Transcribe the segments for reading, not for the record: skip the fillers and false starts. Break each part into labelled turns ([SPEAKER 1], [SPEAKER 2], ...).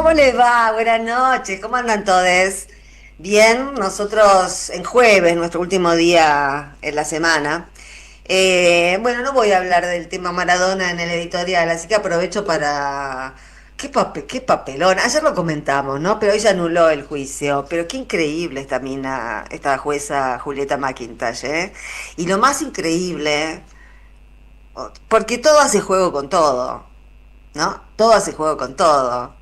[SPEAKER 1] ¿Cómo les va? Buenas noches, ¿cómo andan todos? Bien, nosotros en jueves, nuestro último día en la semana. Bueno, no voy a hablar del tema Maradona en el editorial, así que aprovecho para... qué papelón. Ayer lo comentamos, ¿no? Pero hoy se anuló el juicio. Pero qué increíble esta mina, esta jueza Julieta McIntyre, ¿eh? Y lo más increíble, porque todo hace juego con todo, ¿no? Todo hace juego con todo.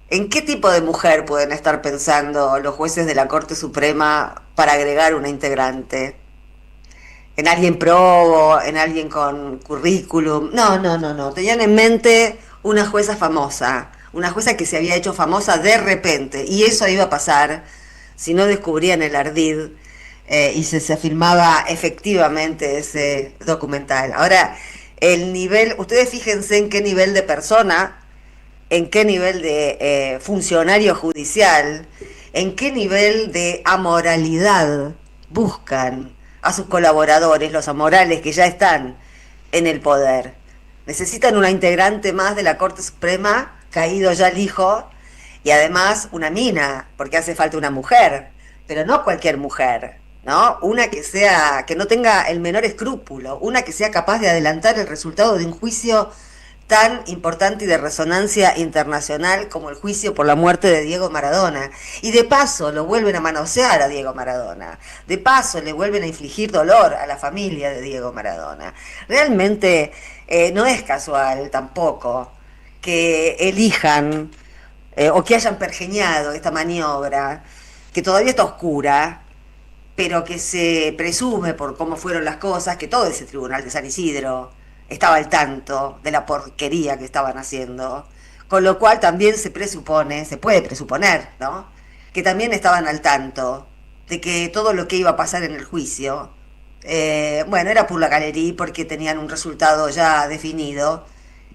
[SPEAKER 1] ¿En qué tipo de mujer pueden estar pensando los jueces de la Corte Suprema para agregar una integrante? ¿En alguien probo? ¿En alguien con currículum? No, no, no, no. Tenían en mente una jueza famosa, una jueza que se había hecho famosa de repente. Y eso iba a pasar si no descubrían el ardid y se filmaba efectivamente ese documental. Ahora, el nivel, ustedes fíjense en qué nivel de persona, en qué nivel de funcionario judicial, en qué nivel de amoralidad buscan a sus colaboradores, los amorales que ya están en el poder. Necesitan una integrante más de la Corte Suprema, caído ya el hijo, y además una mina, porque hace falta una mujer, pero no cualquier mujer, ¿no? Una que sea, que no tenga el menor escrúpulo, una que sea capaz de adelantar el resultado de un juicio tan importante y de resonancia internacional como el juicio por la muerte de Diego Maradona. Y de paso lo vuelven a manosear a Diego Maradona. De paso le vuelven a infligir dolor a la familia de Diego Maradona. Realmente no es casual tampoco que elijan o que hayan pergeñado esta maniobra, que todavía está oscura, pero que se presume por cómo fueron las cosas, que todo ese tribunal de San Isidro estaba al tanto de la porquería que estaban haciendo, con lo cual también se presupone, se puede presuponer, ¿no? Que también estaban al tanto de que todo lo que iba a pasar en el juicio, bueno, era por la galería porque tenían un resultado ya definido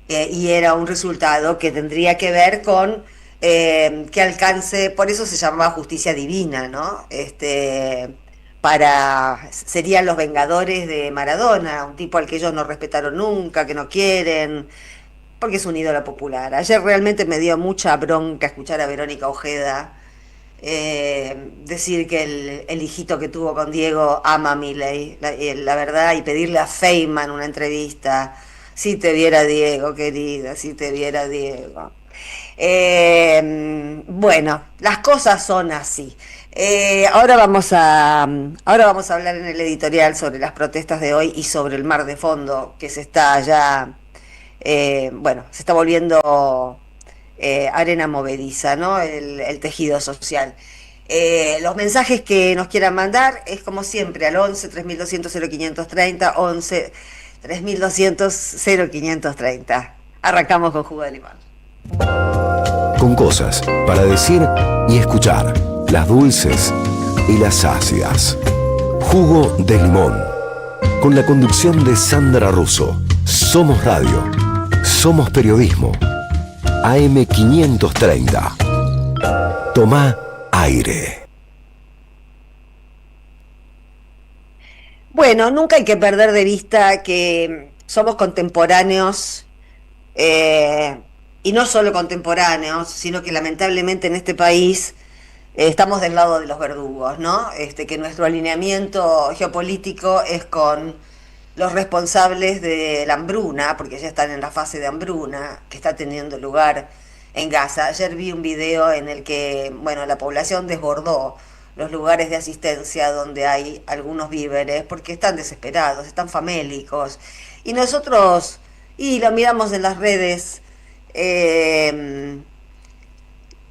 [SPEAKER 1] y era un resultado que tendría que ver con que alcance, por eso se llamaba justicia divina, ¿no? Serían los vengadores de Maradona, un tipo al que ellos no respetaron nunca, que no quieren, porque es un ídolo popular. Ayer realmente me dio mucha bronca escuchar a Verónica Ojeda decir que el hijito que tuvo con Diego ama a Milei, la verdad, y pedirle a Feynman una entrevista. Si te viera Diego, querida, si te viera Diego. Bueno, las cosas son así. Ahora vamos a hablar en el editorial sobre las protestas de hoy y sobre el mar de fondo que se está ya, bueno, se está volviendo arena movediza, ¿no? El tejido social. Los mensajes que nos quieran mandar es como siempre al 11 3200 0530, 11 3200 0530. Arrancamos con jugo de limón.
[SPEAKER 2] Con cosas para decir y escuchar, las dulces y las ácidas. Jugo de limón, con la conducción de Sandra Russo. Somos radio, somos periodismo. AM530. Tomá aire.
[SPEAKER 1] Bueno, nunca hay que perder de vista que somos contemporáneos, y no solo contemporáneos, sino que lamentablemente en este país estamos del lado de los verdugos, ¿no? Que nuestro alineamiento geopolítico es con los responsables de la hambruna, porque ya están en la fase de hambruna que está teniendo lugar en Gaza. Ayer vi un video en el que, bueno, la población desbordó los lugares de asistencia donde hay algunos víveres porque están desesperados, están famélicos. Y nosotros, y lo miramos en las redes, eh,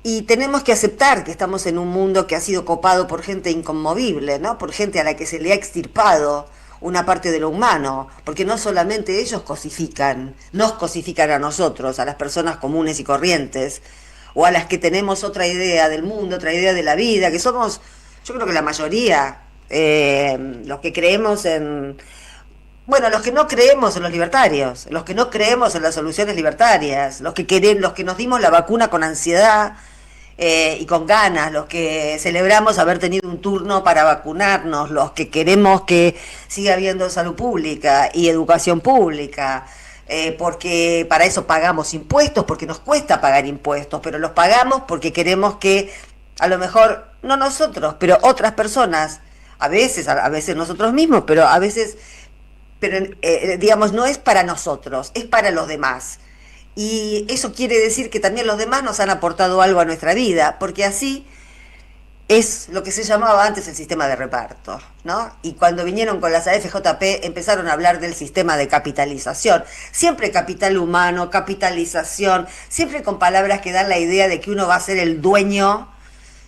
[SPEAKER 1] y tenemos que aceptar que estamos en un mundo que ha sido copado por gente inconmovible, ¿no? Por gente a la que se le ha extirpado una parte de lo humano, porque no solamente ellos cosifican, nos cosifican a nosotros, a las personas comunes y corrientes, o a las que tenemos otra idea del mundo, otra idea de la vida, que somos, yo creo que la mayoría, los que creemos en, bueno, los que no creemos en los libertarios, los que no creemos en las soluciones libertarias, los que nos dimos la vacuna con ansiedad y con ganas, los que celebramos haber tenido un turno para vacunarnos, los que queremos que siga habiendo salud pública y educación pública, porque para eso pagamos impuestos, porque nos cuesta pagar impuestos, pero los pagamos porque queremos que a lo mejor, no nosotros, pero otras personas, a veces nosotros mismos, pero a veces, pero digamos, no es para nosotros, es para los demás. Y eso quiere decir que también los demás nos han aportado algo a nuestra vida, porque así es lo que se llamaba antes el sistema de reparto, ¿no? Y cuando vinieron con las AFJP empezaron a hablar del sistema de capitalización. Siempre capital humano, capitalización, siempre con palabras que dan la idea de que uno va a ser el dueño,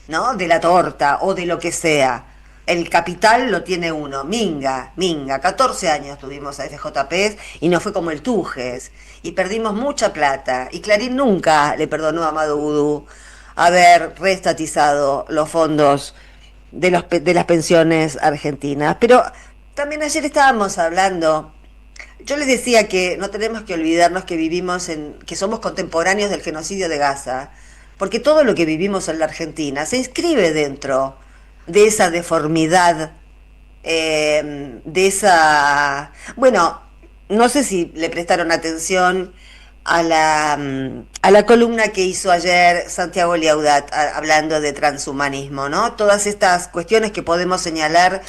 [SPEAKER 1] ¿no? De la torta o de lo que sea. El capital lo tiene uno, minga, minga. 14 años tuvimos a FJP y no fue como el Tujes. Y perdimos mucha plata. Y Clarín nunca le perdonó a Amado Vudú haber reestatizado los fondos de las pensiones argentinas. Pero también ayer estábamos hablando, yo les decía que no tenemos que olvidarnos que que somos contemporáneos del genocidio de Gaza, porque todo lo que vivimos en la Argentina se inscribe dentro de esa deformidad, de esa... Bueno, no sé si le prestaron atención a la columna que hizo ayer Santiago Liaudat hablando de transhumanismo, ¿no? Todas estas cuestiones que podemos señalar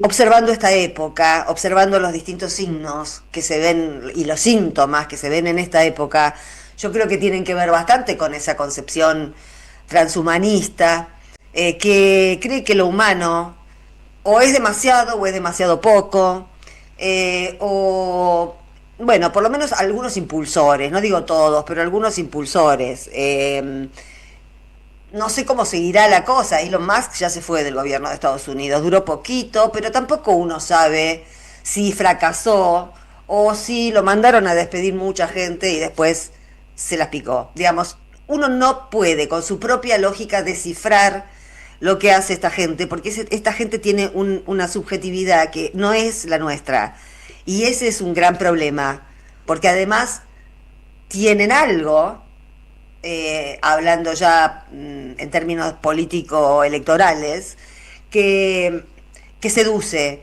[SPEAKER 1] observando esta época, observando los distintos signos que se ven y los síntomas que se ven en esta época, yo creo que tienen que ver bastante con esa concepción transhumanista que cree que lo humano o es demasiado poco, o bueno, por lo menos algunos impulsores, no digo todos, pero algunos impulsores. No sé cómo seguirá la cosa. Elon Musk ya se fue del gobierno de Estados Unidos, duró poquito, pero tampoco uno sabe si fracasó o si lo mandaron a despedir mucha gente y después se las picó. Digamos, uno no puede con su propia lógica descifrar lo que hace esta gente, porque esta gente tiene una subjetividad que no es la nuestra. Y ese es un gran problema, porque además tienen algo, hablando ya en términos político-electorales, que, que seduce,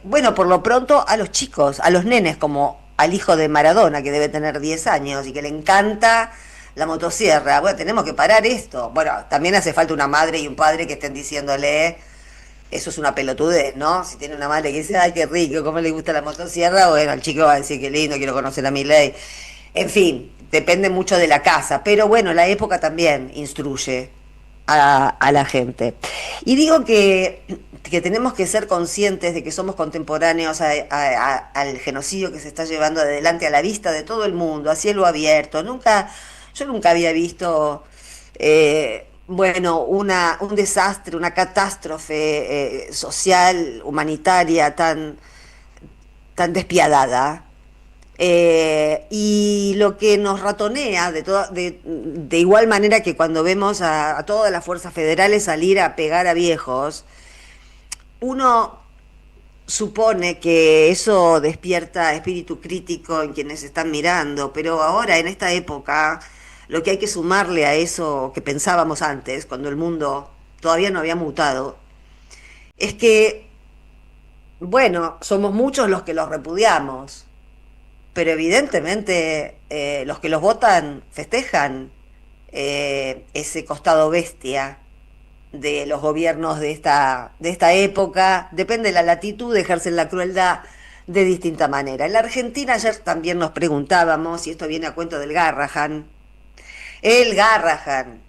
[SPEAKER 1] bueno, por lo pronto a los chicos, a los nenes, como al hijo de Maradona, que debe tener 10 años y que le encanta la motosierra. Bueno, tenemos que parar esto. Bueno, también hace falta una madre y un padre que estén diciéndole, eso es una pelotudez, ¿no? Si tiene una madre que dice, ay, qué rico, cómo le gusta la motosierra, bueno, el chico va a decir, qué lindo, quiero conocer a Milei. En fin, depende mucho de la casa, pero bueno, la época también instruye a la gente. Y digo que tenemos que ser conscientes de que somos contemporáneos al genocidio que se está llevando adelante a la vista de todo el mundo, a cielo abierto. Yo nunca había visto, bueno, un desastre, una catástrofe social, humanitaria tan despiadada. Y lo que nos ratonea de igual manera que cuando vemos a todas las fuerzas federales salir a pegar a viejos, uno supone que eso despierta espíritu crítico en quienes están mirando, pero ahora en esta época lo que hay que sumarle a eso que pensábamos antes, cuando el mundo todavía no había mutado, es que, bueno, somos muchos los que los repudiamos, pero evidentemente los que los votan festejan ese costado bestia de los gobiernos de esta época. Depende de la latitud, ejercen la crueldad de distinta manera. En la Argentina ayer también nos preguntábamos, y esto viene a cuento del Garrahan, el Garrahan,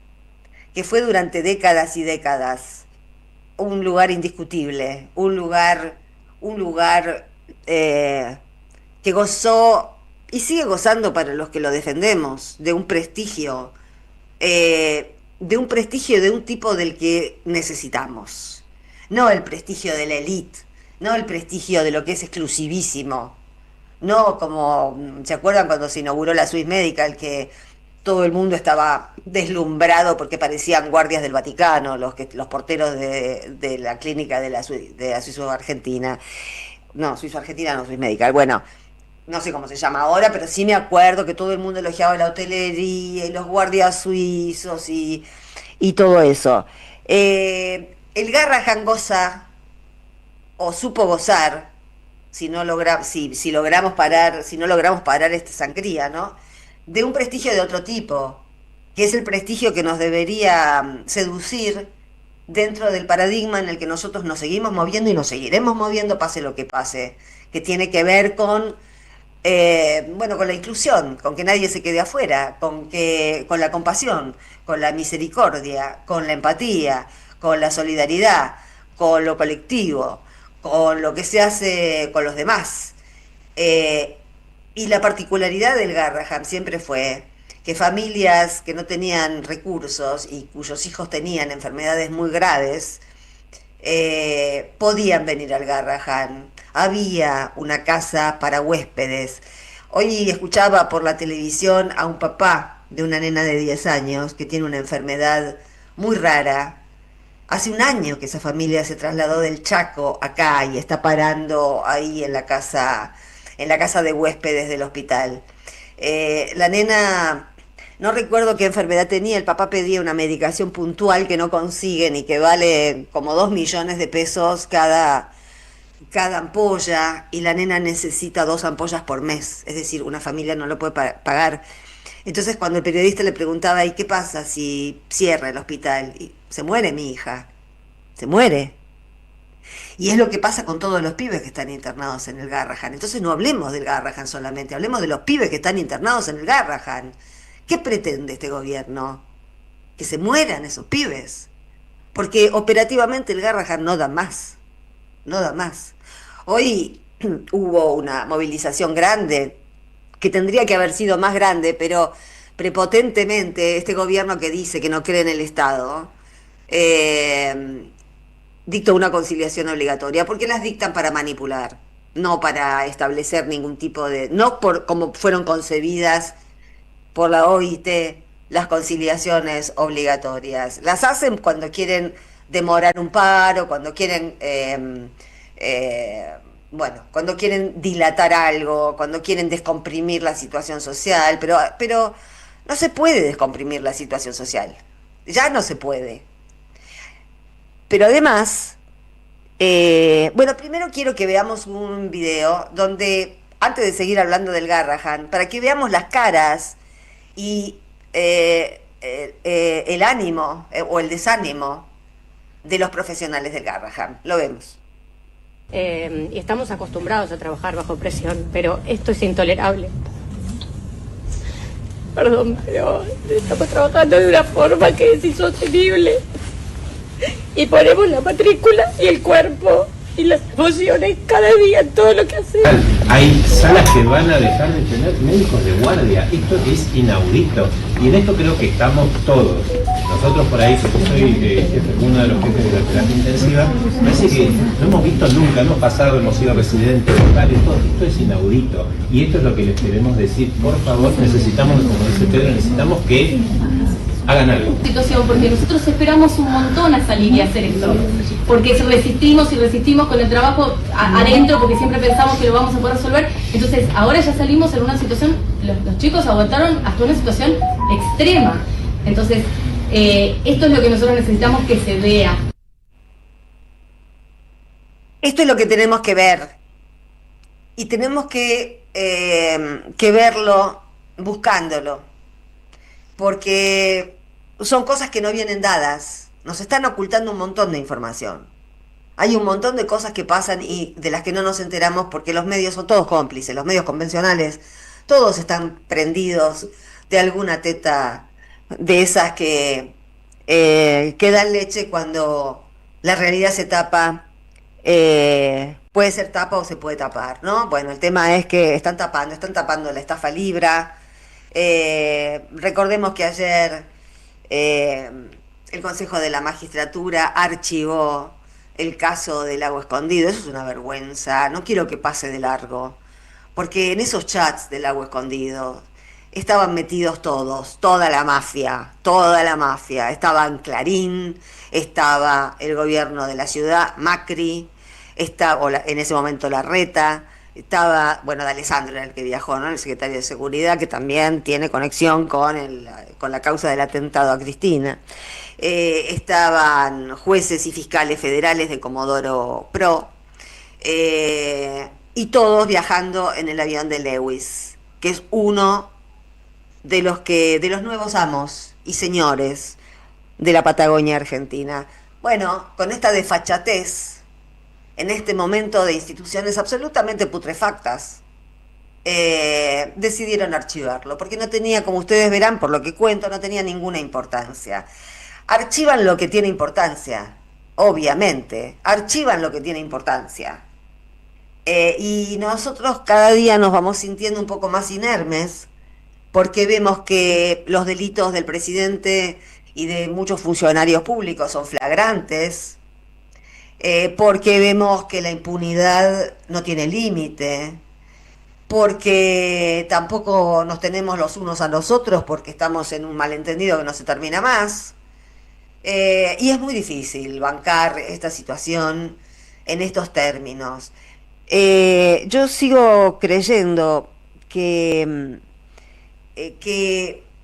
[SPEAKER 1] que fue durante décadas y décadas un lugar indiscutible, un lugar que gozó y sigue gozando para los que lo defendemos de un prestigio de un tipo del que necesitamos. No el prestigio de la élite, no el prestigio de lo que es exclusivísimo, no como, ¿se acuerdan cuando se inauguró la Swiss Medical, que todo el mundo estaba deslumbrado porque parecían guardias del Vaticano, los porteros de la clínica de la Suizo-Argentina? No, Suizo-Argentina no, Swiss Medical. Bueno, no sé cómo se llama ahora, pero sí me acuerdo que todo el mundo elogiaba la hotelería y los guardias suizos y todo eso. El Garrahan goza, o supo gozar, si logramos parar, si no logramos parar esta sangría, ¿no? De un prestigio de otro tipo, que es el prestigio que nos debería seducir dentro del paradigma en el que nosotros nos seguimos moviendo y nos seguiremos moviendo pase lo que pase, que tiene que ver con bueno, con la inclusión, con que nadie se quede afuera, con la compasión, con la misericordia, con la empatía, con la solidaridad, con lo colectivo, con lo que se hace con los demás. Eh, y la particularidad del Garrahan siempre fue que familias que no tenían recursos y cuyos hijos tenían enfermedades muy graves, podían venir al Garrahan. Había una casa para huéspedes. Hoy escuchaba por la televisión a un papá de una nena de 10 años que tiene una enfermedad muy rara. Hace un año que esa familia se trasladó del Chaco acá y está parando ahí en la casa de huéspedes del hospital. La nena, no recuerdo qué enfermedad tenía, el papá pedía una medicación puntual que no consiguen y que vale como 2 millones de pesos cada ampolla, y la nena necesita 2 ampollas por mes, es decir, una familia no lo puede pagar. Entonces cuando el periodista le preguntaba, ¿y qué pasa si cierra el hospital? Y, se muere mi hija, se muere. Y es lo que pasa con todos los pibes que están internados en el Garrahan. Entonces no hablemos del Garrahan solamente, hablemos de los pibes que están internados en el Garrahan. ¿Qué pretende este gobierno? Que se mueran esos pibes. Porque operativamente el Garrahan no da más, no da más. Hoy hubo una movilización grande, que tendría que haber sido más grande, pero prepotentemente este gobierno que dice que no cree en el Estado, eh, dictó una conciliación obligatoria, porque las dictan para manipular, no para establecer ningún tipo de, no por como fueron concebidas por la OIT las conciliaciones obligatorias. Las hacen cuando quieren demorar un paro, cuando quieren, bueno, cuando quieren dilatar algo, cuando quieren descomprimir la situación social, pero no se puede descomprimir la situación social, ya no se puede. Pero además, bueno, primero quiero que veamos un video donde, antes de seguir hablando del Garrahan, para que veamos las caras y el ánimo o el desánimo de los profesionales del Garrahan. Lo vemos.
[SPEAKER 3] Y estamos acostumbrados a trabajar bajo presión, pero esto es intolerable. Perdón, pero estamos trabajando de una forma que es insostenible. Y ponemos la matrícula y el cuerpo y las emociones cada día en todo lo que hacemos.
[SPEAKER 4] Hay salas que van a dejar de tener médicos de guardia. Esto es inaudito. Y en esto creo que estamos todos. Nosotros por ahí, porque soy uno de los jefes de la terapia intensiva, parece que no hemos visto nunca, hemos pasado, hemos sido residentes locales, todo esto es inaudito. Y esto es lo que les queremos decir. Por favor, necesitamos, como dice Pedro, necesitamos que hagan algo.
[SPEAKER 5] Porque nosotros esperamos un montón a salir y hacer esto, porque resistimos y resistimos con el trabajo adentro, porque siempre pensamos que lo vamos a poder resolver. Entonces ahora ya salimos en una situación, los chicos aguantaron hasta una situación extrema. Entonces esto es lo que nosotros necesitamos que se vea.
[SPEAKER 1] Esto es lo que tenemos que ver, y tenemos que verlo buscándolo, porque son cosas que no vienen dadas, nos están ocultando un montón de información. Hay un montón de cosas que pasan y de las que no nos enteramos porque los medios son todos cómplices, los medios convencionales, todos están prendidos de alguna teta de esas que dan leche cuando la realidad se tapa. Puede ser tapa o se puede tapar, ¿no? Bueno, el tema es que están tapando la estafa Libra. Recordemos que ayer el Consejo de la Magistratura archivó el caso del Lago Escondido. Eso es una vergüenza, no quiero que pase de largo, porque en esos chats del Lago Escondido estaban metidos todos, toda la mafia, estaban Clarín, estaba el gobierno de la ciudad, Macri, en ese momento Larreta, estaba, bueno, D'Alessandro era el que viajó, ¿no? El secretario de Seguridad, que también tiene conexión con la causa del atentado a Cristina. Estaban jueces y fiscales federales de Comodoro Pro. y todos viajando en el avión de Lewis, que es uno de los nuevos amos y señores de la Patagonia Argentina. Bueno, con esta desfachatez, en este momento de instituciones absolutamente putrefactas, decidieron archivarlo, porque no tenía, como ustedes verán, por lo que cuento, no tenía ninguna importancia. Archivan lo que tiene importancia, obviamente, archivan lo que tiene importancia. Y nosotros cada día nos vamos sintiendo un poco más inermes, porque vemos que los delitos del presidente y de muchos funcionarios públicos son flagrantes, porque vemos que la impunidad no tiene límite, porque tampoco nos tenemos los unos a los otros, porque estamos en un malentendido que no se termina más. Y es muy difícil bancar esta situación en estos términos. Yo sigo creyendo que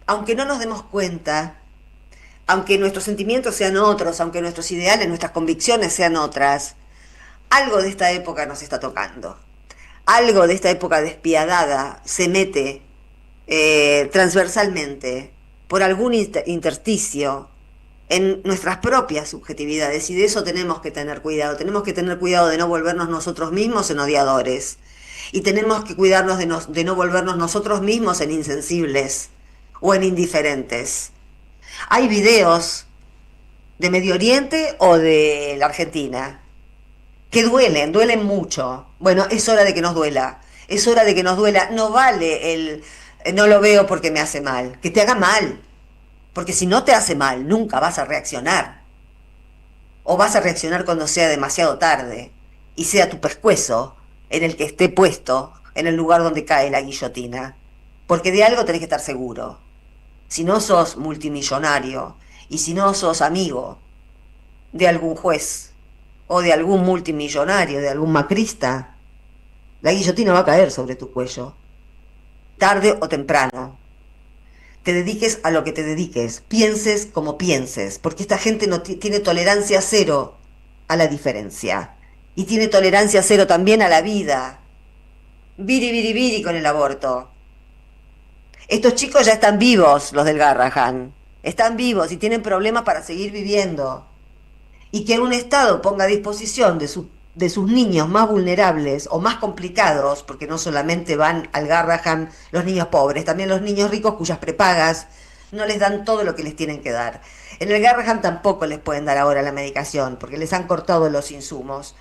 [SPEAKER 1] aunque no nos demos cuenta, aunque nuestros sentimientos sean otros, aunque nuestros ideales, nuestras convicciones sean otras, algo de esta época nos está tocando. Algo de esta época despiadada se mete transversalmente por algún intersticio en nuestras propias subjetividades, y de eso tenemos que tener cuidado. Tenemos que tener cuidado de no volvernos nosotros mismos en odiadores, y tenemos que cuidarnos de no volvernos nosotros mismos en insensibles o en indiferentes. Hay videos de Medio Oriente o de la Argentina que duelen mucho. Bueno, es hora de que nos duela, es hora de que nos duela. No vale no lo veo porque me hace mal, que te haga mal, porque si no te hace mal, nunca vas a reaccionar, o vas a reaccionar cuando sea demasiado tarde, y sea tu pescuezo en el que esté puesto, en el lugar donde cae la guillotina, porque de algo tenés que estar seguro. Si no sos multimillonario, y si no sos amigo de algún juez, o de algún multimillonario, de algún macrista, la guillotina va a caer sobre tu cuello, tarde o temprano. Te dediques a lo que te dediques, pienses como pienses, porque esta gente no tiene tolerancia cero a la diferencia, y tiene tolerancia cero también a la vida. Viri, viri, viri con el aborto. Estos chicos ya están vivos, los del Garrahan, están vivos y tienen problemas para seguir viviendo. Y que un Estado ponga a disposición de sus niños más vulnerables o más complicados, porque no solamente van al Garrahan los niños pobres, también los niños ricos cuyas prepagas no les dan todo lo que les tienen que dar. En el Garrahan tampoco les pueden dar ahora la medicación, porque les han cortado los insumos.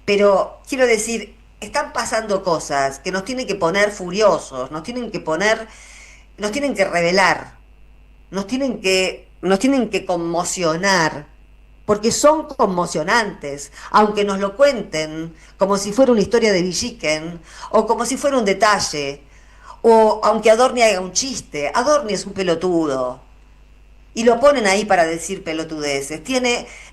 [SPEAKER 1] Pero quiero decir, están pasando cosas que nos tienen que poner furiosos, nos tienen que revelar, nos tienen que conmocionar, porque son conmocionantes, aunque nos lo cuenten como si fuera una historia de Villiquen, o como si fuera un detalle, o aunque Adorni haga un chiste. Adorni es un pelotudo, y lo ponen ahí para decir pelotudeces.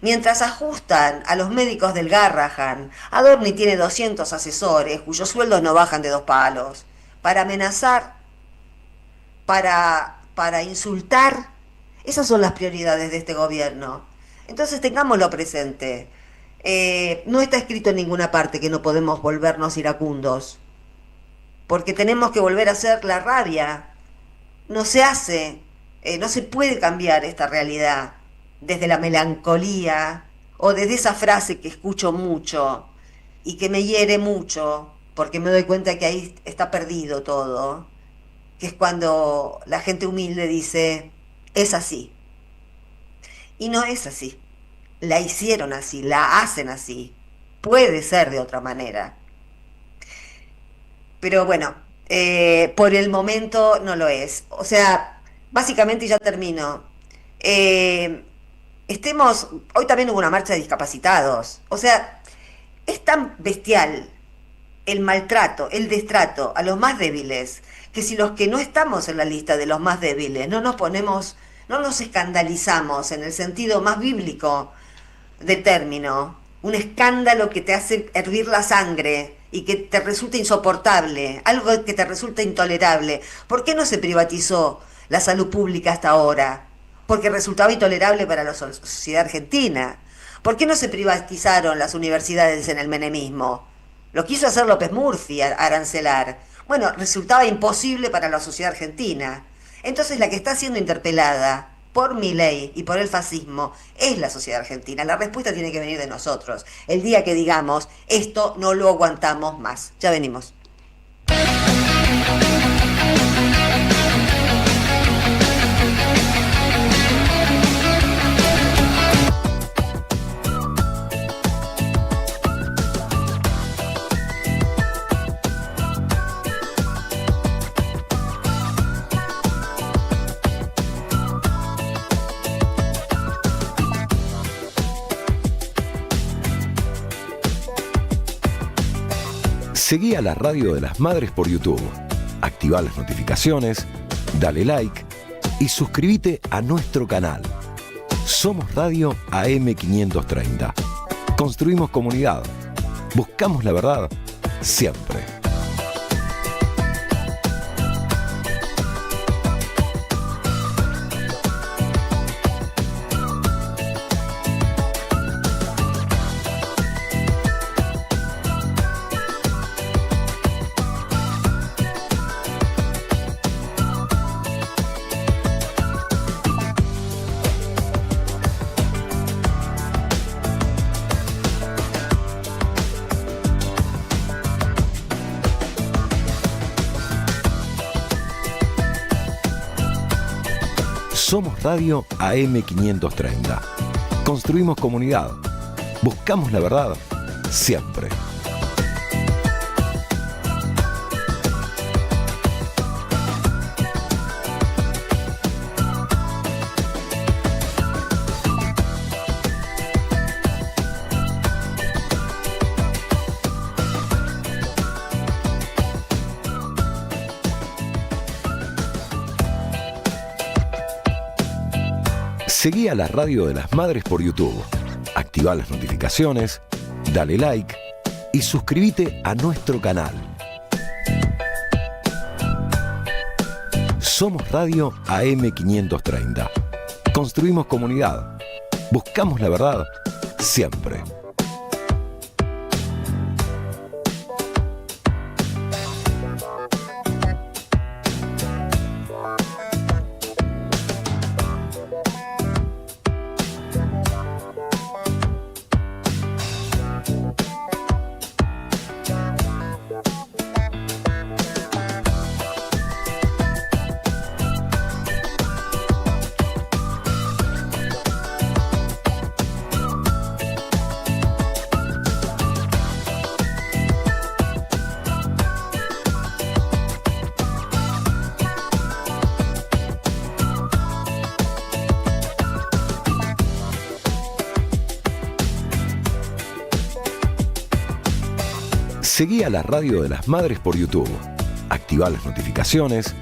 [SPEAKER 1] Mientras ajustan a los médicos del Garrahan, Adorni tiene 200 asesores, cuyos sueldos no bajan de 2 palos, para amenazar, para insultar. Esas son las prioridades de este gobierno. Entonces tengámoslo presente. No está escrito en ninguna parte que no podemos volvernos iracundos, porque tenemos que volver a hacer la rabia. No se hace, no se puede cambiar esta realidad desde la melancolía o desde esa frase que escucho mucho y que me hiere mucho, porque me doy cuenta que ahí está perdido todo, que es cuando la gente humilde dice, es así. Y no es así. La hicieron así, la hacen así. Puede ser de otra manera. Pero bueno, por el momento no lo es. O sea, básicamente, ya termino. Hoy también hubo una marcha de discapacitados. O sea, es tan bestial el maltrato, el destrato a los más débiles, que si los que no estamos en la lista de los más débiles no nos escandalizamos en el sentido más bíblico del término, un escándalo que te hace hervir la sangre y que te resulta insoportable, algo que te resulta intolerable. ¿Por qué no se privatizó la salud pública hasta ahora? Porque resultaba intolerable para la sociedad argentina. ¿Por qué no se privatizaron las universidades en el menemismo? Lo quiso hacer López Murphy, arancelar. Bueno, resultaba imposible para la sociedad argentina. Entonces la que está siendo interpelada por Milei y por el fascismo es la sociedad argentina. La respuesta tiene que venir de nosotros. El día que digamos, esto no lo aguantamos más. Ya venimos.
[SPEAKER 2] Seguí a la Radio de las Madres por YouTube. Activá las notificaciones, dale like y suscríbete a nuestro canal. Somos Radio AM530. Construimos comunidad. Buscamos la verdad siempre. Somos Radio AM530. Construimos comunidad. Buscamos la verdad siempre. Seguí a la Radio de las Madres por YouTube. Activá las notificaciones, dale like y suscríbete a nuestro canal. Somos Radio AM530. Construimos comunidad. Buscamos la verdad siempre. Seguí a la Radio de las Madres por YouTube. Activá las notificaciones,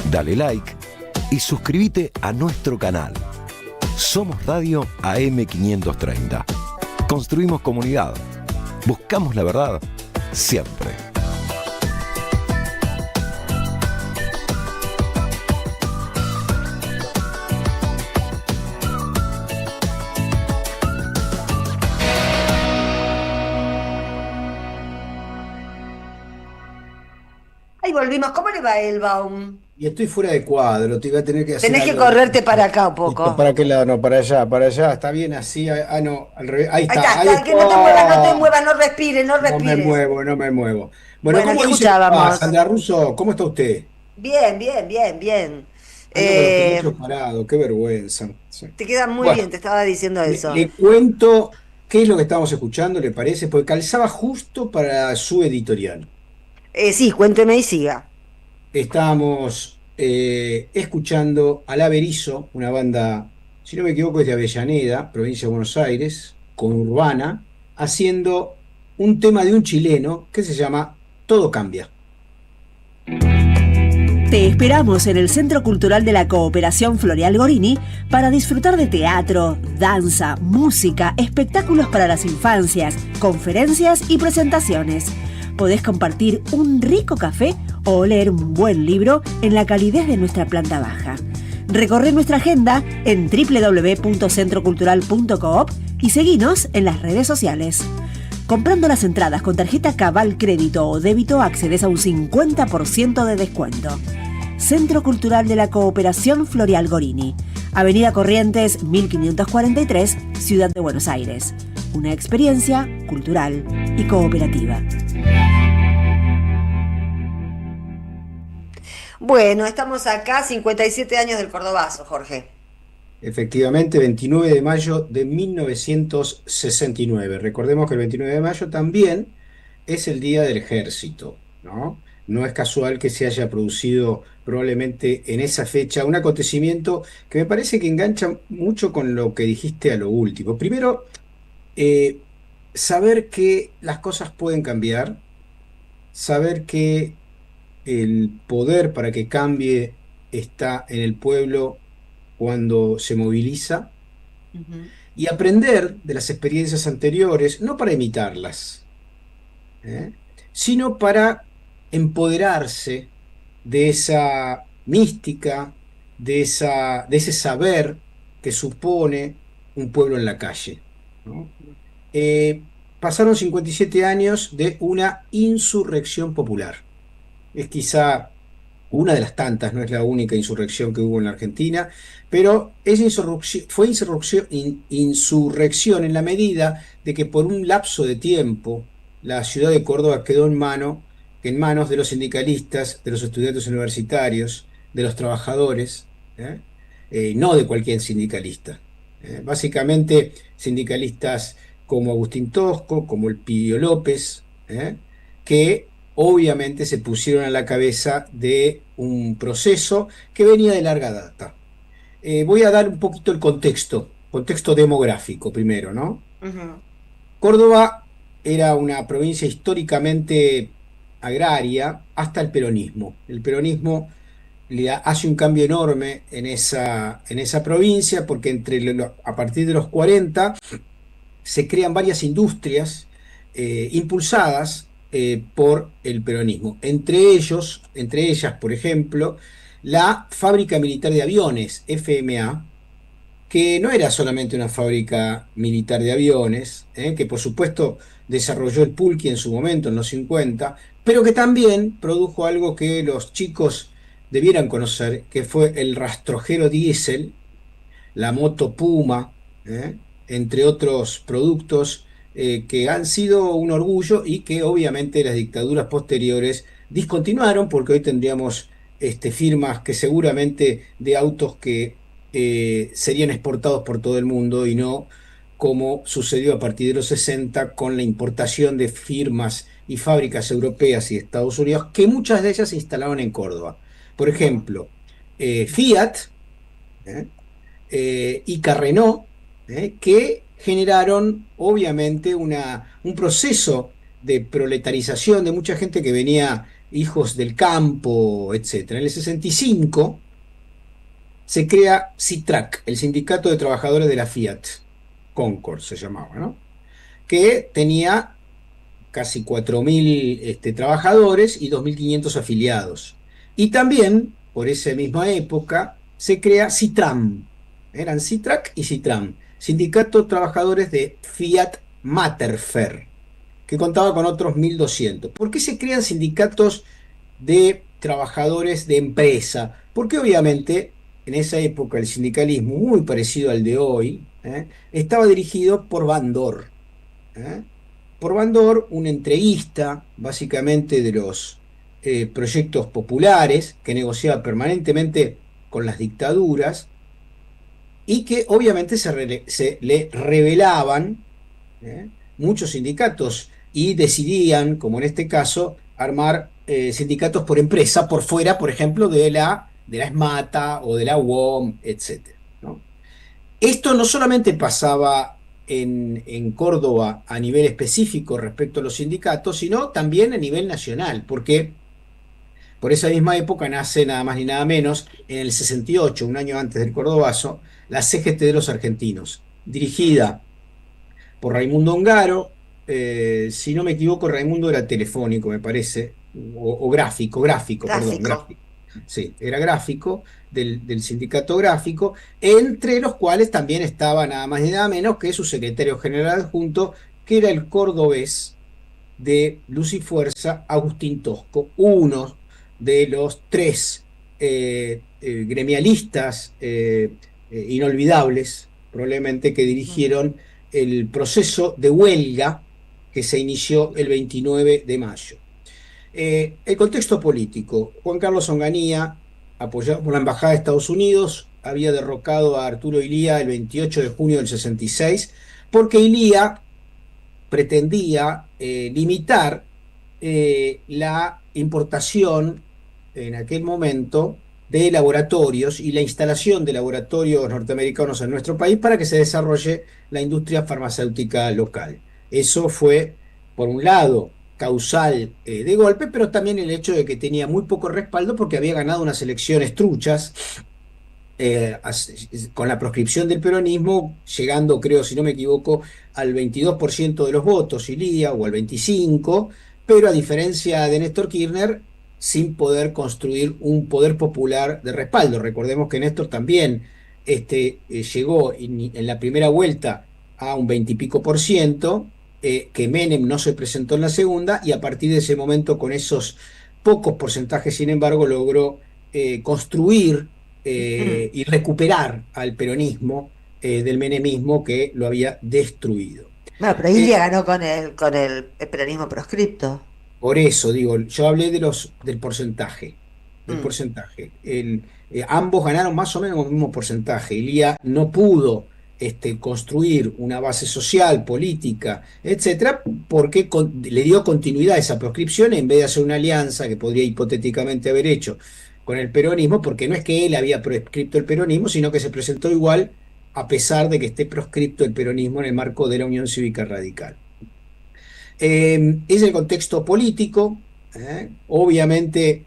[SPEAKER 2] dale like y suscríbete a nuestro canal. Somos Radio AM530. Construimos comunidad. Buscamos la verdad siempre.
[SPEAKER 1] Ahí volvimos. ¿Cómo le va, Elbaum?
[SPEAKER 6] Y estoy fuera de cuadro, te iba a tener que hacer.
[SPEAKER 1] Tenés que
[SPEAKER 6] algo.
[SPEAKER 1] correrte para acá un poco.
[SPEAKER 6] ¿Para qué lado? No, para allá, está bien así. Ah, no, al revés. Ahí está.
[SPEAKER 1] Que no te muevas, no respires.
[SPEAKER 6] No me muevo. Bueno,
[SPEAKER 1] Bueno,
[SPEAKER 6] ¿cómo
[SPEAKER 1] ¿qué
[SPEAKER 6] dice?
[SPEAKER 1] escuchábamos?
[SPEAKER 6] Sandra Russo, ¿cómo está usted?
[SPEAKER 1] Bien.
[SPEAKER 6] Mucho parado, qué vergüenza. Sí.
[SPEAKER 1] Te queda muy
[SPEAKER 6] Bueno,
[SPEAKER 1] bien, te estaba diciendo eso.
[SPEAKER 6] Le cuento qué es lo que estamos escuchando, ¿le parece? Porque calzaba justo para su editorial.
[SPEAKER 1] Sí, cuénteme y siga.
[SPEAKER 6] Estábamos escuchando a La Berizo, una banda, si no me equivoco, es de Avellaneda, provincia de Buenos Aires, con Urbana, haciendo un tema de un chileno que se llama Todo Cambia.
[SPEAKER 7] Te esperamos en el Centro Cultural de la Cooperación Floreal Gorini para disfrutar de teatro, danza, música, espectáculos para las infancias, conferencias y presentaciones. Podés compartir un rico café o leer un buen libro en la calidez de nuestra planta baja. Recorre nuestra agenda en www.centrocultural.coop y seguinos en las redes sociales. Comprando las entradas con tarjeta Cabal Crédito o Débito accedes a un 50% de descuento. Centro Cultural de la Cooperación Florial Gorini, Avenida Corrientes 1543, Ciudad de Buenos Aires. Una experiencia cultural y cooperativa.
[SPEAKER 1] Bueno, estamos acá, 57 años del Cordobazo, Jorge.
[SPEAKER 6] Efectivamente, 29 de mayo de 1969. Recordemos que el 29 de mayo también es el Día del Ejército, ¿no? No es casual que se haya producido probablemente en esa fecha un acontecimiento que me parece que engancha mucho con lo que dijiste a lo último. Primero, saber que las cosas pueden cambiar, saber que el poder para que cambie está en el pueblo cuando se moviliza, y aprender de las experiencias anteriores, no para imitarlas, sino para empoderarse de esa mística, de ese saber que supone un pueblo en la calle, ¿no? Pasaron 57 años de una insurrección popular. Es quizá una de las tantas, no es la única insurrección que hubo en la Argentina, pero fue insurrección en la medida de que por un lapso de tiempo la ciudad de Córdoba quedó en manos de los sindicalistas, de los estudiantes universitarios, de los trabajadores, no de cualquier sindicalista. Básicamente sindicalistas como Agustín Tosco, como el Pidio López, que obviamente se pusieron a la cabeza de un proceso que venía de larga data. Voy a dar un poquito el contexto demográfico primero, ¿no? Córdoba era una provincia históricamente agraria hasta el peronismo. El peronismo le hace un cambio enorme en esa provincia porque a partir de los 40 se crean varias industrias impulsadas por el peronismo. Entre ellas, por ejemplo, la Fábrica Militar de Aviones, FMA, que no era solamente una fábrica militar de aviones, que por supuesto desarrolló el Pulqui en su momento, en los 50, pero que también produjo algo que los chicos debieran conocer, que fue el rastrojero diésel, la moto Puma, entre otros productos que han sido un orgullo y que obviamente las dictaduras posteriores discontinuaron, porque hoy tendríamos firmas que seguramente de autos que serían exportados por todo el mundo y no como sucedió a partir de los 60 con la importación de firmas y fábricas europeas y de Estados Unidos, que muchas de ellas se instalaron en Córdoba. Por ejemplo, Fiat y Carrenault, que generaron obviamente un proceso de proletarización de mucha gente que venía, hijos del campo, etc. En el 65 se crea SITRAC, el Sindicato de Trabajadores de la Fiat, Concord se llamaba, ¿no? Que tenía casi 4.000 trabajadores y 2.500 afiliados. Y también, por esa misma época, se crea SITRAM. Eran SITRAC y SITRAM, Sindicato de Trabajadores de Fiat Materfer, que contaba con otros 1.200. ¿Por qué se crean sindicatos de trabajadores de empresa? Porque obviamente en esa época el sindicalismo, muy parecido al de hoy, estaba dirigido por Bandor. Por Bandor, un entreguista básicamente de los proyectos populares, que negociaba permanentemente con las dictaduras, y que obviamente se le rebelaban muchos sindicatos y decidían, como en este caso, armar sindicatos por empresa, por fuera, por ejemplo, de la ESMATA o de la UOM, etc., ¿no? Esto no solamente pasaba en Córdoba a nivel específico respecto a los sindicatos, sino también a nivel nacional, porque por esa misma época nace nada más ni nada menos, en el 68, un año antes del Cordobazo, la CGT de los Argentinos, dirigida por Raimundo Ongaro. Si no me equivoco, Raimundo era telefónico, me parece, o gráfico. Sí, era gráfico, del sindicato gráfico, entre los cuales también estaba nada más ni nada menos que su secretario general adjunto, que era el cordobés de Luz y Fuerza, Agustín Tosco, uno de los tres gremialistas inolvidables, probablemente, que dirigieron el proceso de huelga que se inició el 29 de mayo. El contexto político: Juan Carlos Onganía, apoyado por la Embajada de Estados Unidos, había derrocado a Arturo Illia el 28 de junio del 66, porque Illia pretendía limitar la importación en aquel momento de laboratorios y la instalación de laboratorios norteamericanos en nuestro país para que se desarrolle la industria farmacéutica local. Eso fue, por un lado, causal de golpe, pero también el hecho de que tenía muy poco respaldo porque había ganado unas elecciones truchas con la proscripción del peronismo, llegando, creo, si no me equivoco, al 22% de los votos, Ilía, o al 25%, pero a diferencia de Néstor Kirchner, sin poder construir un poder popular de respaldo. Recordemos que Néstor también llegó en la primera vuelta a un 20 y pico por ciento, que Menem no se presentó en la segunda, y a partir de ese momento, con esos pocos porcentajes, sin embargo, logró construir y recuperar al peronismo del menemismo que lo había destruido.
[SPEAKER 1] Bueno, pero Ilia ganó con el peronismo proscripto.
[SPEAKER 6] Por eso digo, yo hablé del porcentaje. Ambos ganaron más o menos el mismo porcentaje. Ilía no pudo construir una base social, política, etcétera, porque le dio continuidad a esa proscripción en vez de hacer una alianza que podría hipotéticamente haber hecho con el peronismo, porque no es que él había proscripto el peronismo, sino que se presentó igual a pesar de que esté proscripto el peronismo en el marco de la Unión Cívica Radical. Es el contexto político, obviamente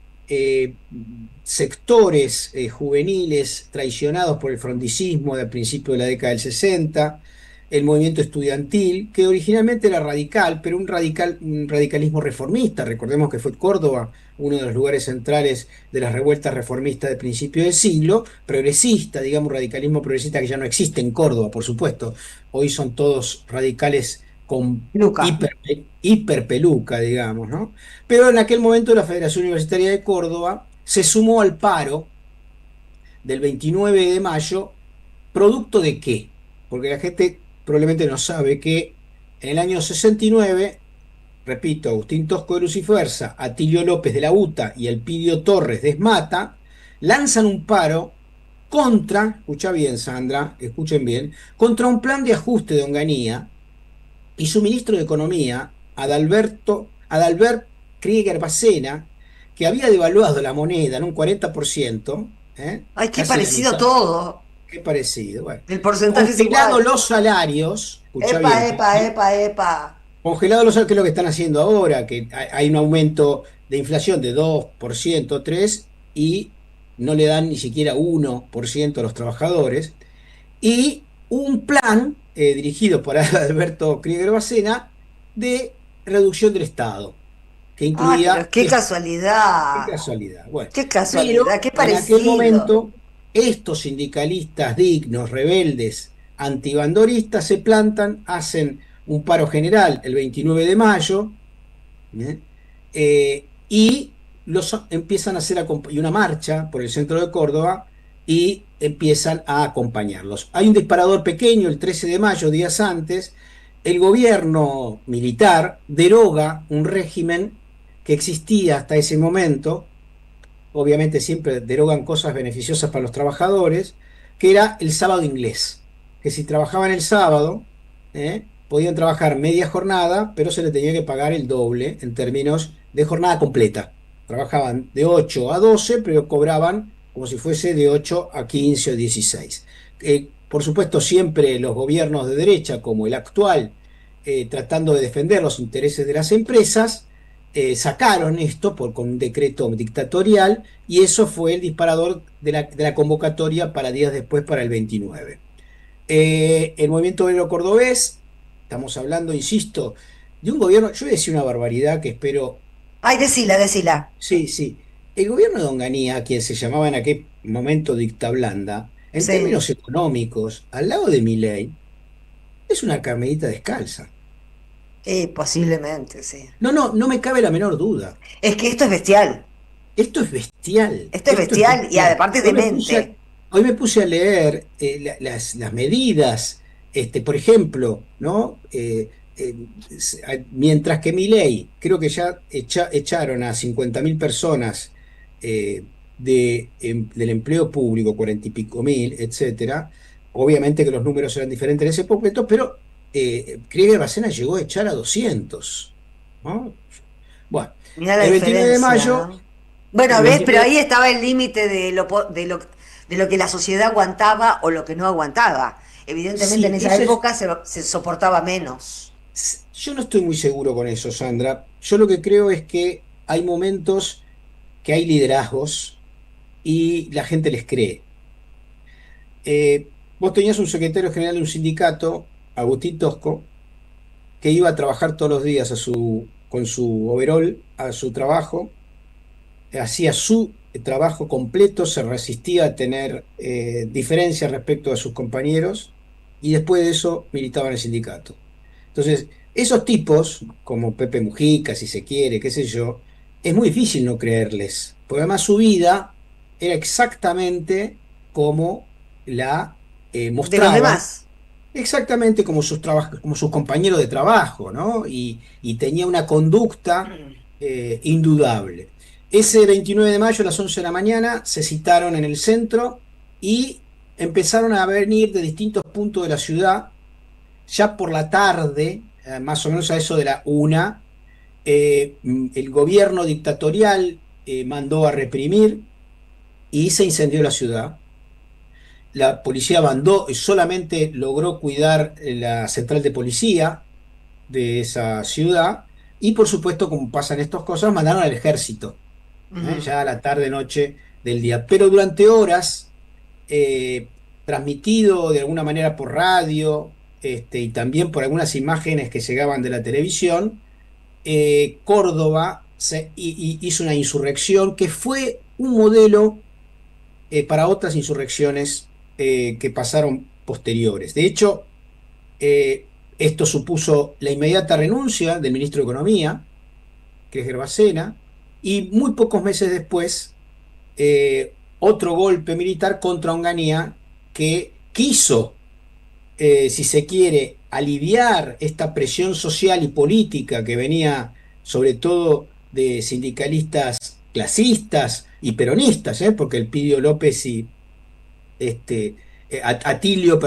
[SPEAKER 6] sectores juveniles traicionados por el frondicismo de principios de la década del 60, el movimiento estudiantil, que originalmente era radical, pero un radicalismo reformista. Recordemos que fue Córdoba uno de los lugares centrales de las revueltas reformistas de principio de siglo, progresista, digamos, radicalismo progresista que ya no existe en Córdoba, por supuesto. Hoy son todos radicales con hiperpeluca, digamos, ¿no? Pero en aquel momento la Federación Universitaria de Córdoba se sumó al paro del 29 de mayo, ¿producto de qué? Porque la gente probablemente no sabe que en el año 69, repito, Agustín Tosco de Luz y Fuerza, Atilio López de la UTA y Elpidio Torres de ESMATA lanzan un paro contra, escucha bien Sandra, escuchen bien, contra un plan de ajuste de Onganía y su ministro de Economía, Adalbert Krieger Bacena, que había devaluado la moneda en un 40%.
[SPEAKER 1] Ay, qué parecido todo.
[SPEAKER 6] Qué parecido. Bueno,
[SPEAKER 1] el porcentaje es
[SPEAKER 6] congelado
[SPEAKER 1] igual.
[SPEAKER 6] los salarios.
[SPEAKER 1] Epa.
[SPEAKER 6] Congelado los salarios, que es lo que están haciendo ahora, que hay un aumento de inflación de 2%, 3%, y no le dan ni siquiera 1% a los trabajadores. Y un plan dirigido por Alberto Krieger Bacena de reducción del Estado, que incluía...
[SPEAKER 1] Pero qué casualidad.
[SPEAKER 6] Qué casualidad. Bueno,
[SPEAKER 1] qué casualidad, qué parecido.
[SPEAKER 6] En aquel momento, estos sindicalistas dignos, rebeldes, antibandoristas, se plantan, hacen un paro general el 29 de mayo, y empiezan a hacer y una marcha por el centro de Córdoba, y empiezan a acompañarlos. Hay un disparador pequeño el 13 de mayo, días antes. El gobierno militar deroga un régimen que existía hasta ese momento. Obviamente siempre derogan cosas beneficiosas para los trabajadores, que era el sábado inglés, que si trabajaban el sábado, podían trabajar media jornada, pero se les tenía que pagar el doble en términos de jornada completa. Trabajaban de 8 a 12, pero cobraban como si fuese de 8 a 15 o 16. Por supuesto, siempre los gobiernos de derecha, como el actual, tratando de defender los intereses de las empresas, sacaron esto con un decreto dictatorial, y eso fue el disparador de la convocatoria para días después, para el 29. El movimiento obrero cordobés, estamos hablando, insisto, de un gobierno, yo voy a decir una barbaridad que espero...
[SPEAKER 1] Ay, decila.
[SPEAKER 6] Sí. El gobierno de Onganía, quien se llamaba en aquel momento dicta blanda, en términos económicos, al lado de Milei, es una camelita descalza.
[SPEAKER 1] Posiblemente, sí.
[SPEAKER 6] No me cabe la menor duda.
[SPEAKER 1] Es que esto es bestial.
[SPEAKER 6] Esto es bestial.
[SPEAKER 1] Esto es bestial y aparte es
[SPEAKER 6] Hoy me puse
[SPEAKER 1] demente.
[SPEAKER 6] hoy me puse a leer las medidas, por ejemplo, ¿no? Mientras que Milei, creo que ya echaron a 50.000 personas del empleo público, 40 y pico mil, etcétera. Obviamente que los números eran diferentes en ese momento, pero Krieger Bacena llegó a echar a 200, ¿no? Bueno,
[SPEAKER 1] Mirá la
[SPEAKER 6] el 29 de
[SPEAKER 1] diferencia,
[SPEAKER 6] mayo,
[SPEAKER 1] ¿no? Bueno,
[SPEAKER 6] el
[SPEAKER 1] ves, pero
[SPEAKER 6] 29
[SPEAKER 1] ahí estaba el límite de lo que la sociedad aguantaba o lo que no aguantaba. Evidentemente en
[SPEAKER 6] sí,
[SPEAKER 1] esa época se soportaba menos.
[SPEAKER 6] yo no estoy muy seguro con eso, Sandra. Yo lo que creo es que hay momentos que hay liderazgos y la gente les cree. Vos tenías un secretario general de un sindicato, Agustín Tosco, que iba a trabajar todos los días con su overol a su trabajo, hacía su trabajo completo, se resistía a tener diferencias respecto a sus compañeros y después de eso militaba en el sindicato. Entonces, esos tipos, como Pepe Mujica, si se quiere, qué sé yo, es muy difícil no creerles, porque además su vida era exactamente como la
[SPEAKER 1] De los
[SPEAKER 6] mostraban,
[SPEAKER 1] demás.
[SPEAKER 6] exactamente como como sus compañeros de trabajo, ¿no? Y tenía una conducta indudable. Ese 29 de mayo a las 11 de la mañana se citaron en el centro y empezaron a venir de distintos puntos de la ciudad. Ya por la tarde, más o menos a eso de la 1, el gobierno dictatorial mandó a reprimir y se incendió la ciudad. La policía mandó, solamente logró cuidar la central de policía de esa ciudad y por supuesto, como pasan estas cosas, mandaron al ejército,
[SPEAKER 1] Ujú.
[SPEAKER 6] ya a la tarde, noche del día. Pero durante horas, transmitido de alguna manera por radio, y también por algunas imágenes que llegaban de la televisión, Córdoba hizo una insurrección que fue un modelo para otras insurrecciones que pasaron posteriores. De hecho, esto supuso la inmediata renuncia del ministro de Economía, que es Gerbacena, y muy pocos meses después, otro golpe militar contra Onganía que quiso, si se quiere, aliviar esta presión social y política que venía sobre todo de sindicalistas clasistas y peronistas, porque el Pidio López y Atilio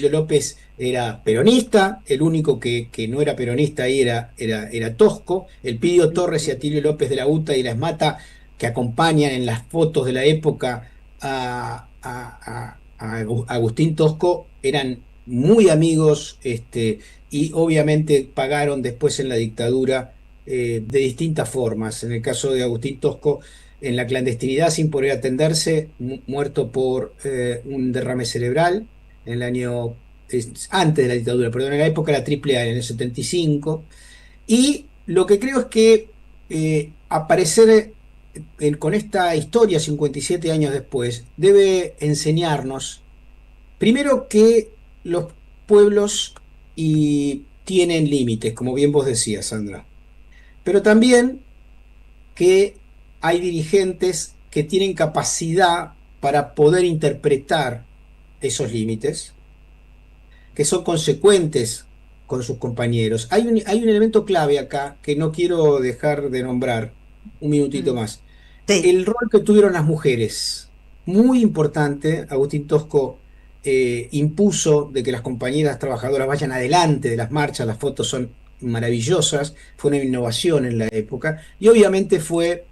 [SPEAKER 6] López era peronista, el único que no era peronista ahí era Tosco, el Pidio Torres y Atilio López de la UTA y la ESMATA, que acompañan en las fotos de la época a Agustín Tosco, eran muy amigos, y obviamente pagaron después en la dictadura de distintas formas. En el caso de Agustín Tosco, en la clandestinidad sin poder atenderse, muerto por un derrame cerebral en el año, antes de la dictadura, perdón, en la época de la Triple A, en el 75. Y lo que creo es que aparecer con esta historia 57 años después debe enseñarnos, primero, que los pueblos tienen límites, como bien vos decías, Sandra, pero también que hay dirigentes que tienen capacidad para poder interpretar esos límites, que son consecuentes con sus compañeros. Hay un elemento clave acá que no quiero dejar de nombrar un minutito
[SPEAKER 1] Mm.
[SPEAKER 6] más.
[SPEAKER 1] Sí.
[SPEAKER 6] El rol que tuvieron las mujeres, muy importante. Agustín Tosco impuso de que las compañeras trabajadoras vayan adelante de las marchas, las fotos son maravillosas, fue una innovación en la época, y obviamente fue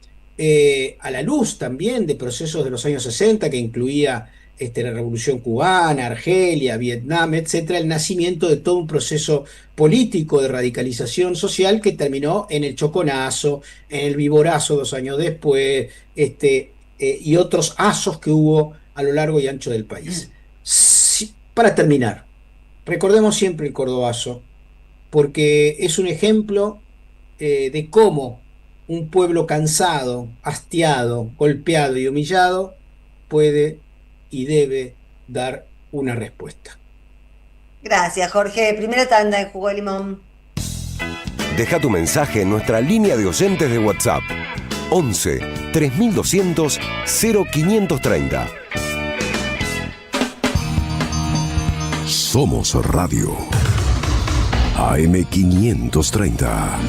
[SPEAKER 6] a la luz también de procesos de los años 60 que incluía la Revolución Cubana, Argelia, Vietnam, etcétera, el nacimiento de todo un proceso político de radicalización social que terminó en el Choconazo, en el Viborazo 2 años después, y otros asos que hubo a lo largo y ancho del país. Para terminar, recordemos siempre el Cordobazo, porque es un ejemplo de cómo un pueblo cansado, hastiado, golpeado y humillado puede y debe dar una respuesta.
[SPEAKER 1] Gracias, Jorge. Primera tanda en Jugo de Limón.
[SPEAKER 2] Deja tu mensaje en nuestra línea de oyentes de WhatsApp 11 3200 0530. Somos Radio AM 530.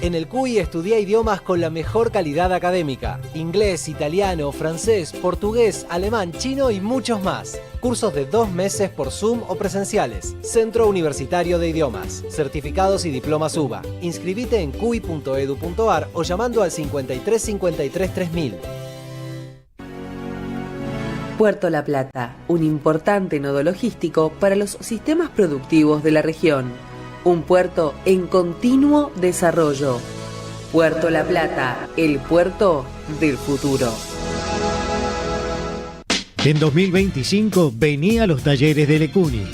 [SPEAKER 8] En el CUI estudia idiomas con la mejor calidad académica. Inglés, italiano, francés, portugués, alemán, chino y muchos más. Cursos de 2 meses por Zoom o presenciales. Centro Universitario de Idiomas. Certificados y diplomas UBA. Inscribite en cui.edu.ar o llamando al 53 53 3000.
[SPEAKER 9] Puerto La Plata, un importante nodo logístico para los sistemas productivos de la región. Un puerto en continuo desarrollo. Puerto La Plata, el puerto del futuro.
[SPEAKER 10] En 2025 vení a los talleres de Lecuni.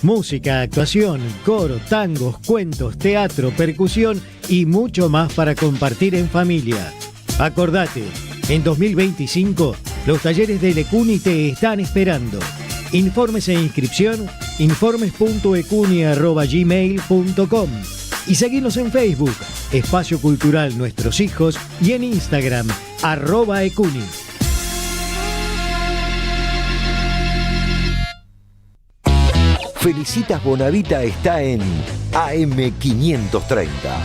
[SPEAKER 10] Música, actuación, coro, tangos, cuentos, teatro, percusión y mucho más para compartir en familia. Acordate, en 2025 los talleres de Lecuni te están esperando. Informes e inscripción, informes.ecuni@gmail.com y seguinos en Facebook, Espacio Cultural Nuestros Hijos, y en Instagram, @ecuni.
[SPEAKER 2] Felicitas Bonavita está en AM 530.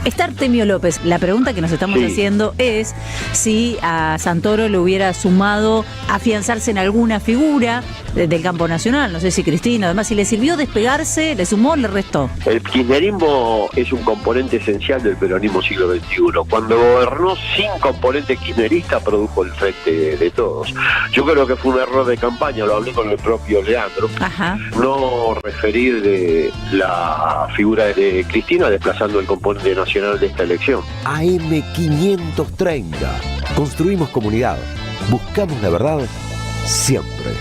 [SPEAKER 11] Está Artemio López. La pregunta que nos estamos haciendo es si a Santoro le hubiera sumado afianzarse en alguna figura del campo nacional. No sé si Cristina, además, si le sirvió despegarse, le sumó, le restó.
[SPEAKER 12] El kirchnerismo es un componente esencial del peronismo siglo XXI. Cuando gobernó sin componente kirchnerista, produjo el frente de todos. Yo creo que fue un error de campaña, lo hablé con el propio Leandro. No referir de la figura de Cristina desplazando el componente nacional de esta elección.
[SPEAKER 2] AM 530. Construimos comunidad. Buscamos la verdad siempre.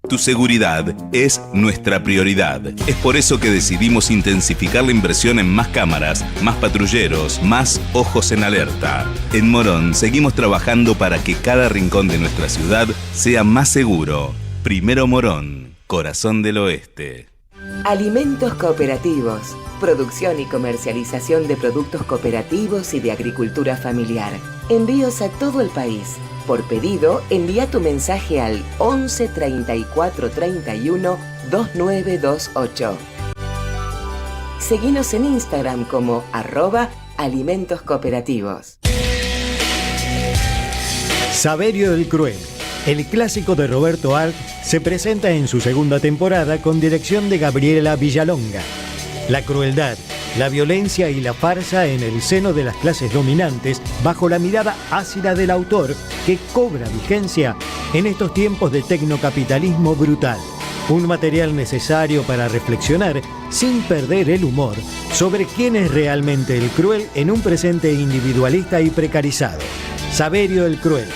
[SPEAKER 13] Tu seguridad es nuestra prioridad. Es por eso que decidimos intensificar la inversión en más cámaras, más patrulleros, más ojos en alerta. En Morón seguimos trabajando para que cada rincón de nuestra ciudad sea más seguro. Primero Morón, corazón del oeste.
[SPEAKER 9] Alimentos cooperativos. Producción y comercialización de productos cooperativos y de agricultura familiar. Envíos a todo el país. Por pedido, envía tu mensaje al 11 34 31 2928. Seguinos en Instagram como @alimentos cooperativos.
[SPEAKER 10] Saverio el Cruel. El clásico de Roberto Arlt se presenta en su segunda temporada con dirección de Gabriela Villalonga. La crueldad, la violencia y la farsa en el seno de las clases dominantes bajo la mirada ácida del autor que cobra vigencia en estos tiempos de tecnocapitalismo brutal. Un material necesario para reflexionar sin perder el humor sobre quién es realmente el cruel en un presente individualista y precarizado. Saverio el Cruel.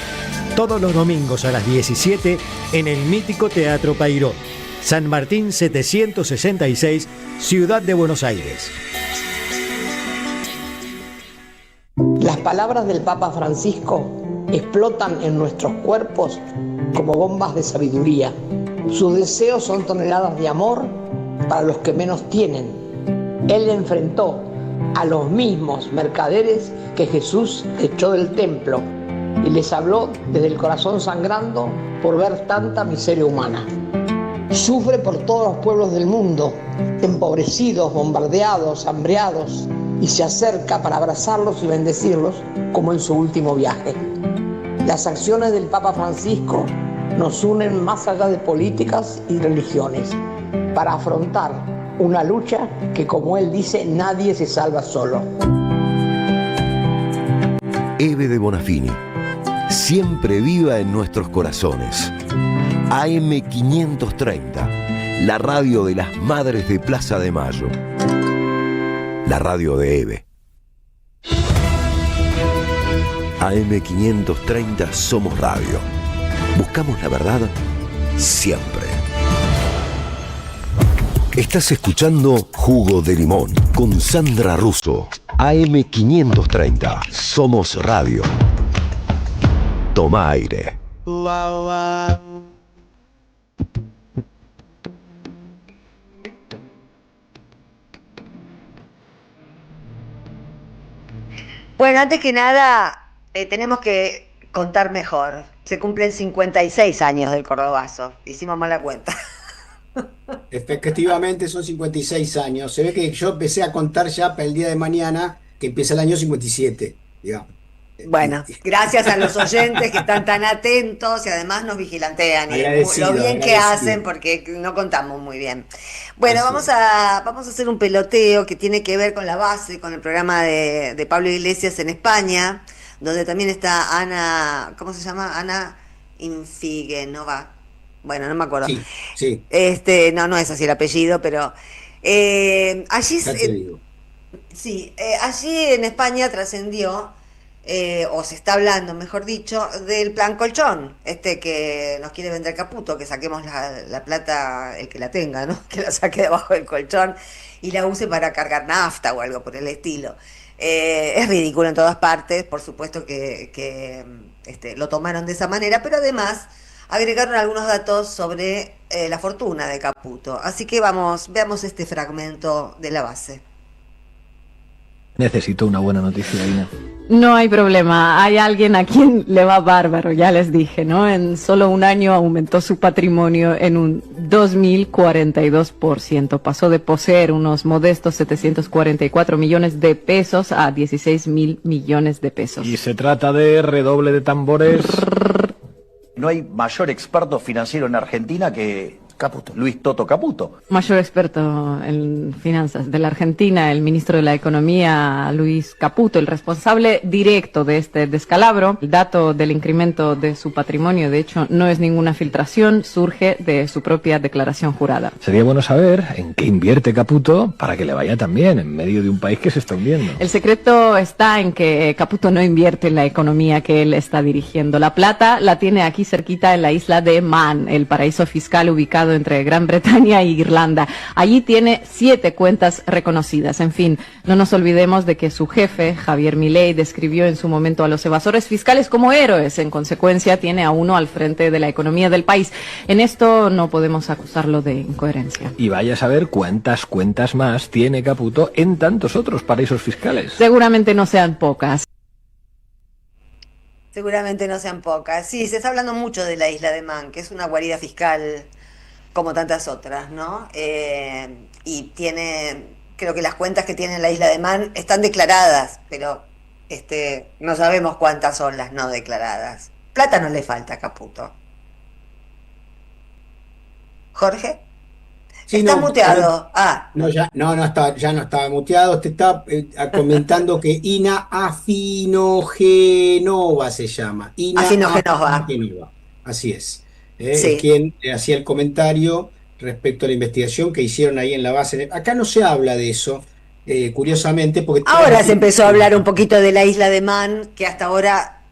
[SPEAKER 10] Todos los domingos a las 17 en el mítico Teatro Pairó, San Martín 766, Ciudad de Buenos Aires.
[SPEAKER 14] Las palabras del Papa Francisco explotan en nuestros cuerpos como bombas de sabiduría. Sus deseos son toneladas de amor para los que menos tienen. Él enfrentó a los mismos mercaderes que Jesús echó del templo y les habló desde el corazón sangrando por ver tanta miseria humana. Sufre por todos los pueblos del mundo, empobrecidos, bombardeados, hambreados, y se acerca para abrazarlos y bendecirlos como en su último viaje. Las acciones del Papa Francisco nos unen más allá de políticas y religiones para afrontar una lucha que, como él dice, nadie se salva solo.
[SPEAKER 2] Eve de Bonafini, siempre viva en nuestros corazones. AM 530, la radio de las Madres de Plaza de Mayo. La radio de Eve. AM 530 somos radio. Buscamos la verdad siempre. Estás escuchando Jugo de Limón con Sandra Russo. AM 530 somos radio. Toma aire.
[SPEAKER 1] Bueno, antes que nada, tenemos que contar mejor. Se cumplen 56 años del Cordobazo. Hicimos mala cuenta.
[SPEAKER 6] Efectivamente son 56 años. Se ve que yo empecé a contar ya para el día de mañana, que empieza el año 57, digamos.
[SPEAKER 1] Bueno, gracias a los oyentes que están tan atentos y además nos vigilantean y lo bien que hacen porque no contamos muy bien. Bueno, vamos a hacer un peloteo que tiene que ver con la base, con el programa de Pablo Iglesias en España, donde también está Ana, ¿cómo se llama? Ana Infigenova. Bueno, no me acuerdo.
[SPEAKER 6] Sí.
[SPEAKER 1] No es así el apellido, pero allí, allí en España trascendió. O se está hablando, mejor dicho, del plan colchón, que nos quiere vender Caputo, que saquemos la plata, el que la tenga, ¿no? Que la saque debajo del colchón y la use para cargar nafta o algo por el estilo. Es ridículo en todas partes, por supuesto que lo tomaron de esa manera, pero además agregaron algunos datos sobre la fortuna de Caputo. Así que veamos este fragmento de la base.
[SPEAKER 15] Necesito una buena noticia, Ina.
[SPEAKER 16] No hay problema, hay alguien a quien le va bárbaro, ya les dije, ¿no? En solo un año aumentó su patrimonio en un 2042%. Pasó de poseer unos modestos 744 millones de pesos a 16.000 millones de pesos.
[SPEAKER 15] Y se trata de redoble de tambores.
[SPEAKER 17] No hay mayor experto financiero en Argentina que Caputo. Luis Toto Caputo.
[SPEAKER 16] Mayor experto en finanzas de la Argentina, el ministro de la Economía, Luis Caputo, el responsable directo de este descalabro. El dato del incremento de su patrimonio, de hecho, no es ninguna filtración, surge de su propia declaración jurada.
[SPEAKER 15] Sería bueno saber en qué invierte Caputo para que le vaya tan bien en medio de un país que se está hundiendo.
[SPEAKER 16] El secreto está en que Caputo no invierte en la economía que él está dirigiendo. La plata la tiene aquí cerquita en la isla de Man, el paraíso fiscal ubicado entre Gran Bretaña e Irlanda. Allí tiene 7 cuentas reconocidas. En fin, no nos olvidemos de que su jefe, Javier Milei, describió en su momento a los evasores fiscales como héroes. En consecuencia, tiene a uno al frente de la economía del país. En esto no podemos acusarlo de incoherencia.
[SPEAKER 15] Y vaya a saber cuántas cuentas más tiene Caputo en tantos otros paraísos fiscales.
[SPEAKER 16] Seguramente no sean pocas.
[SPEAKER 1] Seguramente no sean pocas. Sí, se está hablando mucho de la isla de Man, que es una guarida fiscal como tantas otras, ¿no? Y creo que las cuentas que tiene la isla de Man están declaradas, pero no sabemos cuántas son las no declaradas. Plata no le falta a Caputo. ¿Jorge?
[SPEAKER 6] Sí,
[SPEAKER 1] ¿Estás
[SPEAKER 6] no,
[SPEAKER 1] muteado?
[SPEAKER 6] Ya no estaba muteado. Te está comentando que Ina Afinogenova se llama. Ina Afinogenova. Así es.
[SPEAKER 1] Sí.
[SPEAKER 6] Es quien hacía el comentario respecto a la investigación que hicieron ahí en la base. Acá no se habla de eso, curiosamente, porque
[SPEAKER 1] ahora se empezó a hablar un poquito de la isla de Man, que hasta ahora,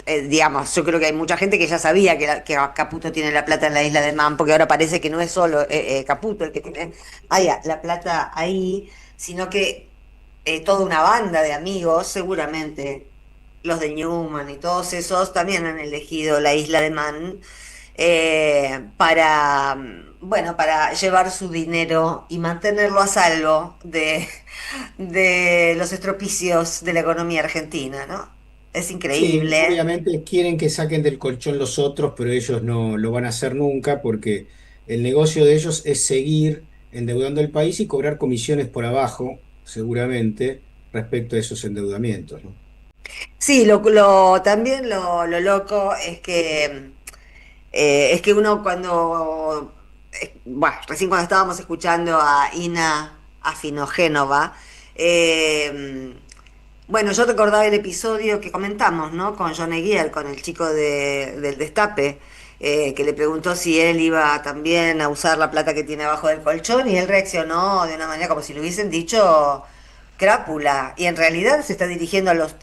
[SPEAKER 1] digamos, yo creo que hay mucha gente que ya sabía que Caputo tiene la plata en la isla de Man, porque ahora parece que no es solo Caputo el que tiene la plata ahí, sino que toda una banda de amigos, seguramente los de Newman y todos esos, también han elegido la isla de Man para llevar su dinero y mantenerlo a salvo de los estropicios de la economía argentina, ¿no? Es increíble.
[SPEAKER 6] Sí, obviamente quieren que saquen del colchón los otros, pero ellos no lo van a hacer nunca porque el negocio de ellos es seguir endeudando el país y cobrar comisiones por abajo, seguramente, respecto a esos endeudamientos, ¿no?
[SPEAKER 1] Sí, también lo loco es que uno recién cuando estábamos escuchando a Ina Afinogenova, yo recordaba el episodio que comentamos, ¿no? Con John Eguier, con el chico del Destape, que le preguntó si él iba también a usar la plata que tiene abajo del colchón y él reaccionó de una manera como si le hubiesen dicho crápula, y en realidad se está dirigiendo a los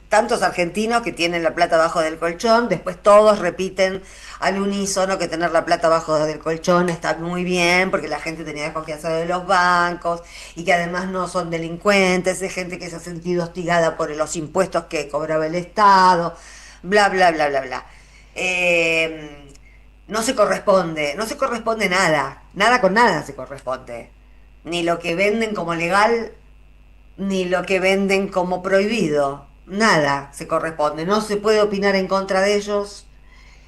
[SPEAKER 1] tantos argentinos que tienen la plata abajo del colchón. Después todos repiten al unísono que tener la plata abajo del colchón está muy bien porque la gente tenía desconfianza de los bancos y que además no son delincuentes, es gente que se ha sentido hostigada por los impuestos que cobraba el Estado, bla bla bla bla bla. No se corresponde nada con nada se corresponde, ni lo que venden como legal ni lo que venden como prohibido. nada se corresponde, no se puede opinar en contra de ellos,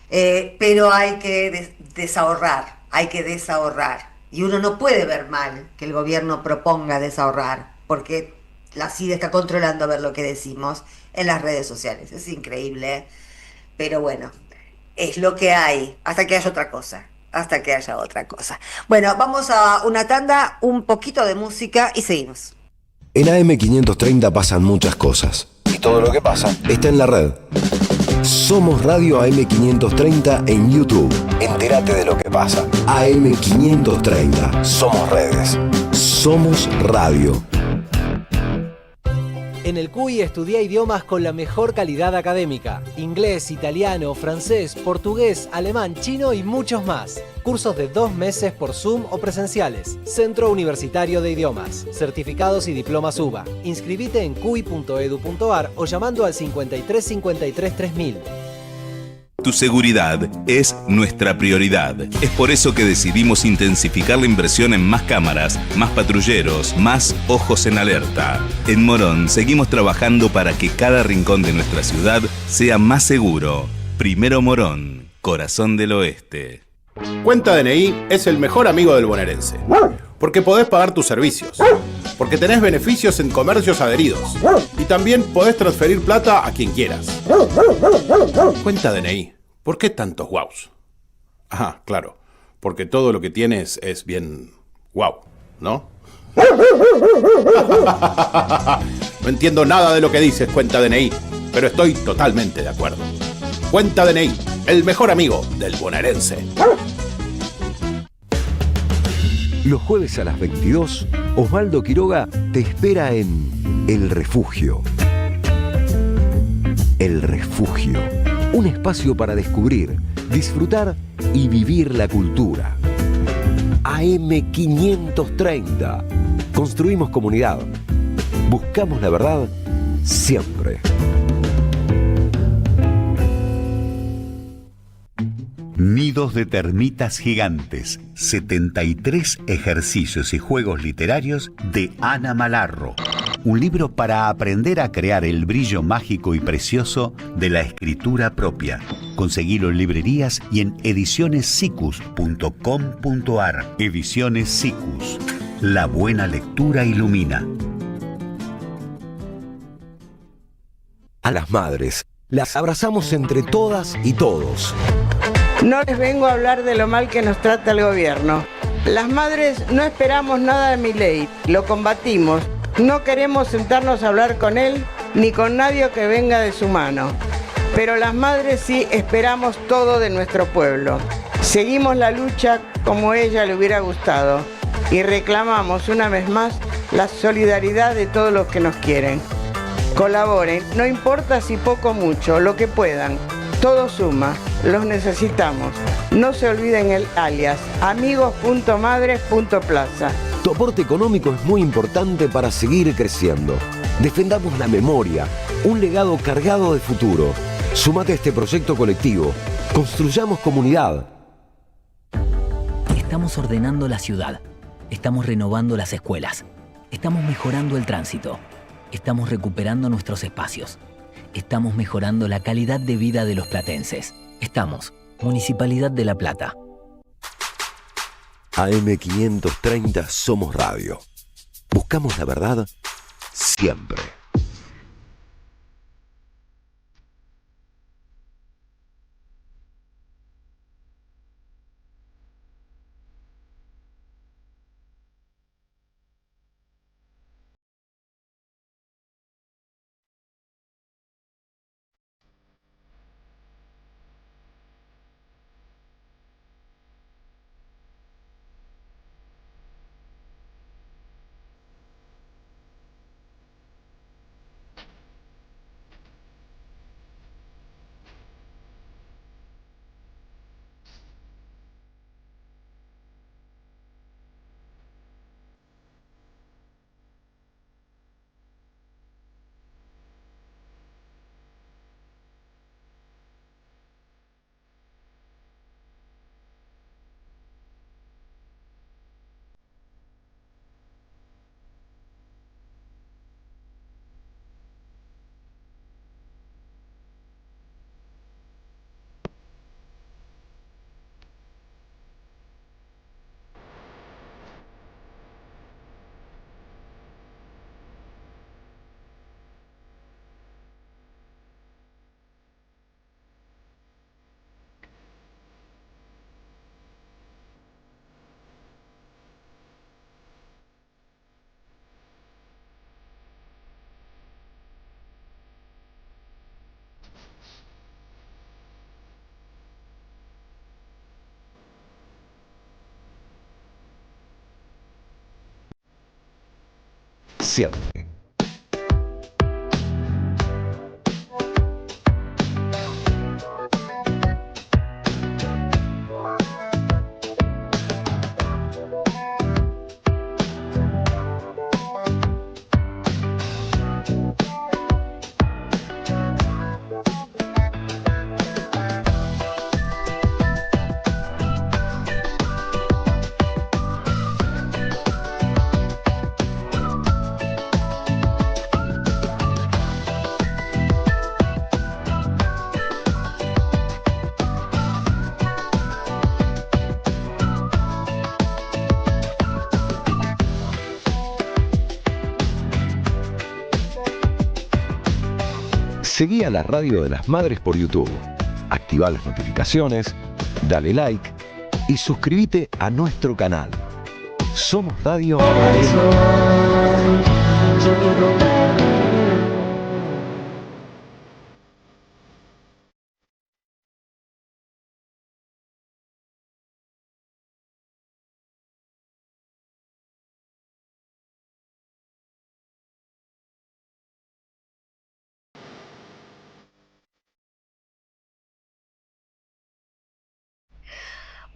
[SPEAKER 1] pero hay que desahorrar, hay que desahorrar. Y uno no puede ver mal que el gobierno proponga desahorrar, porque la CIDE está controlando a ver lo que decimos en las redes sociales. Es increíble, ¿eh? Pero bueno, es lo que hay, hasta que haya otra cosa, hasta que haya otra cosa. Bueno, vamos a una tanda, un poquito de música y seguimos.
[SPEAKER 2] En AM530 pasan muchas cosas. Y todo lo que pasa está en la red. Somos Radio AM530 en YouTube. Entérate de lo que pasa. AM530. Somos redes. Somos radio.
[SPEAKER 8] En el CUY estudia idiomas con la mejor calidad académica. Inglés, italiano, francés, portugués, alemán, chino y muchos más. Cursos de 2 meses por Zoom o presenciales. Centro Universitario de Idiomas. Certificados y diplomas UBA. Inscribite en cuy.edu.ar o llamando al 53 53 3000.
[SPEAKER 13] Tu seguridad es nuestra prioridad. Es por eso que decidimos intensificar la inversión en más cámaras, más patrulleros, más ojos en alerta. En Morón seguimos trabajando para que cada rincón de nuestra ciudad sea más seguro. Primero Morón, corazón del oeste.
[SPEAKER 18] Cuenta DNI es el mejor amigo del bonaerense. Porque podés pagar tus servicios. Porque tenés beneficios en comercios adheridos. Y también podés transferir plata a quien quieras. Cuenta DNI. ¿Por qué tantos guaus? Ah, claro. Porque todo lo que tienes es bien guau, ¿no? No entiendo nada de lo que dices, Cuenta DNI, pero estoy totalmente de acuerdo. Cuenta DNI, el mejor amigo del bonaerense.
[SPEAKER 2] Los jueves a las 22, Osvaldo Quiroga te espera en El Refugio. El Refugio. Un espacio para descubrir, disfrutar y vivir la cultura. AM530. Construimos comunidad. Buscamos la verdad siempre.
[SPEAKER 19] Nidos de termitas gigantes, 73 ejercicios y juegos literarios de Ana Malarro. Un libro para aprender a crear el brillo mágico y precioso de la escritura propia. Conseguilo en librerías y en edicionessicus.com.ar. Ediciones Sicus. La buena lectura ilumina.
[SPEAKER 2] A las madres, las abrazamos entre todas y todos.
[SPEAKER 20] No les vengo a hablar de lo mal que nos trata el gobierno. Las madres no esperamos nada de Milei, lo combatimos. No queremos sentarnos a hablar con él ni con nadie que venga de su mano. Pero las madres sí esperamos todo de nuestro pueblo. Seguimos la lucha como ella le hubiera gustado y reclamamos una vez más la solidaridad de todos los que nos quieren. Colaboren, no importa si poco o mucho, lo que puedan. Todo suma, los necesitamos. No se olviden el alias, amigos.madres.plaza.
[SPEAKER 2] Tu aporte económico es muy importante para seguir creciendo. Defendamos la memoria, un legado cargado de futuro. Súmate a este proyecto colectivo. Construyamos comunidad.
[SPEAKER 21] Estamos ordenando la ciudad. Estamos renovando las escuelas. Estamos mejorando el tránsito. Estamos recuperando nuestros espacios. Estamos mejorando la calidad de vida de los platenses. Estamos, Municipalidad de La Plata.
[SPEAKER 2] AM530 Somos Radio. Buscamos la verdad siempre. Siempre. Seguí a la Radio de las Madres por YouTube, activa las notificaciones, dale like y suscríbete a nuestro canal. Somos Radio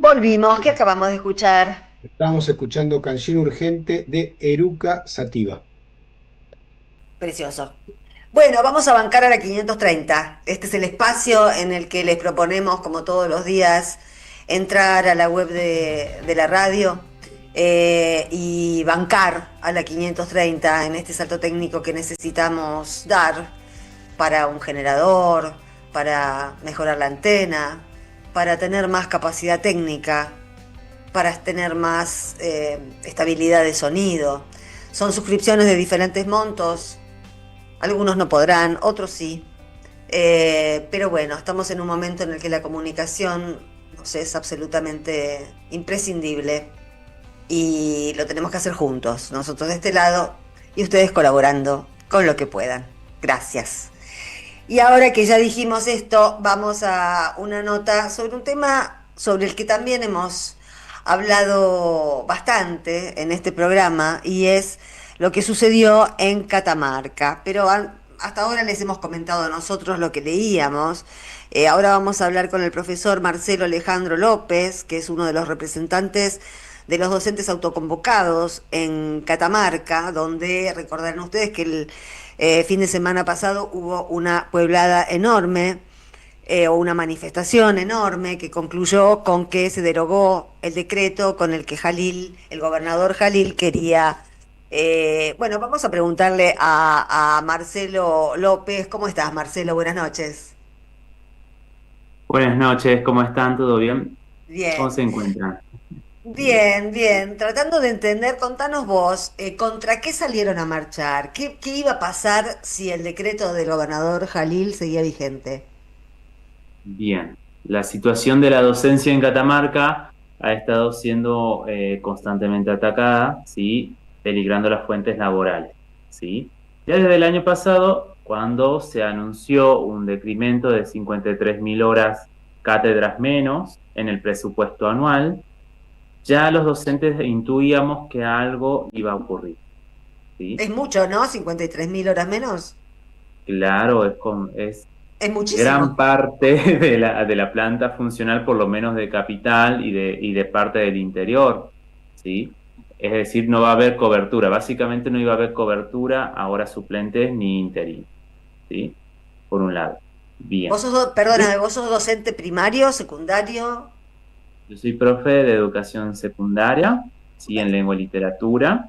[SPEAKER 1] Volvimos, ¿qué acabamos de escuchar?
[SPEAKER 6] Estamos escuchando Canción Urgente de Eruca Sativa.
[SPEAKER 1] Precioso. Bueno, vamos a bancar a la 530. Este es el espacio en el que les proponemos, como todos los días, entrar a la web de la radio y bancar a la 530 en este salto técnico que necesitamos dar para un generador, para mejorar la antena, para tener más capacidad técnica, para tener más estabilidad de sonido. Son suscripciones de diferentes montos, algunos no podrán, otros sí, pero bueno, estamos en un momento en el que la comunicación es absolutamente imprescindible y lo tenemos que hacer juntos, nosotros de este lado y ustedes colaborando con lo que puedan. Gracias. Y ahora que ya dijimos esto, vamos a una nota sobre un tema sobre el que también hemos hablado bastante en este programa y es lo que sucedió en Catamarca. Pero hasta ahora les hemos comentado nosotros lo que leíamos. Ahora vamos a hablar con el profesor Marcelo Alejandro López, que es uno de los representantes de los docentes autoconvocados en Catamarca, donde recordarán ustedes que el fin de semana pasado hubo una pueblada enorme o una manifestación enorme que concluyó con que se derogó el decreto con el que el gobernador Jalil quería... bueno, vamos a preguntarle a Marcelo López. ¿Cómo estás, Marcelo? Buenas noches.
[SPEAKER 3] Buenas noches, ¿cómo están? ¿Todo bien?
[SPEAKER 1] Bien.
[SPEAKER 3] ¿Cómo se encuentran?
[SPEAKER 1] Bien, bien. Tratando de entender, contanos vos, ¿contra qué salieron a marchar? ¿Qué iba a pasar si el decreto del gobernador Jalil seguía vigente?
[SPEAKER 3] Bien. La situación de la docencia en Catamarca ha estado siendo constantemente atacada, ¿sí? Peligrando las fuentes laborales, ¿sí? Ya desde el año pasado, cuando se anunció un decremento de 53.000 horas cátedras menos en el presupuesto anual, ya los docentes intuíamos que algo iba a ocurrir, ¿sí?
[SPEAKER 1] Es mucho, ¿no? 53.000 horas menos.
[SPEAKER 3] Claro, es
[SPEAKER 1] muchísimo.
[SPEAKER 3] Gran parte de la planta funcional, por lo menos de capital y de parte del interior, ¿sí? Es decir, no va a haber cobertura. Básicamente no iba a haber cobertura a horas suplentes ni interinos, ¿sí? Por un lado. Bien.
[SPEAKER 1] ¿Vos sos docente primario, secundario?
[SPEAKER 3] Yo soy profe de educación secundaria, ¿sí? En lengua y literatura,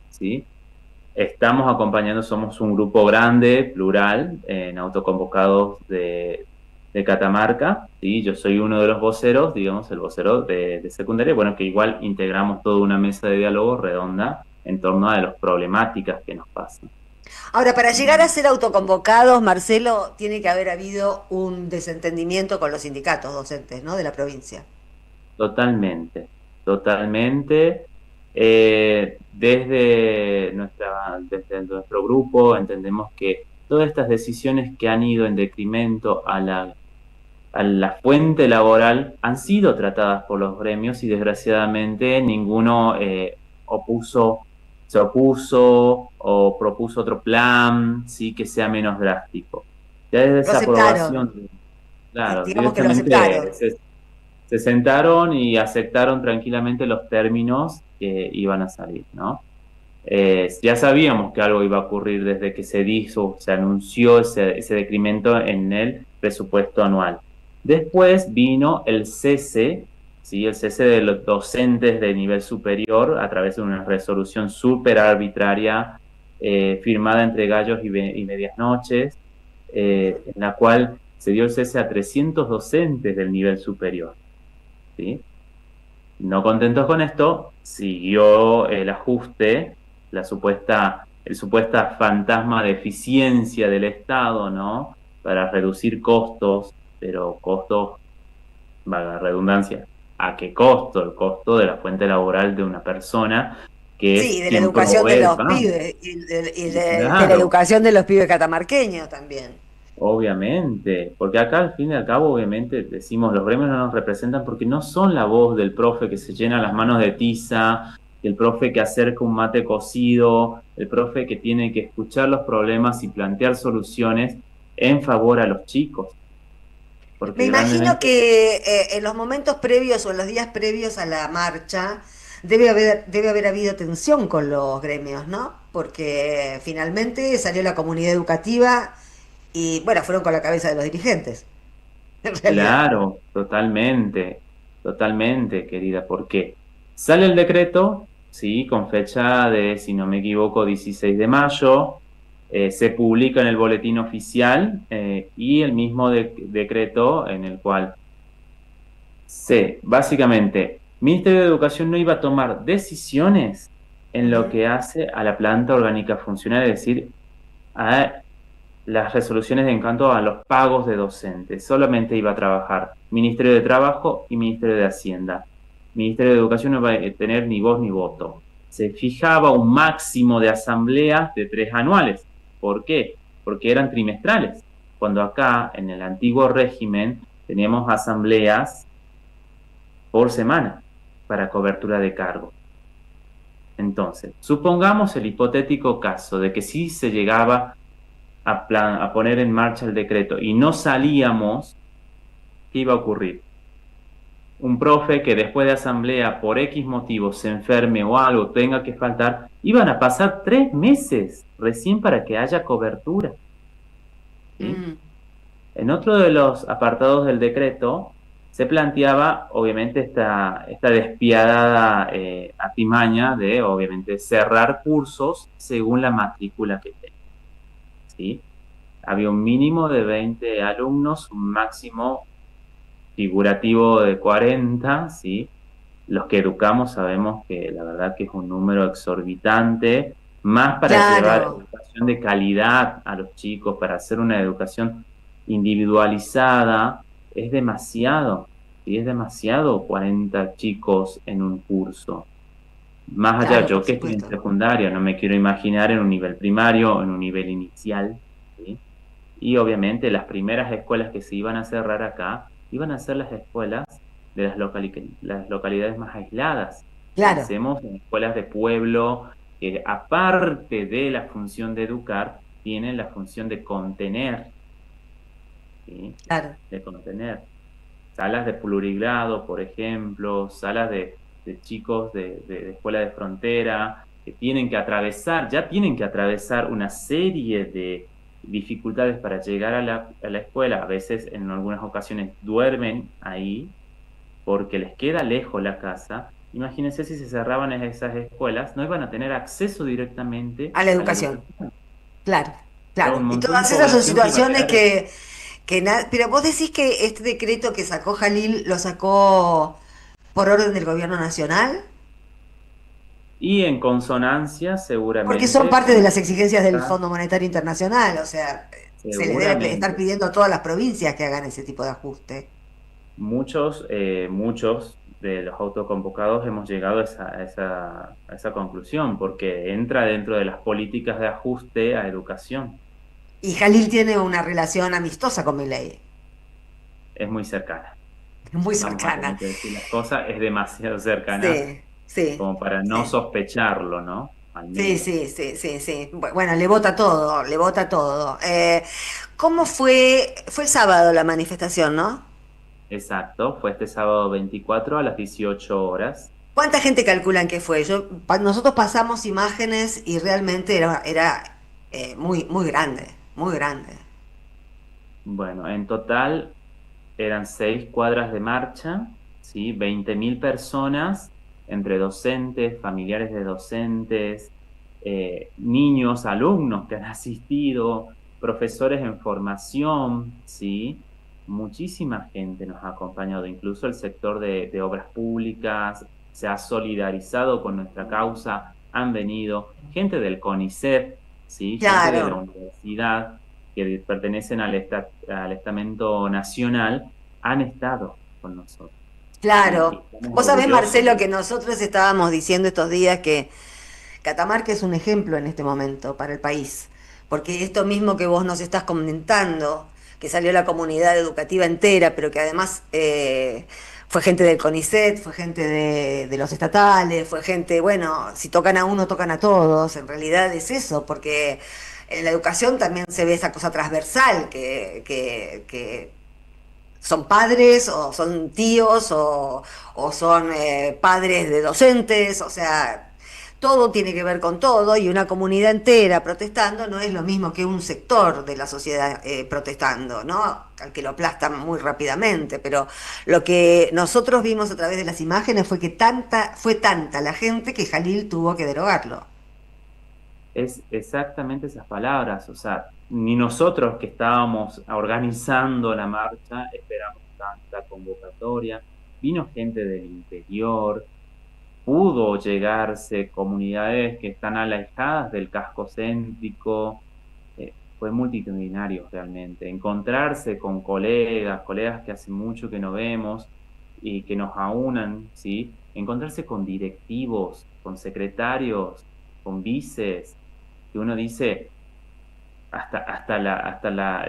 [SPEAKER 3] ¿sí? Estamos acompañando, somos un grupo grande, plural, en autoconvocados de Catamarca, ¿sí? Yo soy uno de los voceros, digamos, el vocero de secundaria, bueno, que igual integramos toda una mesa de diálogo redonda en torno a las problemáticas que nos pasan.
[SPEAKER 1] Ahora, para llegar a ser autoconvocados, Marcelo, tiene que haber habido un desentendimiento con los sindicatos docentes, ¿no?, de la provincia.
[SPEAKER 3] Totalmente. Desde nuestro grupo entendemos que todas estas decisiones que han ido en decremento a la fuente laboral han sido tratadas por los gremios y desgraciadamente ninguno opuso se opuso o propuso otro plan, sí, que sea menos drástico. Ya desde esa aprobación, claro,
[SPEAKER 1] Digamos que lo
[SPEAKER 3] directamente
[SPEAKER 1] aceptaron.
[SPEAKER 3] se sentaron y aceptaron tranquilamente los términos que iban a salir, ¿no? Ya sabíamos que algo iba a ocurrir desde que se anunció ese decremento en el presupuesto anual. Después vino el cese, ¿sí? El cese de los docentes de nivel superior a través de una resolución súper arbitraria firmada entre gallos y medias noches, en la cual se dio el cese a 300 docentes del nivel superior, ¿sí? No contentos con esto, siguió el ajuste, el supuesta fantasma de eficiencia del Estado, ¿no? Para reducir costos, pero costos, valga la redundancia, ¿a qué costo? El costo de la fuente laboral de una persona que
[SPEAKER 1] Sí,
[SPEAKER 3] es
[SPEAKER 1] de la
[SPEAKER 3] quien
[SPEAKER 1] educación de
[SPEAKER 3] provee el
[SPEAKER 1] los
[SPEAKER 3] pan.
[SPEAKER 1] pibes y de la
[SPEAKER 3] Claro.
[SPEAKER 1] educación de los pibes catamarqueños también.
[SPEAKER 3] Obviamente, porque acá al fin y al cabo, obviamente, decimos, los gremios no nos representan porque no son la voz del profe que se llena las manos de tiza, el profe que acerca un mate cocido, el profe que tiene que escuchar los problemas y plantear soluciones en favor a los chicos. Porque
[SPEAKER 1] Me imagino
[SPEAKER 3] grandemente-
[SPEAKER 1] que en los momentos previos o en los días previos a la marcha debe haber habido tensión con los gremios, ¿no? Porque finalmente salió la comunidad educativa y, bueno, fueron con la cabeza de los dirigentes. En realidad.
[SPEAKER 3] Claro, totalmente, querida, porque sale el decreto, sí, con fecha de, si no me equivoco, 16 de mayo, se publica en el boletín oficial y el mismo decreto en el cual básicamente, Ministerio de Educación no iba a tomar decisiones en lo que hace a la planta orgánica funcional, es decir, a las resoluciones en cuanto a los pagos de docentes. Solamente iba a trabajar Ministerio de Trabajo y Ministerio de Hacienda. Ministerio de Educación no iba a tener ni voz ni voto. Se fijaba un máximo de asambleas de 3 anuales. ¿Por qué? Porque eran trimestrales. Cuando acá, en el antiguo régimen, teníamos asambleas por semana para cobertura de cargo. Entonces, supongamos el hipotético caso de que sí se llegaba a poner en marcha el decreto y no salíamos, ¿qué iba a ocurrir? Un profe que después de asamblea por X motivos se enferme o algo tenga que faltar, iban a pasar 3 meses recién para que haya cobertura. ¿Sí? En otro de los apartados del decreto se planteaba obviamente esta despiadada artimaña de obviamente cerrar cursos según la matrícula que tenga. ¿Sí? Había un mínimo de 20 alumnos, un máximo figurativo de 40, ¿sí? Los que educamos sabemos que la verdad que es un número exorbitante, más para llevar educación de calidad a los chicos, para hacer una educación individualizada, es demasiado, ¿sí? Es demasiado 40 chicos en un curso. Más allá, yo que estoy en secundaria, no me quiero imaginar en un nivel primario, en un nivel inicial, ¿sí? Y obviamente las primeras escuelas que se iban a cerrar acá, iban a ser las escuelas de las localidades más aisladas.
[SPEAKER 1] Claro.
[SPEAKER 3] Pensemos en escuelas de pueblo, que aparte de la función de educar, tienen la función de contener, ¿sí?
[SPEAKER 1] Claro.
[SPEAKER 3] De contener. Salas de plurigrado, por ejemplo, salas de chicos de escuela de frontera, que ya tienen que atravesar una serie de dificultades para llegar a la escuela. A veces, en algunas ocasiones, duermen ahí porque les queda lejos la casa. Imagínense si se cerraban esas escuelas, no iban a tener acceso directamente
[SPEAKER 1] a la educación. Claro.
[SPEAKER 3] Un
[SPEAKER 1] Y
[SPEAKER 3] montón
[SPEAKER 1] todas
[SPEAKER 3] de
[SPEAKER 1] esas son
[SPEAKER 3] población que iba a
[SPEAKER 1] situaciones
[SPEAKER 3] quedar-
[SPEAKER 1] pero vos decís que este decreto que sacó Jalil lo sacó por orden del gobierno nacional,
[SPEAKER 3] Y en consonancia, seguramente.
[SPEAKER 1] porque son parte de las exigencias del Fondo Monetario Internacional, o sea, se les debe
[SPEAKER 3] Seguramente.
[SPEAKER 1] estar pidiendo a todas las provincias que hagan ese tipo de ajuste.
[SPEAKER 3] Muchos de los autoconvocados hemos llegado a esa conclusión, porque entra dentro de las políticas de ajuste a educación.
[SPEAKER 1] Y Jalil tiene una relación amistosa con Milei,
[SPEAKER 3] Es muy cercana.
[SPEAKER 1] muy
[SPEAKER 3] Vamos a
[SPEAKER 1] cercana.
[SPEAKER 3] tener que decir las cosas, es demasiado cercana
[SPEAKER 1] Sí.
[SPEAKER 3] como para no sospecharlo, ¿no? al
[SPEAKER 1] Sí,
[SPEAKER 3] menos.
[SPEAKER 1] sí. Bueno, le vota todo, le vota todo. ¿Cómo fue? Fue el sábado la manifestación, ¿no?
[SPEAKER 3] Exacto, fue este sábado 24 a las 18 horas.
[SPEAKER 1] ¿Cuánta gente calculan que fue? Nosotros pasamos imágenes y realmente era muy, muy grande, muy grande.
[SPEAKER 3] Bueno, en total eran 6 cuadras de marcha, ¿sí? 20.000 personas, entre docentes, familiares de docentes, niños, alumnos que han asistido, profesores en formación, ¿sí? Muchísima gente nos ha acompañado, incluso el sector de obras públicas se ha solidarizado con nuestra causa, han venido gente del CONICET, ¿sí? Gente de la
[SPEAKER 1] Claro,
[SPEAKER 3] universidad que pertenecen al estamento nacional, han estado con nosotros. Y
[SPEAKER 1] claro.
[SPEAKER 3] estamos
[SPEAKER 1] Vos sabés,
[SPEAKER 3] orgullosos
[SPEAKER 1] Marcelo,
[SPEAKER 3] de
[SPEAKER 1] que nosotros estábamos diciendo estos días que Catamarca es un ejemplo en este momento para el país, porque esto mismo que vos nos estás comentando, que salió la comunidad educativa entera, pero que además fue gente del CONICET, fue gente de los estatales, fue gente, bueno, si tocan a uno, tocan a todos, en realidad es eso, porque en la educación también se ve esa cosa transversal, que son padres o son tíos o son padres de docentes, o sea, todo tiene que ver con todo y una comunidad entera protestando no es lo mismo que un sector de la sociedad protestando, ¿no? Al que lo aplastan muy rápidamente, pero lo que nosotros vimos a través de las imágenes fue que fue tanta la gente que Jalil tuvo que derogarlo.
[SPEAKER 3] es exactamente esas palabras, o sea, ni nosotros que estábamos organizando la marcha esperamos tanta convocatoria, vino gente del interior, pudo llegarse comunidades que están alejadas del casco céntrico, fue multitudinario realmente. Encontrarse con colegas que hace mucho que no vemos y que nos aunan, ¿sí? Encontrarse con directivos, con secretarios, con vices, que uno dice,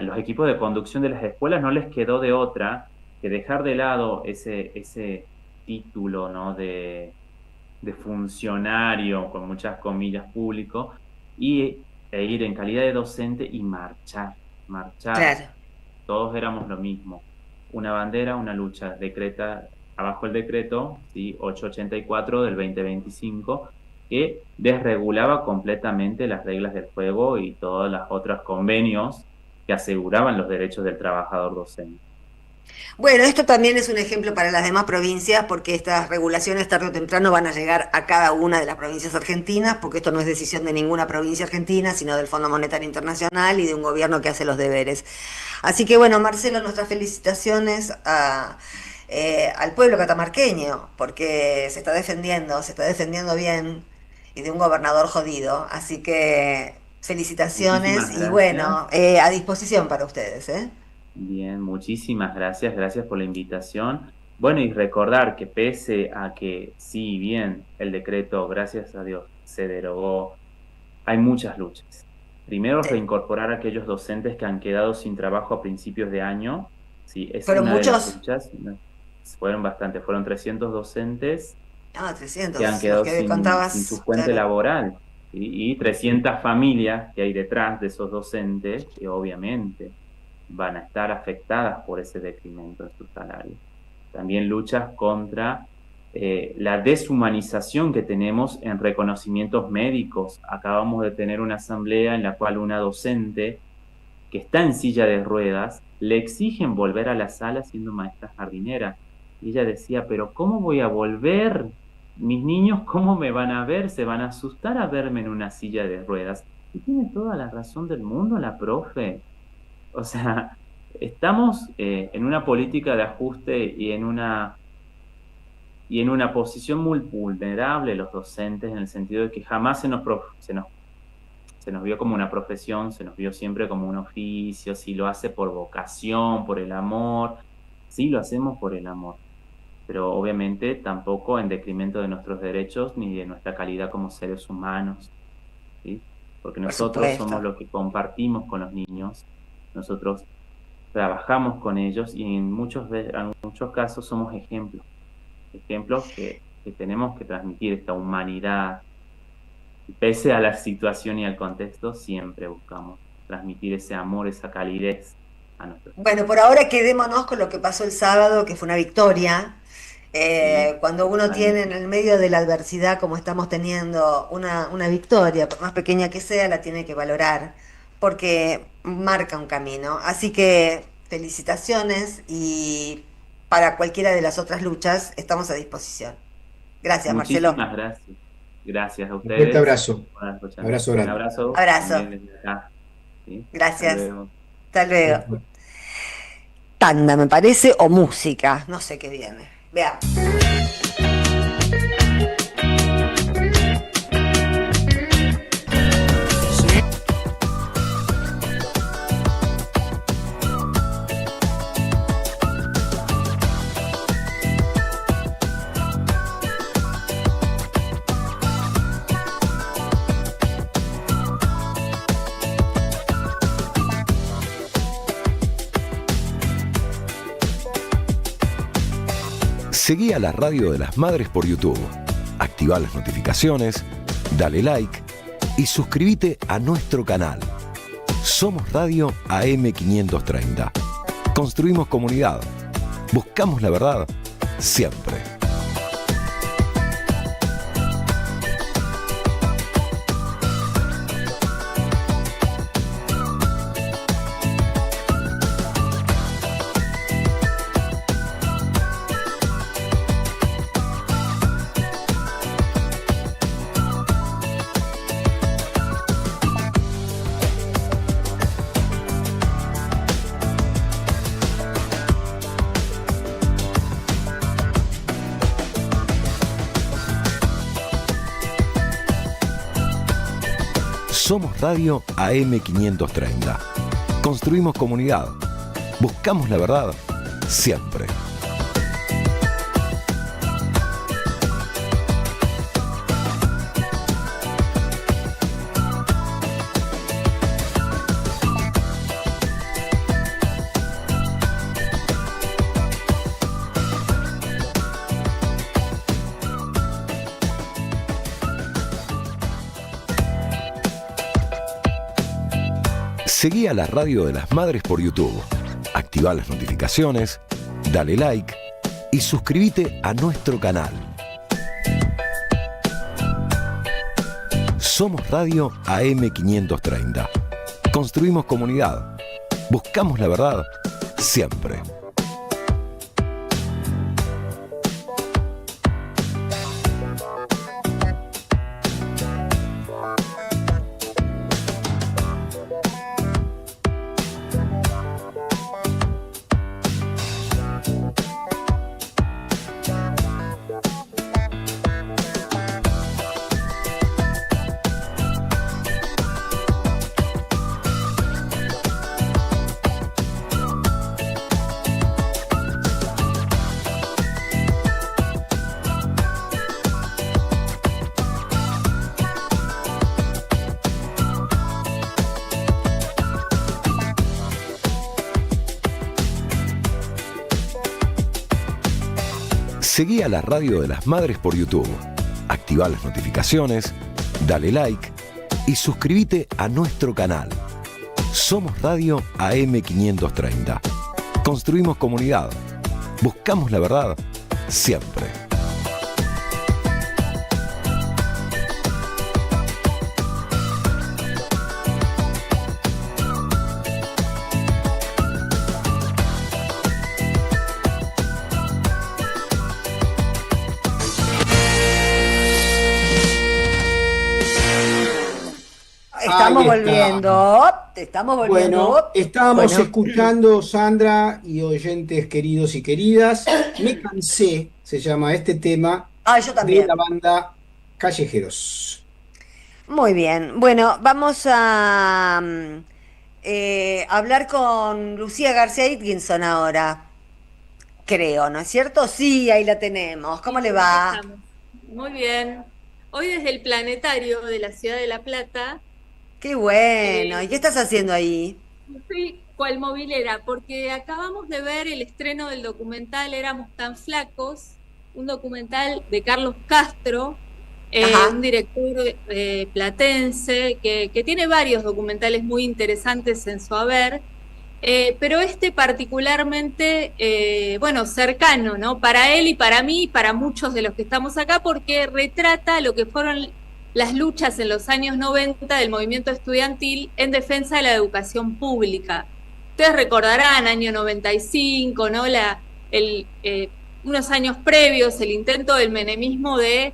[SPEAKER 3] los equipos de conducción de las escuelas no les quedó de otra que dejar de lado ese título, ¿no? de funcionario, con muchas comillas, público, e ir en calidad de docente y marchar.
[SPEAKER 1] Claro.
[SPEAKER 3] Todos éramos lo mismo. Una bandera, una lucha. Decreta abajo el decreto, ¿sí? 884 del 2025, que desregulaba completamente las reglas del juego y todos los otros convenios que aseguraban los derechos del trabajador docente.
[SPEAKER 1] Bueno, esto también es un ejemplo para las demás provincias porque estas regulaciones tarde o temprano van a llegar a cada una de las provincias argentinas, porque esto no es decisión de ninguna provincia argentina, sino del Fondo Monetario Internacional y de un gobierno que hace los deberes. Así que bueno, Marcelo, nuestras felicitaciones al pueblo catamarqueño, porque se está defendiendo bien y de un gobernador jodido. Así que felicitaciones
[SPEAKER 3] Muchísimas
[SPEAKER 1] y
[SPEAKER 3] gracias.
[SPEAKER 1] bueno, a disposición para ustedes, ¿eh?
[SPEAKER 3] Bien, muchísimas gracias por la invitación. Bueno, y recordar que pese a que, sí, bien, el decreto, gracias a Dios, se derogó, hay muchas luchas. Primero, reincorporar a aquellos docentes que han quedado sin trabajo a principios de año. Sí, es
[SPEAKER 1] ¿Fueron
[SPEAKER 3] una de las
[SPEAKER 1] muchos?
[SPEAKER 3] luchas. Fueron bastantes, fueron 300 docentes
[SPEAKER 1] Ah,
[SPEAKER 3] que han
[SPEAKER 1] 300, los
[SPEAKER 3] quedado
[SPEAKER 1] que
[SPEAKER 3] sin su
[SPEAKER 1] contabas,
[SPEAKER 3] fuente
[SPEAKER 1] claro.
[SPEAKER 3] laboral. Y 300 familias que hay detrás de esos docentes que obviamente van a estar afectadas por ese decremento en su salario. También luchas contra la deshumanización que tenemos en reconocimientos médicos. Acabamos de tener una asamblea en la cual una docente que está en silla de ruedas le exigen volver a la sala siendo maestra jardinera. Y ella decía, pero ¿cómo voy a volver? Mis niños, ¿cómo me van a ver? Se van a asustar a verme en una silla de ruedas. Y tiene toda la razón del mundo la profe. O sea, estamos en una política de ajuste y en una posición muy vulnerable los docentes, en el sentido de que jamás se nos vio como una profesión, se nos vio siempre como un oficio, si lo hace por vocación, por el amor, sí lo hacemos por el amor, pero obviamente tampoco en detrimento de nuestros derechos ni de nuestra calidad como seres humanos, ¿sí? Porque nosotros somos los que compartimos con los niños, nosotros trabajamos con ellos y en muchos casos somos ejemplos que tenemos que transmitir, esta humanidad, Pese a la situación y al contexto, siempre buscamos transmitir ese amor, esa calidez a nuestros.
[SPEAKER 1] Bueno, por ahora quedémonos con lo que pasó el sábado, que fue una victoria. Cuando uno tiene en el medio de la adversidad, como estamos teniendo, una victoria, por más pequeña que sea, la tiene que valorar, porque marca un camino. Así que felicitaciones y para cualquiera de las otras luchas estamos a disposición. Gracias, Marcelo.
[SPEAKER 3] Muchísimas gracias. Gracias a
[SPEAKER 6] Un
[SPEAKER 3] ustedes.
[SPEAKER 6] fuerte abrazo.
[SPEAKER 3] por escuchar.
[SPEAKER 6] Abrazo
[SPEAKER 3] Un
[SPEAKER 6] grande.
[SPEAKER 3] abrazo.
[SPEAKER 1] Abrazo.
[SPEAKER 3] También desde acá. ¿Sí?
[SPEAKER 1] Gracias.
[SPEAKER 3] Hasta luego.
[SPEAKER 1] Hasta luego. Tanda, me parece, o música. No sé qué viene. Veamos.
[SPEAKER 2] Seguí a la Radio de las Madres por YouTube. Activá las notificaciones, dale like y suscríbete a nuestro canal. Somos Radio AM530. Construimos comunidad. Buscamos la verdad siempre. Somos Radio AM530. Construimos comunidad. Buscamos la verdad siempre. Seguí a la Radio de las Madres por YouTube. Activá las notificaciones, dale like y suscríbete a nuestro canal. Somos Radio AM530. Construimos comunidad. Buscamos la verdad siempre. Seguí a la Radio de las Madres por YouTube. Activá las notificaciones, dale like y suscríbete a nuestro canal. Somos Radio AM530. Construimos comunidad. Buscamos la verdad siempre.
[SPEAKER 1] Estamos volviendo. Estamos volviendo.
[SPEAKER 6] Bueno, estábamos
[SPEAKER 1] Bueno.
[SPEAKER 6] escuchando, Sandra y oyentes queridos y queridas. Me cansé, se llama este tema,
[SPEAKER 1] Yo también.
[SPEAKER 6] de la banda Callejeros.
[SPEAKER 1] Muy bien. Bueno, vamos a hablar con Lucía García Atkinson ahora. Creo, ¿no es cierto? Sí, ahí la tenemos. ¿Cómo le va?
[SPEAKER 4] Aquí estamos. Muy bien. Hoy desde el planetario de la ciudad de La Plata.
[SPEAKER 1] Qué bueno. ¿Y qué estás haciendo ahí?
[SPEAKER 4] Estoy cual movilera, porque acabamos de ver el estreno del documental Éramos tan flacos, un documental de Carlos Castro, un director platense que tiene varios documentales muy interesantes en su haber, pero este particularmente, cercano, ¿no? Para él y para mí y para muchos de los que estamos acá, porque retrata lo que fueron las luchas en los años 90 del movimiento estudiantil en defensa de la educación pública. Ustedes recordarán, año 95, ¿no? Unos años previos, el intento del menemismo de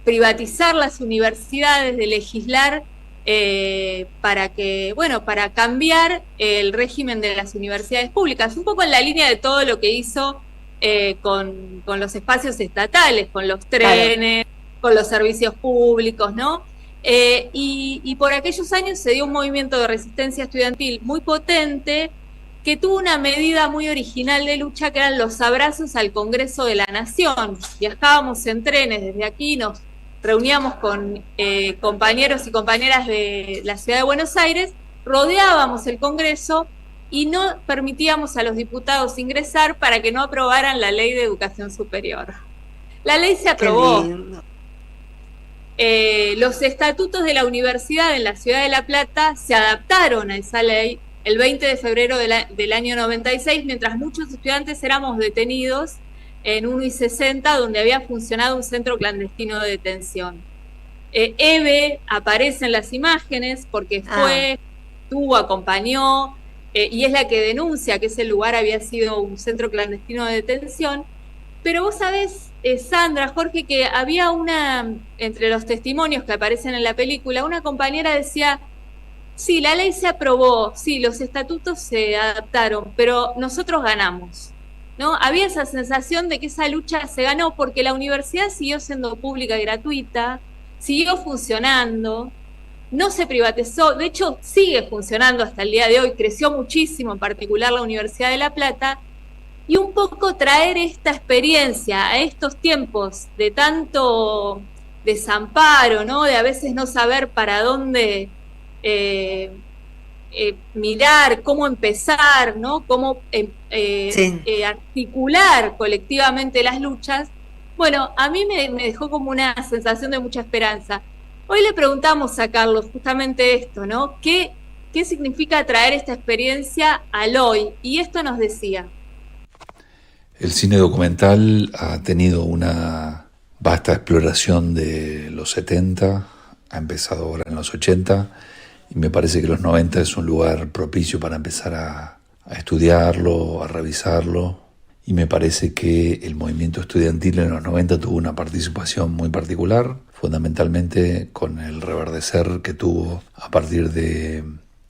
[SPEAKER 4] privatizar las universidades, de legislar para cambiar el régimen de las universidades públicas, un poco en la línea de todo lo que hizo con los espacios estatales, con los trenes, con los servicios públicos, ¿no? Y por aquellos años se dio un movimiento de resistencia estudiantil muy potente que tuvo una medida muy original de lucha, que eran los abrazos al Congreso de la Nación. Viajábamos en trenes desde aquí, nos reuníamos con compañeros y compañeras de la ciudad de Buenos Aires, rodeábamos el Congreso y no permitíamos a los diputados ingresar para que no aprobaran la ley de educación superior. La ley se aprobó. Los estatutos de la universidad en la ciudad de La Plata se adaptaron a esa ley el 20 de febrero del año 96, mientras muchos estudiantes éramos detenidos en 1 y 60, donde había funcionado un centro clandestino de detención. Eve aparece en las imágenes porque acompañó, y es la que denuncia que ese lugar había sido un centro clandestino de detención. Pero vos sabés, Sandra, Jorge, que había entre los testimonios que aparecen en la película, una compañera decía: sí, la ley se aprobó, sí, los estatutos se adaptaron, pero nosotros ganamos, ¿no? Había esa sensación de que esa lucha se ganó porque la universidad siguió siendo pública y gratuita, siguió funcionando, no se privatizó, de hecho sigue funcionando hasta el día de hoy, creció muchísimo, en particular la Universidad de La Plata, y un poco traer esta experiencia a estos tiempos de tanto desamparo, ¿no? De a veces no saber para dónde mirar, cómo empezar, ¿no? Cómo articular colectivamente las luchas. Bueno, a mí me dejó como una sensación de mucha esperanza. Hoy le preguntamos a Carlos justamente esto, ¿no? ¿Qué significa traer esta experiencia al hoy? Y esto nos decía.
[SPEAKER 5] El cine documental ha tenido una vasta exploración de los 70, ha empezado ahora en los 80, y me parece que los 90 es un lugar propicio para empezar a estudiarlo, a revisarlo, y me parece que el movimiento estudiantil en los 90 tuvo una participación muy particular, fundamentalmente con el reverdecer que tuvo a partir de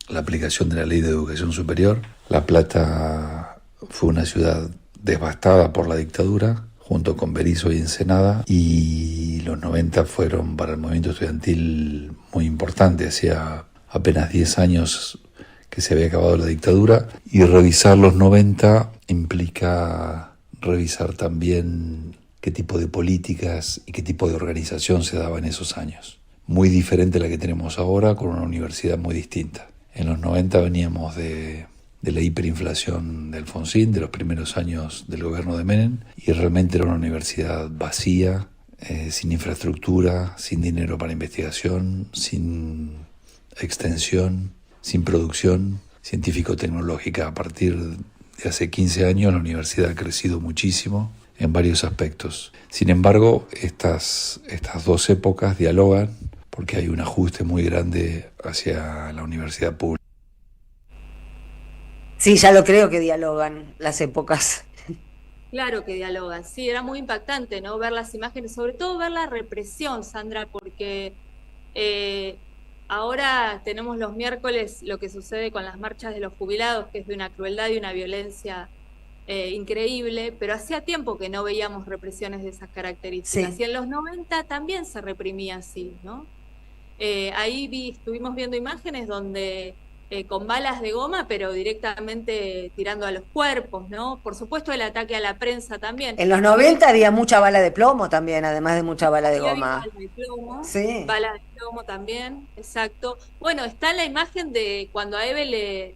[SPEAKER 5] la aplicación de la Ley de Educación Superior. La Plata fue una ciudad devastada por la dictadura, junto con Berisso y Ensenada, y los 90 fueron para el movimiento estudiantil muy importantes. Hacía apenas 10 años que se había acabado la dictadura, y revisar los 90 implica revisar también qué tipo de políticas y qué tipo de organización se daba en esos años. Muy diferente a la que tenemos ahora, con una universidad muy distinta. En los 90 veníamos de la hiperinflación de Alfonsín, de los primeros años del gobierno de Menem, y realmente era una universidad vacía, sin infraestructura, sin dinero para investigación, sin extensión, sin producción científico-tecnológica. A partir de hace 15 años la universidad ha crecido muchísimo en varios aspectos. Sin embargo, estas dos épocas dialogan porque hay un ajuste muy grande hacia la universidad pública.
[SPEAKER 1] Sí, ya lo creo que dialogan las épocas.
[SPEAKER 4] Claro que dialogan, sí, era muy impactante, ¿no? Ver las imágenes, sobre todo ver la represión, Sandra, porque ahora tenemos los miércoles lo que sucede con las marchas de los jubilados, que es de una crueldad y una violencia increíble, pero hacía tiempo que no veíamos represiones de esas características. Sí. Y en los 90 también se reprimía así, ¿no? Ahí estuvimos viendo imágenes donde con balas de goma, pero directamente tirando a los cuerpos, ¿no? Por supuesto el ataque a la prensa también.
[SPEAKER 1] En los 90 había mucha bala de plomo también, además de mucha bala de goma.
[SPEAKER 4] Bala de plomo,
[SPEAKER 1] sí.
[SPEAKER 4] Bala de plomo también, exacto. Bueno, está la imagen de cuando a Eve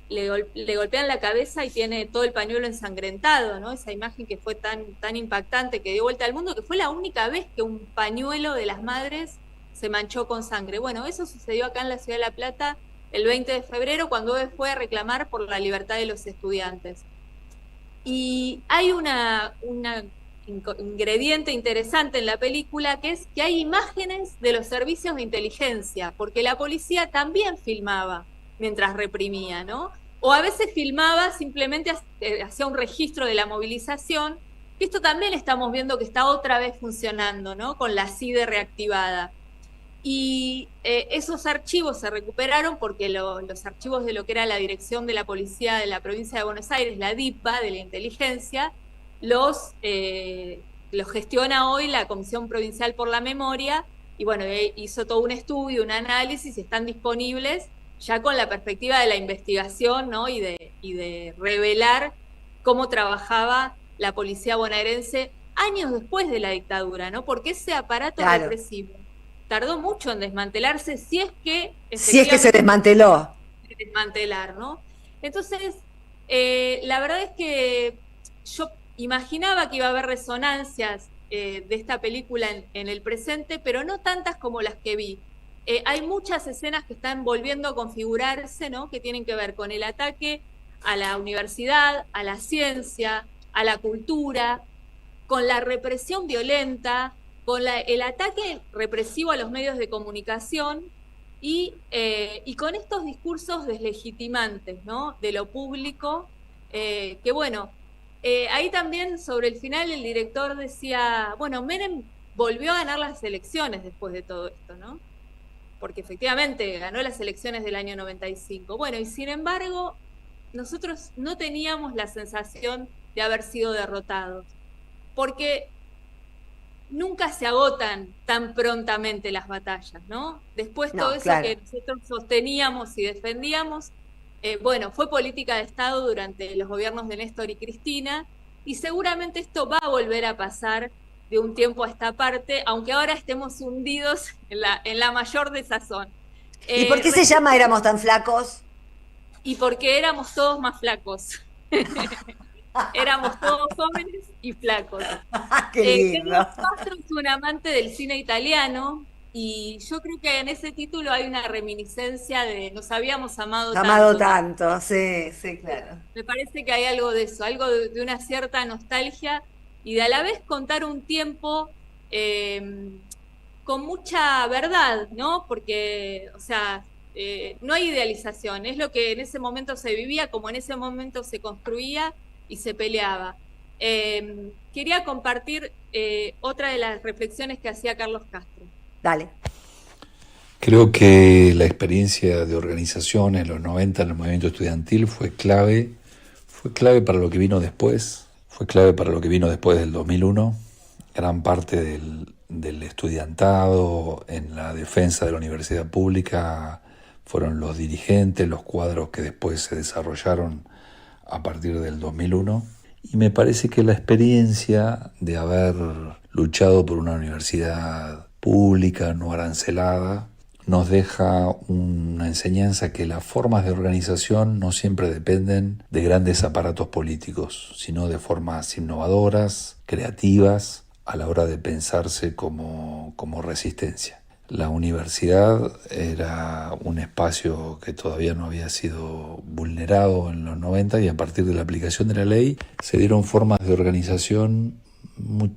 [SPEAKER 4] le golpean la cabeza y tiene todo el pañuelo ensangrentado, ¿no? Esa imagen que fue tan impactante, que dio vuelta al mundo, que fue la única vez que un pañuelo de las madres se manchó con sangre. Bueno, eso sucedió acá en la Ciudad de La Plata el 20 de febrero, cuando EVE fue a reclamar por la libertad de los estudiantes. Y hay un ingrediente interesante en la película, que es que hay imágenes de los servicios de inteligencia, porque la policía también filmaba mientras reprimía, ¿no? O a veces filmaba, simplemente hacía un registro de la movilización. Esto también estamos viendo que está otra vez funcionando, ¿no? Con la CIDE reactivada. Y esos archivos se recuperaron porque los archivos de lo que era la dirección de la policía de la provincia de Buenos Aires, la DIPA, de la inteligencia, los gestiona hoy la Comisión Provincial por la Memoria, y bueno, hizo todo un estudio, un análisis, y están disponibles ya con la perspectiva de la investigación, ¿no? y de revelar cómo trabajaba la policía bonaerense años después de la dictadura, ¿no? Porque ese aparato represivo tardó mucho en desmantelarse, si es que
[SPEAKER 1] se desmanteló.
[SPEAKER 4] Desmantelar, ¿no? Entonces, la verdad es que yo imaginaba que iba a haber resonancias de esta película en el presente, pero no tantas como las que vi. Hay muchas escenas que están volviendo a configurarse, ¿no? Que tienen que ver con el ataque a la universidad, a la ciencia, a la cultura, con la represión violenta, con el ataque represivo a los medios de comunicación y con estos discursos deslegitimantes, ¿no? De lo público, que bueno, ahí también sobre el final el director decía, bueno, Menem volvió a ganar las elecciones después de todo esto, ¿no? Porque efectivamente ganó las elecciones del año 95. Bueno, y sin embargo, nosotros no teníamos la sensación de haber sido derrotados, porque nunca se agotan tan prontamente las batallas, ¿no? Después todo eso que nosotros sosteníamos y defendíamos, bueno, fue política de Estado durante los gobiernos de Néstor y Cristina, y seguramente esto va a volver a pasar de un tiempo a esta parte, aunque ahora estemos hundidos en la mayor desazón.
[SPEAKER 1] ¿Y por qué se llama Éramos tan flacos?
[SPEAKER 4] Y porque éramos todos más flacos. Éramos todos jóvenes y flacos.
[SPEAKER 1] ¡Qué lindo!
[SPEAKER 4] Carlos Castro es un amante del cine italiano, y yo creo que en ese título hay una reminiscencia de nos habíamos amado
[SPEAKER 1] tanto, sí, claro.
[SPEAKER 4] Me parece que hay algo de eso, algo de una cierta nostalgia, y de a la vez contar un tiempo con mucha verdad, ¿no? Porque, o sea, no hay idealización, es lo que en ese momento se vivía, como en ese momento se construía y se peleaba. Quería compartir otra de las reflexiones que hacía Carlos Castro.
[SPEAKER 1] Dale.
[SPEAKER 5] Creo que la experiencia de organización en los 90 en el movimiento estudiantil fue clave para lo que vino después, fue clave para lo que vino después del 2001. Gran parte del estudiantado en la defensa de la universidad pública fueron los dirigentes, los cuadros que después se desarrollaron a partir del 2001. Y me parece que la experiencia de haber luchado por una universidad pública, no arancelada, nos deja una enseñanza que las formas de organización no siempre dependen de grandes aparatos políticos, sino de formas innovadoras, creativas, a la hora de pensarse como resistencia. La universidad era un espacio que todavía no había sido vulnerado en los 90, y a partir de la aplicación de la ley se dieron formas de organización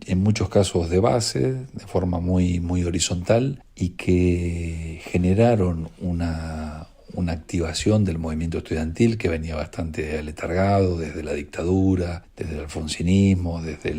[SPEAKER 5] en muchos casos de base, de forma muy, muy horizontal, y que generaron una activación del movimiento estudiantil que venía bastante aletargado desde la dictadura, desde el alfonsinismo, desde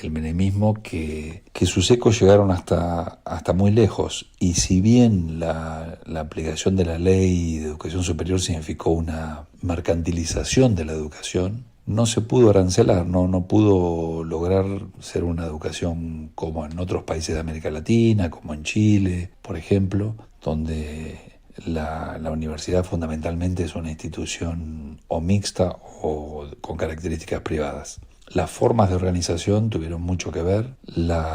[SPEAKER 5] el menemismo, que sus ecos llegaron hasta muy lejos. Y si bien la aplicación de la ley de educación superior significó una mercantilización de la educación, no se pudo arancelar, no pudo lograr ser una educación como en otros países de América Latina, como en Chile, por ejemplo, donde la universidad fundamentalmente es una institución o mixta o con características privadas. Las formas de organización tuvieron mucho que ver.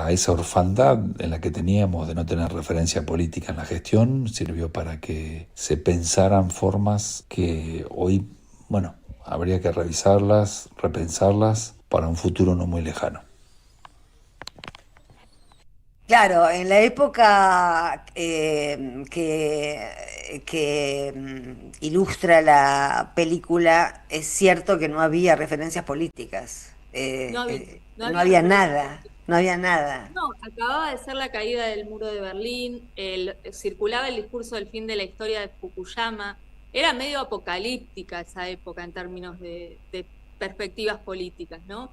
[SPEAKER 5] Esa orfandad en la que teníamos de no tener referencia política en la gestión sirvió para que se pensaran formas que hoy, bueno, habría que revisarlas, repensarlas para un futuro no muy lejano.
[SPEAKER 1] Claro, en la época que ilustra la película, es cierto que no había referencias políticas. No había nada, no había nada.
[SPEAKER 4] No, acababa de ser la caída del muro de Berlín, circulaba el discurso del fin de la historia de Fukuyama, era medio apocalíptica esa época en términos de perspectivas políticas, ¿no?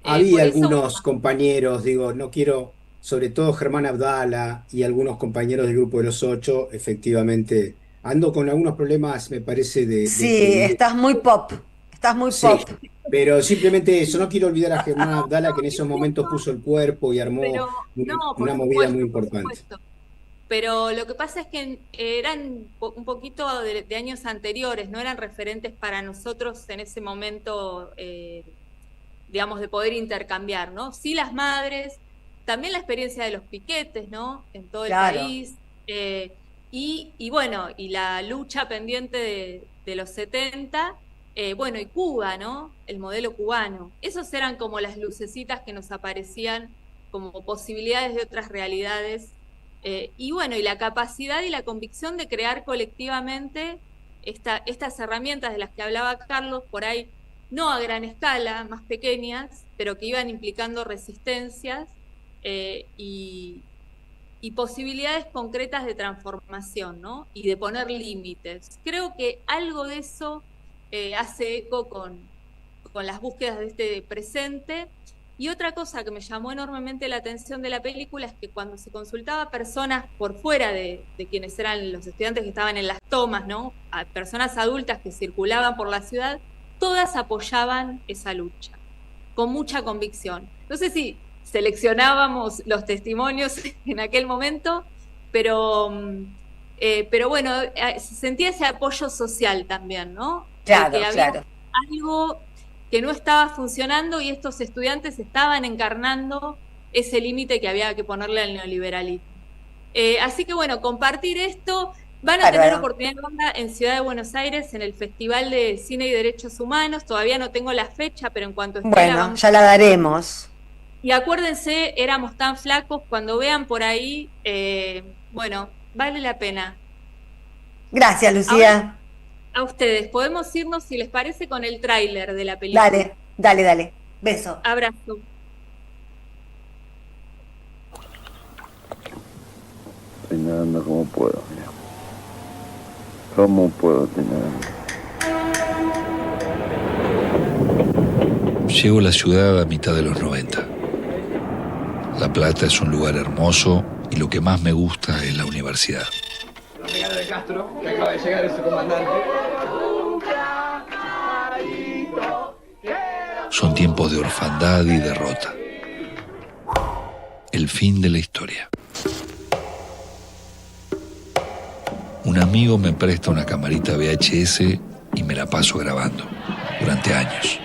[SPEAKER 6] Había algunos compañeros, no quiero, sobre todo Germán Abdala y algunos compañeros del Grupo de los 8, efectivamente, ando con algunos problemas, me parece,
[SPEAKER 1] Sí, estás muy pop,
[SPEAKER 6] sí, pero simplemente eso, no quiero olvidar a Germán Abdala, que en esos momentos puso el cuerpo y armó una movida muy importante.
[SPEAKER 4] Pero lo que pasa es que eran un poquito de años anteriores, no eran referentes para nosotros en ese momento, digamos, de poder intercambiar, ¿no? Sí, las madres, también la experiencia de los piquetes, ¿no? En todo el país. Y bueno, y la lucha pendiente de los 70, bueno, y Cuba, ¿no? El modelo cubano. Esos eran como las lucecitas que nos aparecían como posibilidades de otras realidades. Y bueno, y la capacidad y la convicción de crear colectivamente estas herramientas de las que hablaba Carlos, por ahí no a gran escala, más pequeñas, pero que iban implicando resistencias y posibilidades concretas de transformación, ¿no? Y de poner límites. Creo que algo de eso hace eco con las búsquedas de este presente. Y otra cosa que me llamó enormemente la atención de la película es que cuando se consultaba a personas por fuera de quienes eran los estudiantes que estaban en las tomas, ¿no? A personas adultas que circulaban por la ciudad, todas apoyaban esa lucha, con mucha convicción. No sé si seleccionábamos los testimonios en aquel momento, pero bueno, se sentía ese apoyo social también, ¿no?
[SPEAKER 1] Claro,
[SPEAKER 4] porque había
[SPEAKER 1] claro.
[SPEAKER 4] algo que no estaba funcionando y estos estudiantes estaban encarnando ese límite que había que ponerle al neoliberalismo. Así que bueno, compartir esto, van a tener oportunidad de verla en Ciudad de Buenos Aires, en el Festival de Cine y Derechos Humanos, todavía no tengo la fecha, pero en cuanto esté
[SPEAKER 1] Bueno, ya la daremos.
[SPEAKER 4] Y acuérdense, éramos tan flacos, cuando vean por ahí, bueno, vale la pena.
[SPEAKER 1] Gracias, Lucía.
[SPEAKER 4] Ahora, a ustedes, podemos irnos, si les parece, con el tráiler de la película.
[SPEAKER 1] Dale. Beso.
[SPEAKER 4] Abrazo.
[SPEAKER 7] Estoy nadando como puedo, mira. ¿Cómo puedo tener?
[SPEAKER 5] Llego a la ciudad a mitad de los 90. La Plata es un lugar hermoso y lo que más me gusta es la universidad.
[SPEAKER 22] La regala de Castro, que acaba de llegar ese comandante.
[SPEAKER 5] Son tiempos de orfandad y derrota. El fin de la historia. Un amigo me presta una camarita VHS y me la paso grabando durante años.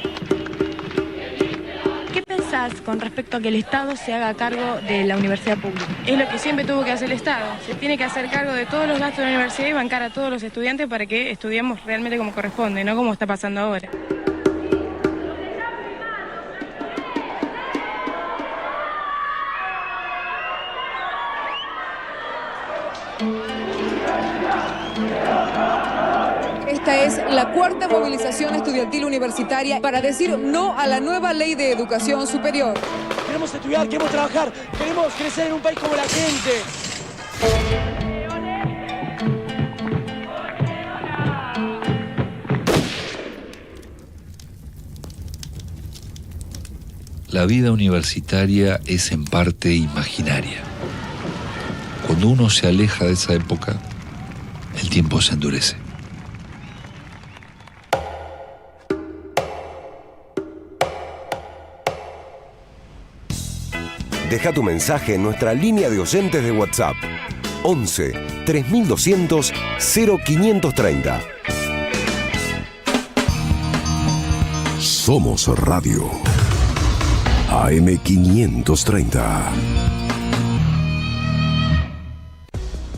[SPEAKER 23] ¿Qué pensás con respecto a que el Estado se haga cargo de la universidad pública? Es lo que siempre tuvo que hacer el Estado. Se tiene que hacer cargo de todos los gastos de la universidad y bancar a todos los estudiantes para que estudiemos realmente como corresponde, no como está pasando ahora.
[SPEAKER 24] Esta es la cuarta movilización estudiantil universitaria para decir no a la nueva ley de educación superior.
[SPEAKER 25] Queremos estudiar, queremos trabajar, queremos crecer en un país como la gente.
[SPEAKER 5] La vida universitaria es en parte imaginaria. Cuando uno se aleja de esa época, el tiempo se endurece.
[SPEAKER 2] Deja tu mensaje en nuestra línea de oyentes de WhatsApp. 11 3200 0530. Somos Radio. AM530.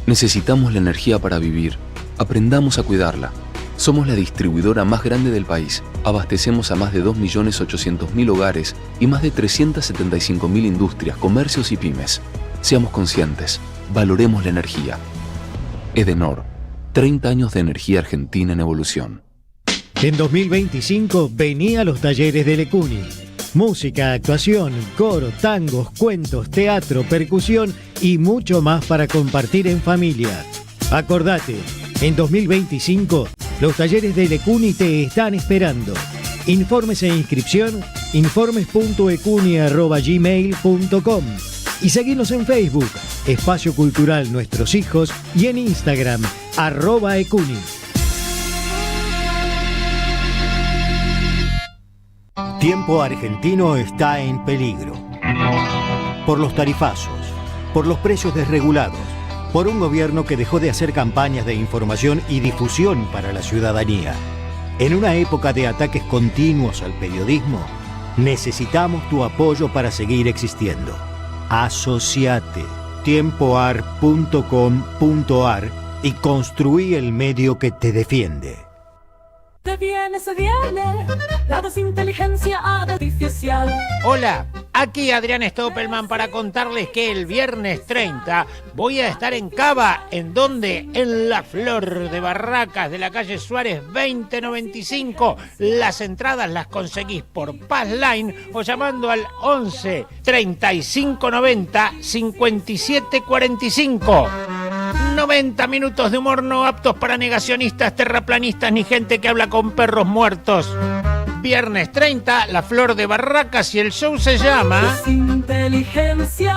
[SPEAKER 9] Necesitamos la energía para vivir. Aprendamos a cuidarla. Somos la distribuidora más grande del país. Abastecemos a más de 2.800.000 hogares y más de 375.000 industrias, comercios y pymes. Seamos conscientes. Valoremos la energía. Edenor. 30 años de energía argentina en evolución.
[SPEAKER 10] En 2025 vení a los talleres de Lecuni. Música, actuación, coro, tangos, cuentos, teatro, percusión y mucho más para compartir en familia. Acordate, en 2025 los talleres de Lecuni te están esperando. Informes e inscripción, informes.ecuni@gmail.com y seguinos en Facebook, Espacio Cultural Nuestros Hijos, y en Instagram, @ecuni. Tiempo argentino está en peligro. Por los tarifazos, por los precios desregulados, por un gobierno que dejó de hacer campañas de información y difusión para la ciudadanía. En una época de ataques continuos al periodismo, necesitamos tu apoyo para seguir existiendo. Asociate, tiempoar.com.ar y construí el medio que te defiende.
[SPEAKER 11] Se viene, la desinteligencia artificial.
[SPEAKER 12] Hola, aquí Adrián Stoppelman para contarles que el viernes 30 voy a estar en Cava. ¿En dónde? En la Flor de Barracas de la calle Suárez 2095. Las entradas las conseguís por Passline o llamando al 11 35 90 57 45. 90 minutos de humor no aptos para negacionistas, terraplanistas ni gente que habla con perros muertos. Viernes 30, La Flor de Barracas, y el show se llama
[SPEAKER 11] Inteligencia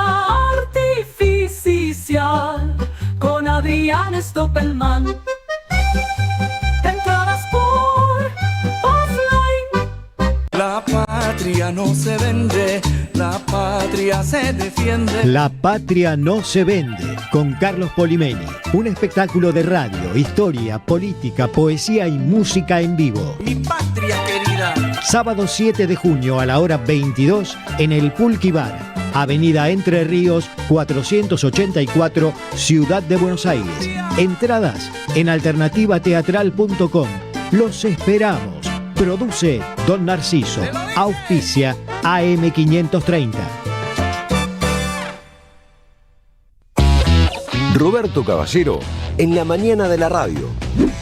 [SPEAKER 11] artificial con Adrián Stoppelman. Entradas por Passline.
[SPEAKER 14] La patria no se vende, la patria se defiende.
[SPEAKER 10] La patria no se vende, con Carlos Polimeni. Un espectáculo de radio, historia, política, poesía y música en vivo.
[SPEAKER 14] Mi patria querida.
[SPEAKER 10] Sábado 7 de junio a la hora 22 en el Pulqui Bar, Avenida Entre Ríos 484, Ciudad de Buenos Aires. Entradas en alternativateatral.com. Los esperamos. Produce Don Narciso. Auspicia AM530.
[SPEAKER 2] Roberto Caballero en la mañana de la radio.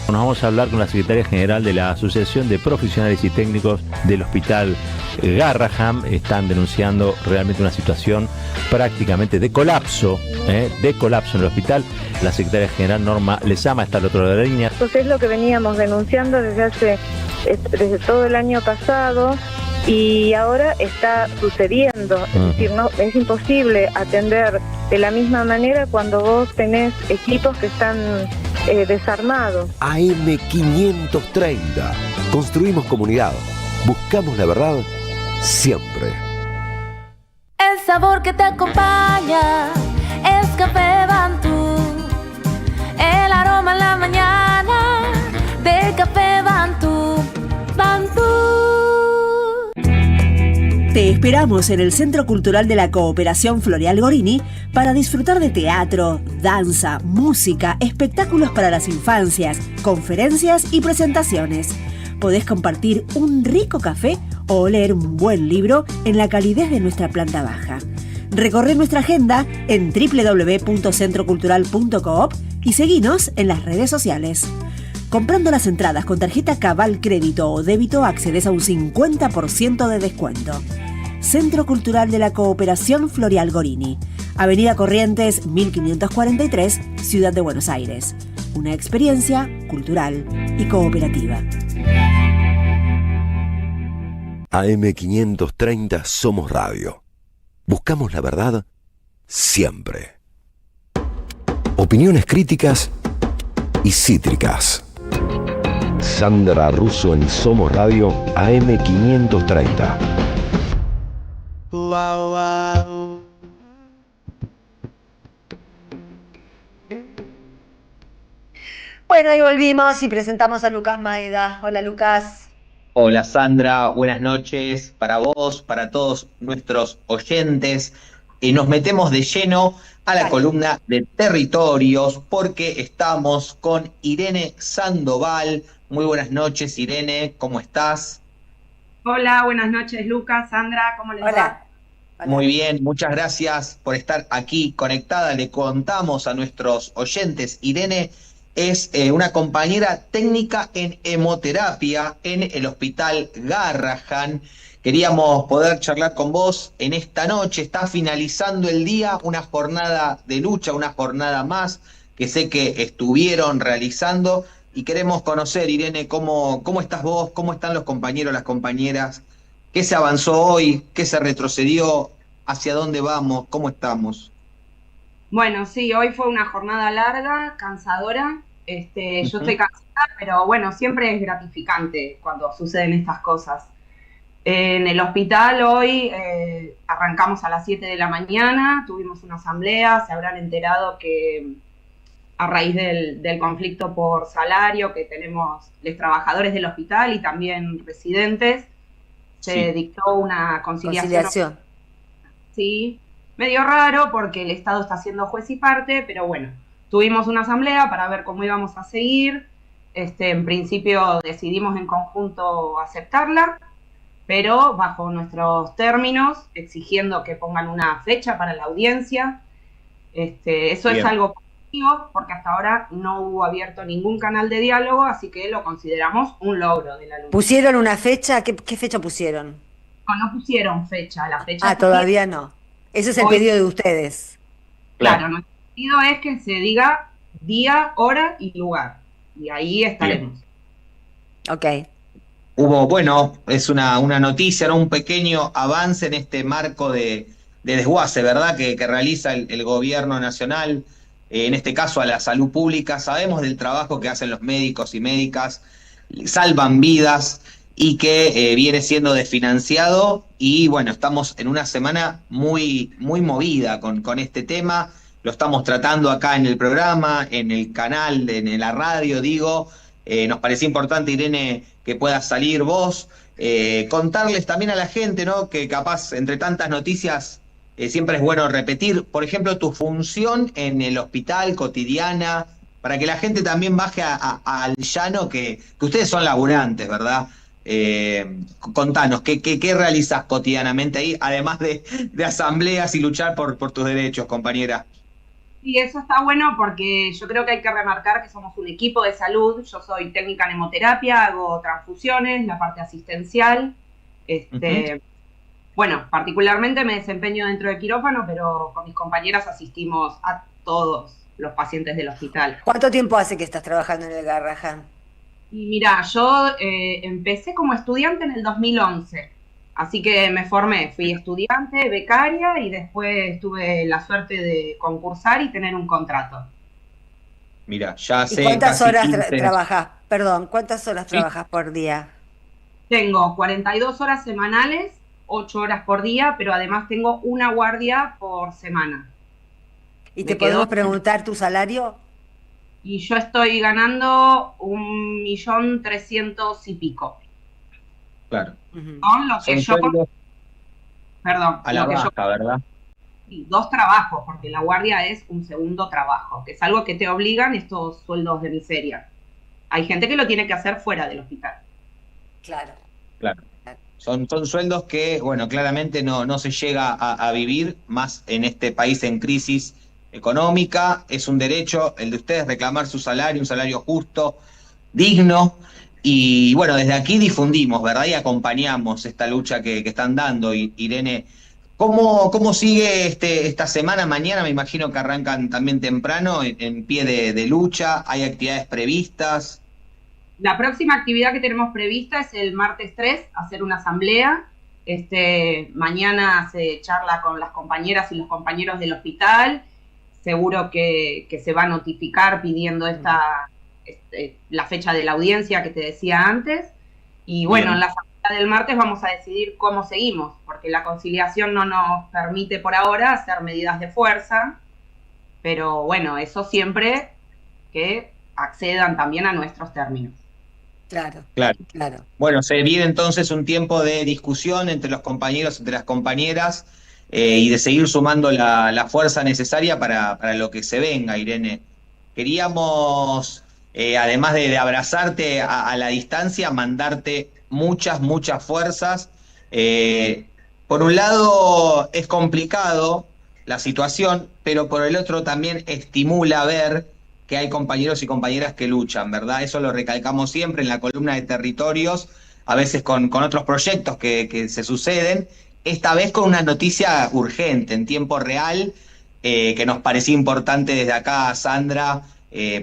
[SPEAKER 26] Nos vamos a hablar con la secretaria general de la Asociación de Profesionales y Técnicos del Hospital Garraham. Están denunciando realmente una situación prácticamente de colapso en el hospital. La secretaria general Norma Lezama está al otro lado de la línea.
[SPEAKER 27] Entonces es lo que veníamos denunciando desde todo el año pasado. Y ahora está sucediendo, es decir, no es imposible atender de la misma manera cuando vos tenés equipos que están desarmados.
[SPEAKER 2] AM530. Construimos comunidad. Buscamos la verdad siempre.
[SPEAKER 11] El sabor que te acompaña es Café Bantú. El aroma en la mañana de Café Bantú. Bantú.
[SPEAKER 28] Te esperamos en el Centro Cultural de la Cooperación Floreal Gorini para disfrutar de teatro, danza, música, espectáculos para las infancias, conferencias y presentaciones. Podés compartir un rico café o leer un buen libro en la calidez de nuestra planta baja. Recorre nuestra agenda en www.centrocultural.coop y seguinos en las redes sociales. Comprando las entradas con tarjeta Cabal Crédito o Débito accedes a un 50% de descuento. Centro Cultural de la Cooperación Floreal Gorini, Avenida Corrientes 1543, Ciudad de Buenos Aires. Una experiencia cultural y cooperativa.
[SPEAKER 2] AM530 Somos Radio. Buscamos la verdad siempre. Opiniones críticas y cítricas. Sandra Russo en Somos Radio AM530.
[SPEAKER 1] Bueno, ahí volvimos y presentamos a Lucas Maida. Hola, Lucas.
[SPEAKER 8] Hola Sandra, buenas noches para vos, para todos nuestros oyentes. Nos metemos de lleno a la columna de territorios porque estamos con Irene Sandoval. Muy buenas noches, Irene, ¿cómo estás?
[SPEAKER 13] Hola, buenas noches, Lucas, Sandra, ¿cómo les va?
[SPEAKER 8] Muy bien, muchas gracias por estar aquí conectada. Le contamos a nuestros oyentes, Irene es una compañera técnica en hemoterapia en el Hospital Garrahan. Queríamos poder charlar con vos en esta noche. Está finalizando el día, una jornada de lucha, una jornada más que sé que estuvieron realizando. Y queremos conocer, Irene, cómo estás vos, cómo están los compañeros, las compañeras, qué se avanzó hoy, qué se retrocedió, hacia dónde vamos, cómo estamos.
[SPEAKER 13] Bueno, sí, hoy fue una jornada larga, cansadora. Yo estoy cansada, pero bueno, siempre es gratificante cuando suceden estas cosas. En el hospital hoy arrancamos a las 7 de la mañana, tuvimos una asamblea, se habrán enterado que a raíz del conflicto por salario que tenemos los trabajadores del hospital y también residentes, se dictó una conciliación. Sí, medio raro porque el Estado está siendo juez y parte, pero bueno, tuvimos una asamblea para ver cómo íbamos a seguir. En principio decidimos en conjunto aceptarla, pero bajo nuestros términos, exigiendo que pongan una fecha para la audiencia. Eso es algo positivo, porque hasta ahora no hubo abierto ningún canal de diálogo, así que lo consideramos un logro de la lucha.
[SPEAKER 1] ¿Pusieron una fecha? ¿Qué fecha pusieron?
[SPEAKER 13] No pusieron fecha, la fecha...
[SPEAKER 1] todavía no. Ese es el pedido de ustedes.
[SPEAKER 13] Claro, nuestro pedido es que se diga día, hora y lugar. Y ahí estaremos.
[SPEAKER 1] Ok.
[SPEAKER 8] Hubo, bueno, es una noticia, ¿no? Un pequeño avance en este marco de desguace, ¿verdad? Que realiza el gobierno nacional, en este caso a la salud pública. Sabemos del trabajo que hacen los médicos y médicas, salvan vidas y que viene siendo desfinanciado. Y bueno, estamos en una semana muy movida con este tema. Lo estamos tratando acá en el programa, en el canal, en la radio, digo. Nos parecía importante, Irene, que puedas salir vos, contarles también a la gente, ¿no? Que capaz, entre tantas noticias, siempre es bueno repetir, por ejemplo, tu función en el hospital cotidiana, para que la gente también baje al llano, que ustedes son laburantes, ¿verdad? Contanos, ¿qué realizas cotidianamente ahí, además de asambleas y luchar por tus derechos, compañera?
[SPEAKER 13] Y eso está bueno porque yo creo que hay que remarcar que somos un equipo de salud. Yo soy técnica en hemoterapia, hago transfusiones, la parte asistencial. Bueno, particularmente me desempeño dentro del quirófano, pero con mis compañeras asistimos a todos los pacientes del hospital.
[SPEAKER 1] ¿Cuánto tiempo hace que estás trabajando en el Garrahan?
[SPEAKER 13] Y mira, yo empecé como estudiante en el 2011. Así que me formé, fui estudiante, becaria y después tuve la suerte de concursar y tener un contrato.
[SPEAKER 8] Mira, ya sé.
[SPEAKER 1] ¿Y cuántas horas trabajas? Perdón, ¿cuántas horas trabajas por día?
[SPEAKER 13] Tengo 42 horas semanales, 8 horas por día, pero además tengo una guardia por semana.
[SPEAKER 1] ¿Y te podemos preguntar tu salario?
[SPEAKER 13] Y yo estoy ganando 1.300.000 y pico.
[SPEAKER 8] Claro.
[SPEAKER 13] Son lo que yo... Perdón.
[SPEAKER 8] A la baja, ¿verdad?
[SPEAKER 13] Sí, 2 trabajos, porque la guardia es un segundo trabajo, que es algo que te obligan estos sueldos de miseria. Hay gente que lo tiene que hacer fuera del hospital.
[SPEAKER 1] Claro.
[SPEAKER 8] Son sueldos que, bueno, claramente no se llega a vivir, más en este país en crisis económica. Es un derecho el de ustedes reclamar su salario, un salario justo, digno. Y bueno, desde aquí difundimos, ¿verdad? Y acompañamos esta lucha que están dando. Irene, ¿cómo sigue esta semana? Mañana me imagino que arrancan también temprano en pie de lucha. ¿Hay actividades previstas?
[SPEAKER 13] La próxima actividad que tenemos prevista es el martes 3, hacer una asamblea. Mañana se charla con las compañeras y los compañeros del hospital. Seguro que se va a notificar pidiendo la fecha de la audiencia que te decía antes. Y bueno, en la asamblea del martes vamos a decidir cómo seguimos, porque la conciliación no nos permite por ahora hacer medidas de fuerza, pero bueno, eso siempre que accedan también a nuestros términos.
[SPEAKER 1] Claro,
[SPEAKER 8] Claro.
[SPEAKER 1] claro.
[SPEAKER 8] Bueno, se viene entonces un tiempo de discusión entre los compañeros, entre las compañeras, y de seguir sumando la fuerza necesaria para lo que se venga, Irene. Queríamos, además de abrazarte a la distancia, mandarte muchas fuerzas. Por un lado es complicado la situación, pero por el otro también estimula ver que hay compañeros y compañeras que luchan, ¿verdad? Eso lo recalcamos siempre en la columna de territorios, a veces con otros proyectos que se suceden, esta vez con una noticia urgente, en tiempo real, que nos parecía importante desde acá, Sandra,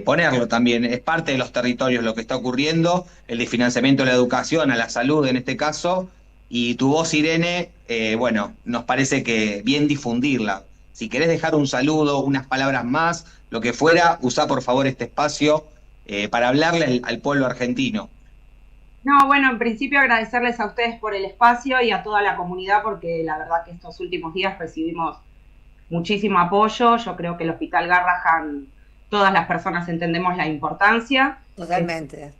[SPEAKER 8] ponerlo también. Es parte de los territorios lo que está ocurriendo, el desfinanciamiento de la educación, a la salud en este caso, y tu voz, Irene, bueno, nos parece que bien difundirla. Si querés dejar un saludo, unas palabras más, lo que fuera, usá por favor este espacio para hablarle al pueblo argentino.
[SPEAKER 13] No, bueno, en principio agradecerles a ustedes por el espacio y a toda la comunidad, porque la verdad que estos últimos días recibimos muchísimo apoyo. Yo creo que el Hospital Garrahan, todas las personas entendemos la importancia.
[SPEAKER 1] Totalmente.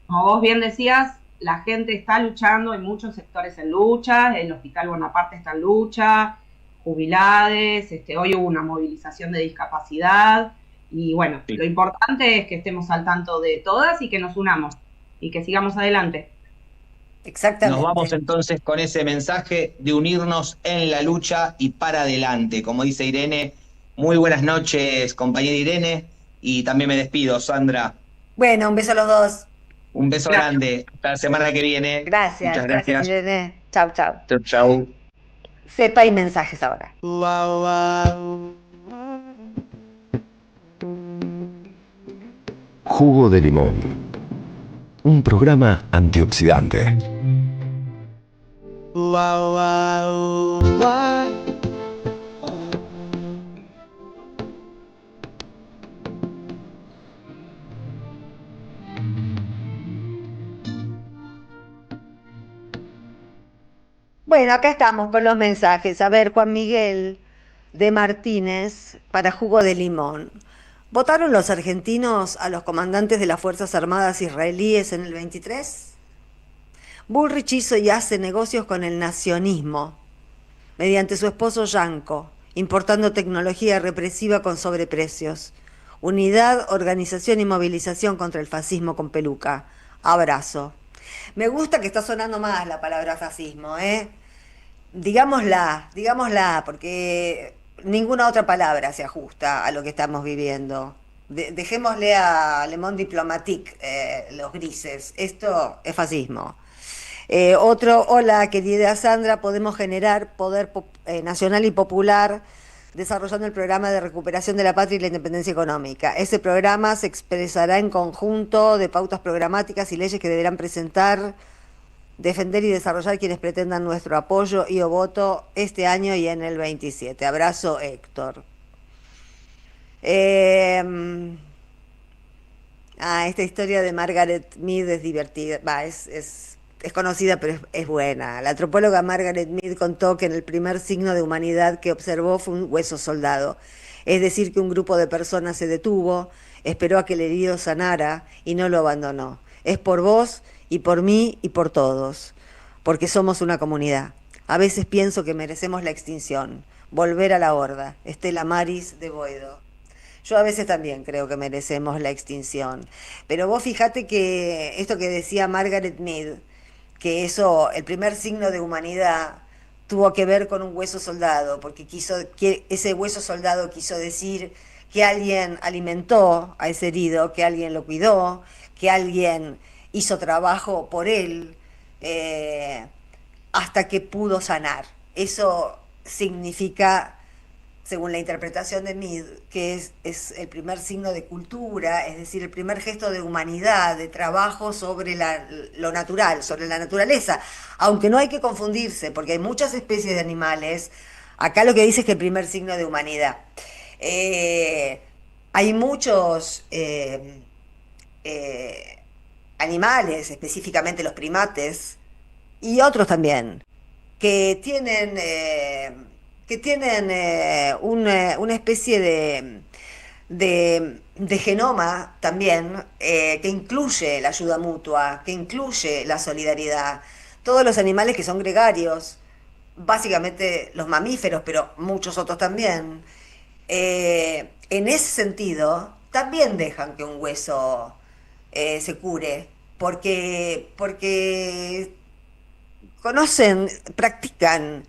[SPEAKER 13] Como vos bien decías, la gente está luchando, hay muchos sectores en lucha, el Hospital Bonaparte está en lucha, jubilades, hoy hubo una movilización de discapacidad, y bueno, sí, lo importante es que estemos al tanto de todas y que nos unamos y que sigamos adelante.
[SPEAKER 1] Exactamente.
[SPEAKER 8] Nos vamos entonces con ese mensaje de unirnos en la lucha y para adelante. Como dice Irene, muy buenas noches, compañera Irene, y también me despido, Sandra.
[SPEAKER 1] Bueno, un beso a los dos.
[SPEAKER 8] Un beso grande. Hasta la semana que viene.
[SPEAKER 1] Gracias.
[SPEAKER 8] Muchas gracias.
[SPEAKER 1] Irene. Chau, chau.
[SPEAKER 8] Chau, chau.
[SPEAKER 1] Sepa y mensajes ahora.
[SPEAKER 2] Jugo de limón. Un programa antioxidante.
[SPEAKER 1] Bueno, acá estamos con los mensajes. A ver, Juan Miguel de Martínez para Jugo de Limón. ¿Votaron los argentinos a los comandantes de las Fuerzas Armadas israelíes en el 23? Bullrich hizo y hace negocios con el nacionalismo mediante su esposo Yanko, importando tecnología represiva con sobreprecios. Unidad, organización y movilización contra el fascismo con peluca. Abrazo. Me gusta que está sonando más la palabra fascismo, ¿eh? Digámosla, porque ninguna otra palabra se ajusta a lo que estamos viviendo. Dejémosle a Le Monde Diplomatique los grises. Esto es fascismo. Hola, querida Sandra, podemos generar poder nacional y popular desarrollando el programa de recuperación de la patria y la independencia económica. Ese programa se expresará en conjunto de pautas programáticas y leyes que deberán presentar, defender y desarrollar quienes pretendan nuestro apoyo y o voto este año y en el 27. Abrazo, Héctor. Esta historia de Margaret Mead es divertida. Es conocida, pero es buena. La antropóloga Margaret Mead contó que en el primer signo de humanidad que observó fue un hueso soldado. Es decir, que un grupo de personas se detuvo, esperó a que el herido sanara y no lo abandonó. Es por vos y por mí y por todos, porque somos una comunidad. A veces pienso que merecemos la extinción, volver a la horda. Estela Maris de Boedo. Yo a veces también creo que merecemos la extinción. Pero vos fijate que esto que decía Margaret Mead, que el primer signo de humanidad tuvo que ver con un hueso soldado, porque ese hueso soldado quiso decir que alguien alimentó a ese herido, que alguien lo cuidó, que alguien hizo trabajo por él hasta que pudo sanar. Eso significa, según la interpretación de Mead, que es el primer signo de cultura, es decir, el primer gesto de humanidad, de trabajo sobre lo natural, sobre la naturaleza. Aunque no hay que confundirse, porque hay muchas especies de animales. Acá lo que dice es que el primer signo de humanidad. Hay muchos animales, específicamente los primates, y otros también, que tienen una especie de genoma también, que incluye la ayuda mutua, que incluye la solidaridad. Todos los animales que son gregarios, básicamente los mamíferos, pero muchos otros también, en ese sentido, también dejan que un hueso se cure, porque conocen, practican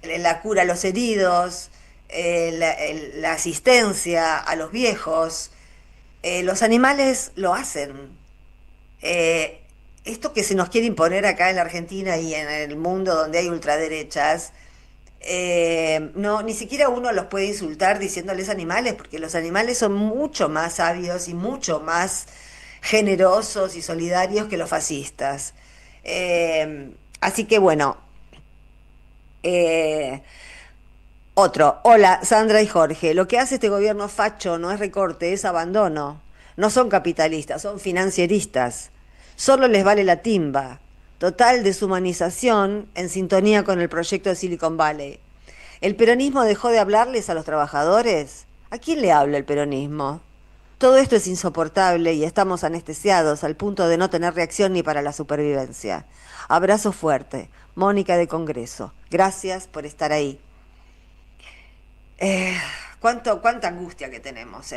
[SPEAKER 1] la cura a los heridos, la asistencia a los viejos. Los animales lo hacen. Esto que se nos quiere imponer acá en la Argentina y en el mundo donde hay ultraderechas, no, ni siquiera uno los puede insultar diciéndoles animales, porque los animales son mucho más sabios y mucho más generosos y solidarios que los fascistas. Así que bueno, hola Sandra y Jorge, lo que hace este gobierno facho no es recorte, es abandono. No son capitalistas, son financieristas. Solo les vale la timba. Total deshumanización en sintonía con el proyecto de Silicon Valley. ¿El peronismo dejó de hablarles a los trabajadores? ¿A quién le habla el peronismo? Todo esto es insoportable y estamos anestesiados al punto de no tener reacción ni para la supervivencia. Abrazo fuerte. Mónica de Congreso. Gracias por estar ahí. Cuánta angustia que tenemos,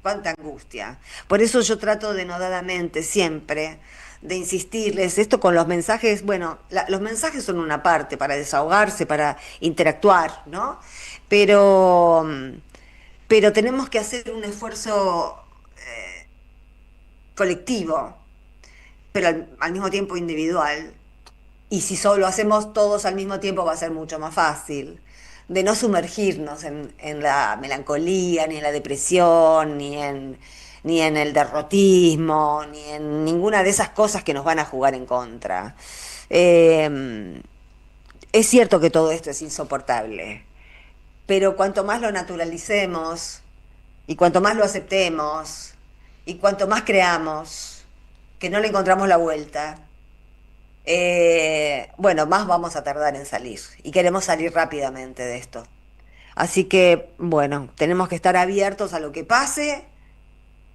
[SPEAKER 1] cuánta angustia. Por eso yo trato denodadamente siempre de insistirles, esto con los mensajes, bueno, los mensajes son una parte para desahogarse, para interactuar, ¿no? Pero tenemos que hacer un esfuerzo colectivo, pero al mismo tiempo individual. Y si solo hacemos todos al mismo tiempo va a ser mucho más fácil. De no sumergirnos en la melancolía, ni en la depresión, ni en el derrotismo, ni en ninguna de esas cosas que nos van a jugar en contra. Es cierto que todo esto es insoportable, pero cuanto más lo naturalicemos, y cuanto más lo aceptemos, y cuanto más creamos que no le encontramos la vuelta, bueno, más vamos a tardar en salir, y queremos salir rápidamente de esto. Así que, bueno, tenemos que estar abiertos a lo que pase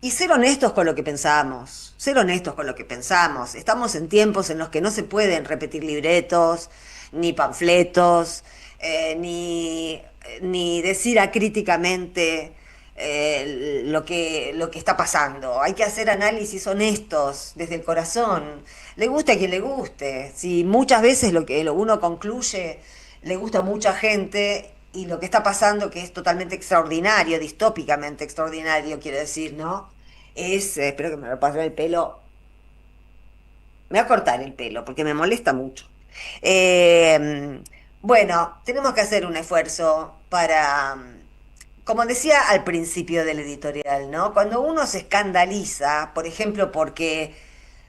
[SPEAKER 1] y ser honestos con lo que pensamos, ser honestos con lo que pensamos. Estamos en tiempos en los que no se pueden repetir libretos, ni panfletos, ni decir acríticamente lo que está pasando. Hay que hacer análisis honestos desde el corazón. Le guste a quien le guste. Si muchas veces lo que uno concluye le gusta a mucha gente y lo que está pasando, que es totalmente extraordinario, distópicamente extraordinario, quiero decir, ¿no? Espero que me lo pase el pelo. Me voy a cortar el pelo porque me molesta mucho. Bueno, tenemos que hacer un esfuerzo para, como decía al principio del editorial, ¿no? Cuando uno se escandaliza, por ejemplo, porque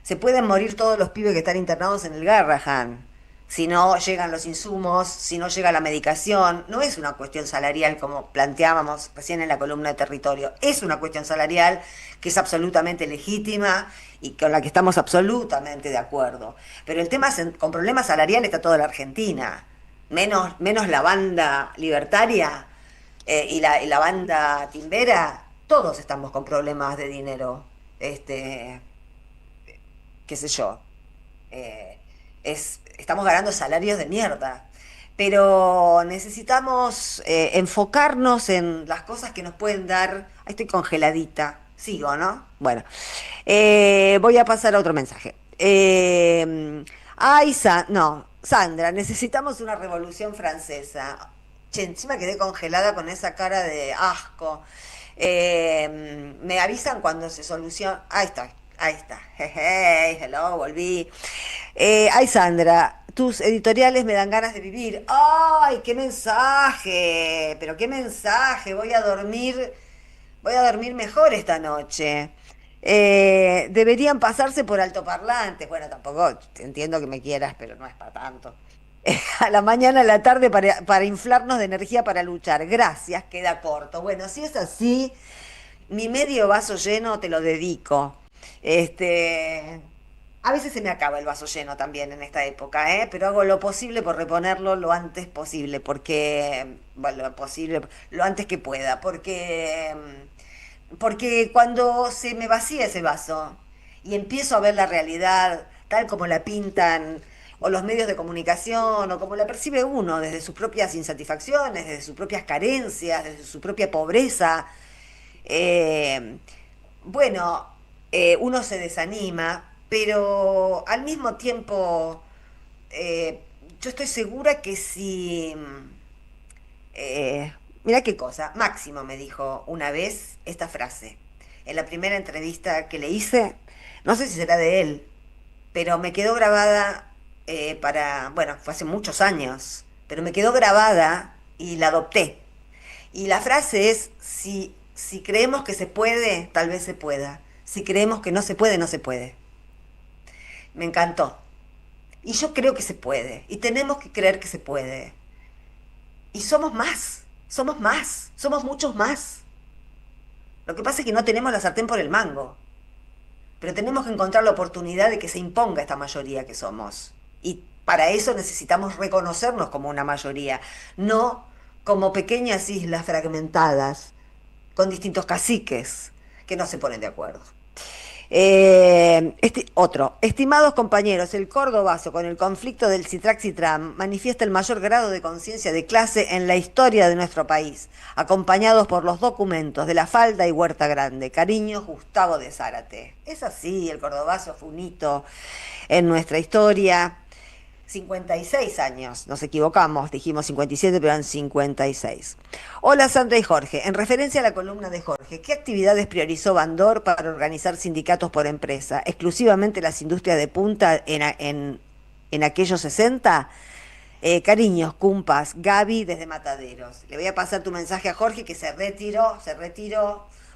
[SPEAKER 1] se pueden morir todos los pibes que están internados en el Garrahan, si no llegan los insumos, si no llega la medicación, no es una cuestión salarial como planteábamos recién en la columna de territorio, es una cuestión salarial que es absolutamente legítima y con la que estamos absolutamente de acuerdo. Pero el tema con problemas salariales está toda la Argentina, menos la banda libertaria y la banda timbera, todos estamos con problemas de dinero, qué sé yo, estamos ganando salarios de mierda, pero necesitamos enfocarnos en las cosas que nos pueden dar. Ahí estoy congeladita, sigo, ¿no? Bueno, voy a pasar a otro mensaje. Sandra, necesitamos una revolución francesa. Che, encima quedé congelada con esa cara de asco. Me avisan cuando se soluciona. Ahí está. Hey, hello, volví. Ay, Sandra, tus editoriales me dan ganas de vivir. Ay, qué mensaje, pero qué mensaje. Voy a dormir mejor esta noche. Deberían pasarse por altoparlantes. Bueno, tampoco entiendo que me quieras, pero no es para tanto. A la mañana, a la tarde, para inflarnos de energía para luchar. Gracias, queda corto. Bueno, si es así, mi medio vaso lleno te lo dedico. A veces se me acaba el vaso lleno también en esta época, ¿eh? Pero hago lo posible por reponerlo lo antes posible, porque, bueno, lo posible, lo antes que pueda, porque cuando se me vacía ese vaso y empiezo a ver la realidad tal como la pintan o los medios de comunicación o como la percibe uno desde sus propias insatisfacciones, desde sus propias carencias, desde su propia pobreza, eh, bueno, uno se desanima, pero al mismo tiempo yo estoy segura que si mira qué cosa, Máximo me dijo una vez esta frase, en la primera entrevista que le hice, no sé si será de él, pero me quedó grabada bueno, fue hace muchos años, pero me quedó grabada y la adopté. Y la frase es, si creemos que se puede, tal vez se pueda. Si creemos que no se puede, no se puede. Me encantó. Y yo creo que se puede, y tenemos que creer que se puede. Y somos más, somos muchos más. Lo que pasa es que no tenemos la sartén por el mango. Pero tenemos que encontrar la oportunidad de que se imponga esta mayoría que somos. Y para eso necesitamos reconocernos como una mayoría, no como pequeñas islas fragmentadas, con distintos caciques que no se ponen de acuerdo. Otro. Estimados compañeros, el cordobazo con el conflicto del Citrac-Citram manifiesta el mayor grado de conciencia de clase en la historia de nuestro país, acompañados por los documentos de La Falda y Huerta Grande. Cariño, Gustavo de Zárate. Es así, el cordobazo fue un hito en nuestra historia. 56 años, nos equivocamos, dijimos 57, pero eran 56. Hola Sandra y Jorge, en referencia a la columna de Jorge, ¿qué actividades priorizó Bandor para organizar sindicatos por empresa? ¿Exclusivamente las industrias de punta en aquellos 60? Cariños, cumpas, Gaby desde Mataderos. Le voy a pasar tu mensaje a Jorge que se retiró,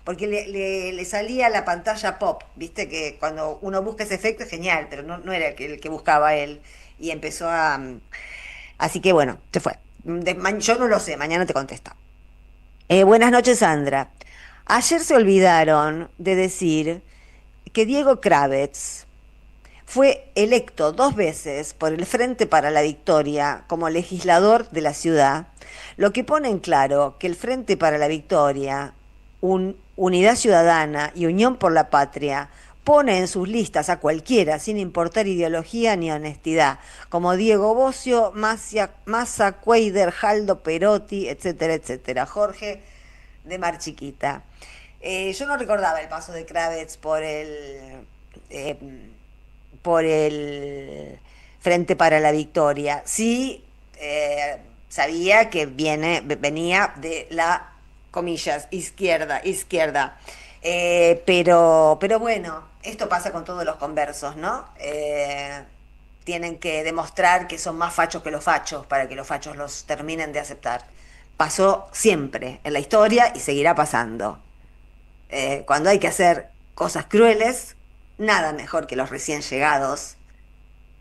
[SPEAKER 1] porque le salía la pantalla pop, viste que cuando uno busca ese efecto es genial, pero no era el que buscaba él. Y empezó a... Así que bueno, se fue. Yo no lo sé, mañana te contesta. Buenas noches, Sandra. Ayer se olvidaron de decir que Diego Kravetz fue electo 2 veces por el Frente para la Victoria como legislador de la ciudad, lo que pone en claro que el Frente para la Victoria, Unidad Ciudadana y Unión por la Patria pone en sus listas a cualquiera, sin importar ideología ni honestidad, como Diego Bocio, Massa, Cuader, Jaldo Perotti, etcétera, etcétera. Jorge de Mar Chiquita. Yo no recordaba el paso de Kravetz por el Frente para la Victoria. Sí, sabía que venía de la, comillas, izquierda. Pero bueno, esto pasa con todos los conversos, ¿no? Tienen que demostrar que son más fachos que los fachos para que los fachos los terminen de aceptar. Pasó siempre en la historia y seguirá pasando. Cuando hay que hacer cosas crueles, nada mejor que los recién llegados.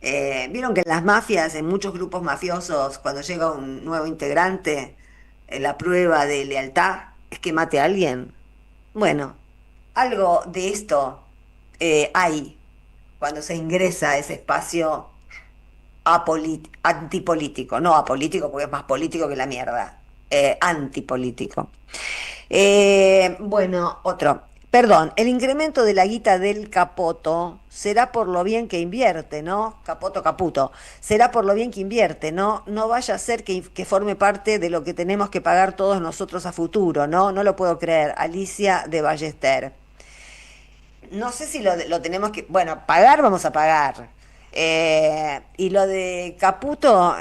[SPEAKER 1] Vieron que en las mafias, en muchos grupos mafiosos, cuando llega un nuevo integrante, la prueba de lealtad es que mate a alguien. Bueno, algo de esto hay cuando se ingresa a ese espacio antipolítico, no apolítico porque es más político que la mierda, antipolítico. Bueno, otro. Perdón, el incremento de la guita del Capoto será por lo bien que invierte, ¿no? Caputo. Será por lo bien que invierte, ¿no? No vaya a ser que forme parte de lo que tenemos que pagar todos nosotros a futuro, ¿no? No lo puedo creer. Alicia de Ballester. No sé si lo tenemos que... Bueno, pagar vamos a pagar. Y lo de Caputo,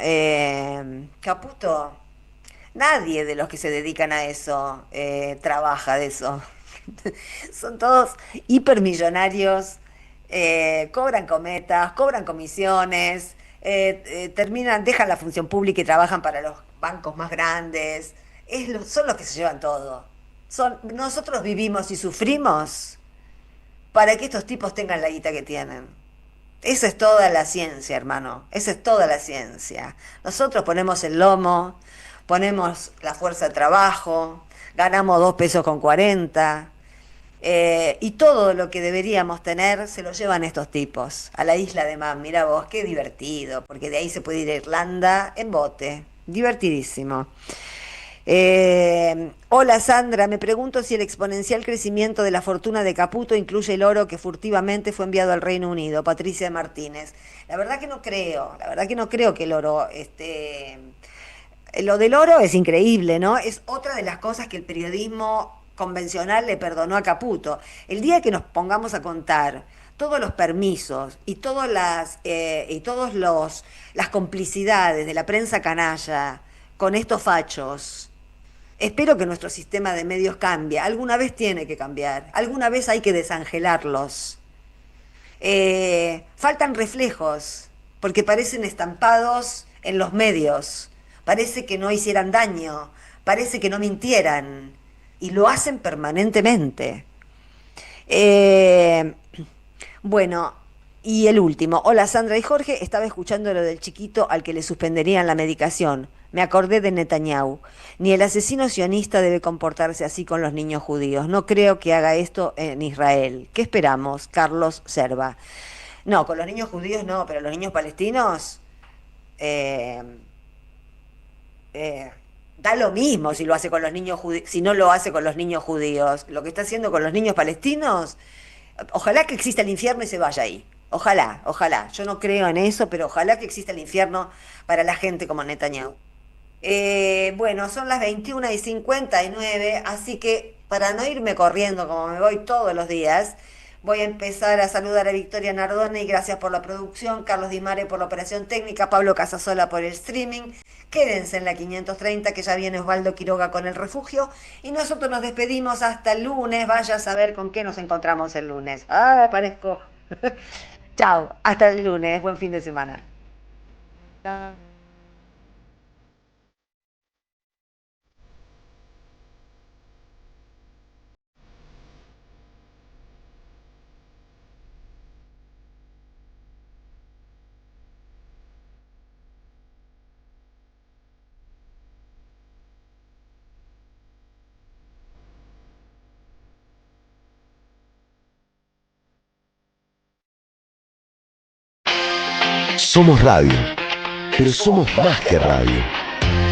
[SPEAKER 1] nadie de los que se dedican a eso trabaja de eso. Son todos hipermillonarios, cobran cometas, cobran comisiones, dejan la función pública y trabajan para los bancos más grandes. Son los que se llevan todo. Nosotros vivimos y sufrimos para que estos tipos tengan la guita que tienen. Esa es toda la ciencia, hermano. Esa es toda la ciencia. Nosotros ponemos el lomo, ponemos la fuerza de trabajo, ganamos 2 pesos con 40. Y todo lo que deberíamos tener se lo llevan estos tipos a la isla de Man. Mira vos, qué divertido, porque de ahí se puede ir a Irlanda en bote. Divertidísimo. Hola Sandra, me pregunto si el exponencial crecimiento de la fortuna de Caputo incluye el oro que furtivamente fue enviado al Reino Unido. Patricia Martínez. La verdad que no creo que el oro lo del oro es increíble, ¿no? Es otra de las cosas que el periodismo convencional le perdonó a Caputo. El día que nos pongamos a contar todos los permisos y las complicidades de la prensa canalla con estos fachos, espero que nuestro sistema de medios cambie. Alguna vez tiene que cambiar, alguna vez hay que desangelarlos. Faltan reflejos, porque parecen estampados en los medios, parece que no hicieran daño, parece que no mintieran, y lo hacen permanentemente. Bueno, y el último. Hola Sandra y Jorge, estaba escuchando lo del chiquito al que le suspenderían la medicación. Me acordé de Netanyahu. Ni el asesino sionista debe comportarse así con los niños judíos. No creo que haga esto en Israel. ¿Qué esperamos? Carlos Serva. No, con los niños judíos no, pero los niños palestinos... da lo mismo si lo hace con los niños judíos, si no lo hace con los niños judíos. Lo que está haciendo con los niños palestinos, ojalá que exista el infierno y se vaya ahí. Ojalá, ojalá. Yo no creo en eso, pero ojalá que exista el infierno para la gente como Netanyahu. Bueno, son las 21:59, así que para no irme corriendo como me voy todos los días, voy a empezar a saludar a Victoria Nardone y gracias por la producción, Carlos Di Mare por la operación técnica, Pablo Casasola por el streaming. Quédense en la 530 que ya viene Osvaldo Quiroga con El Refugio y nosotros nos despedimos hasta el lunes. Vaya a saber con qué nos encontramos el lunes. Ah, parezco. Chao, hasta el lunes, buen fin de semana. Chao.
[SPEAKER 2] Somos radio, pero somos más que radio.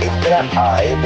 [SPEAKER 2] Entra a AM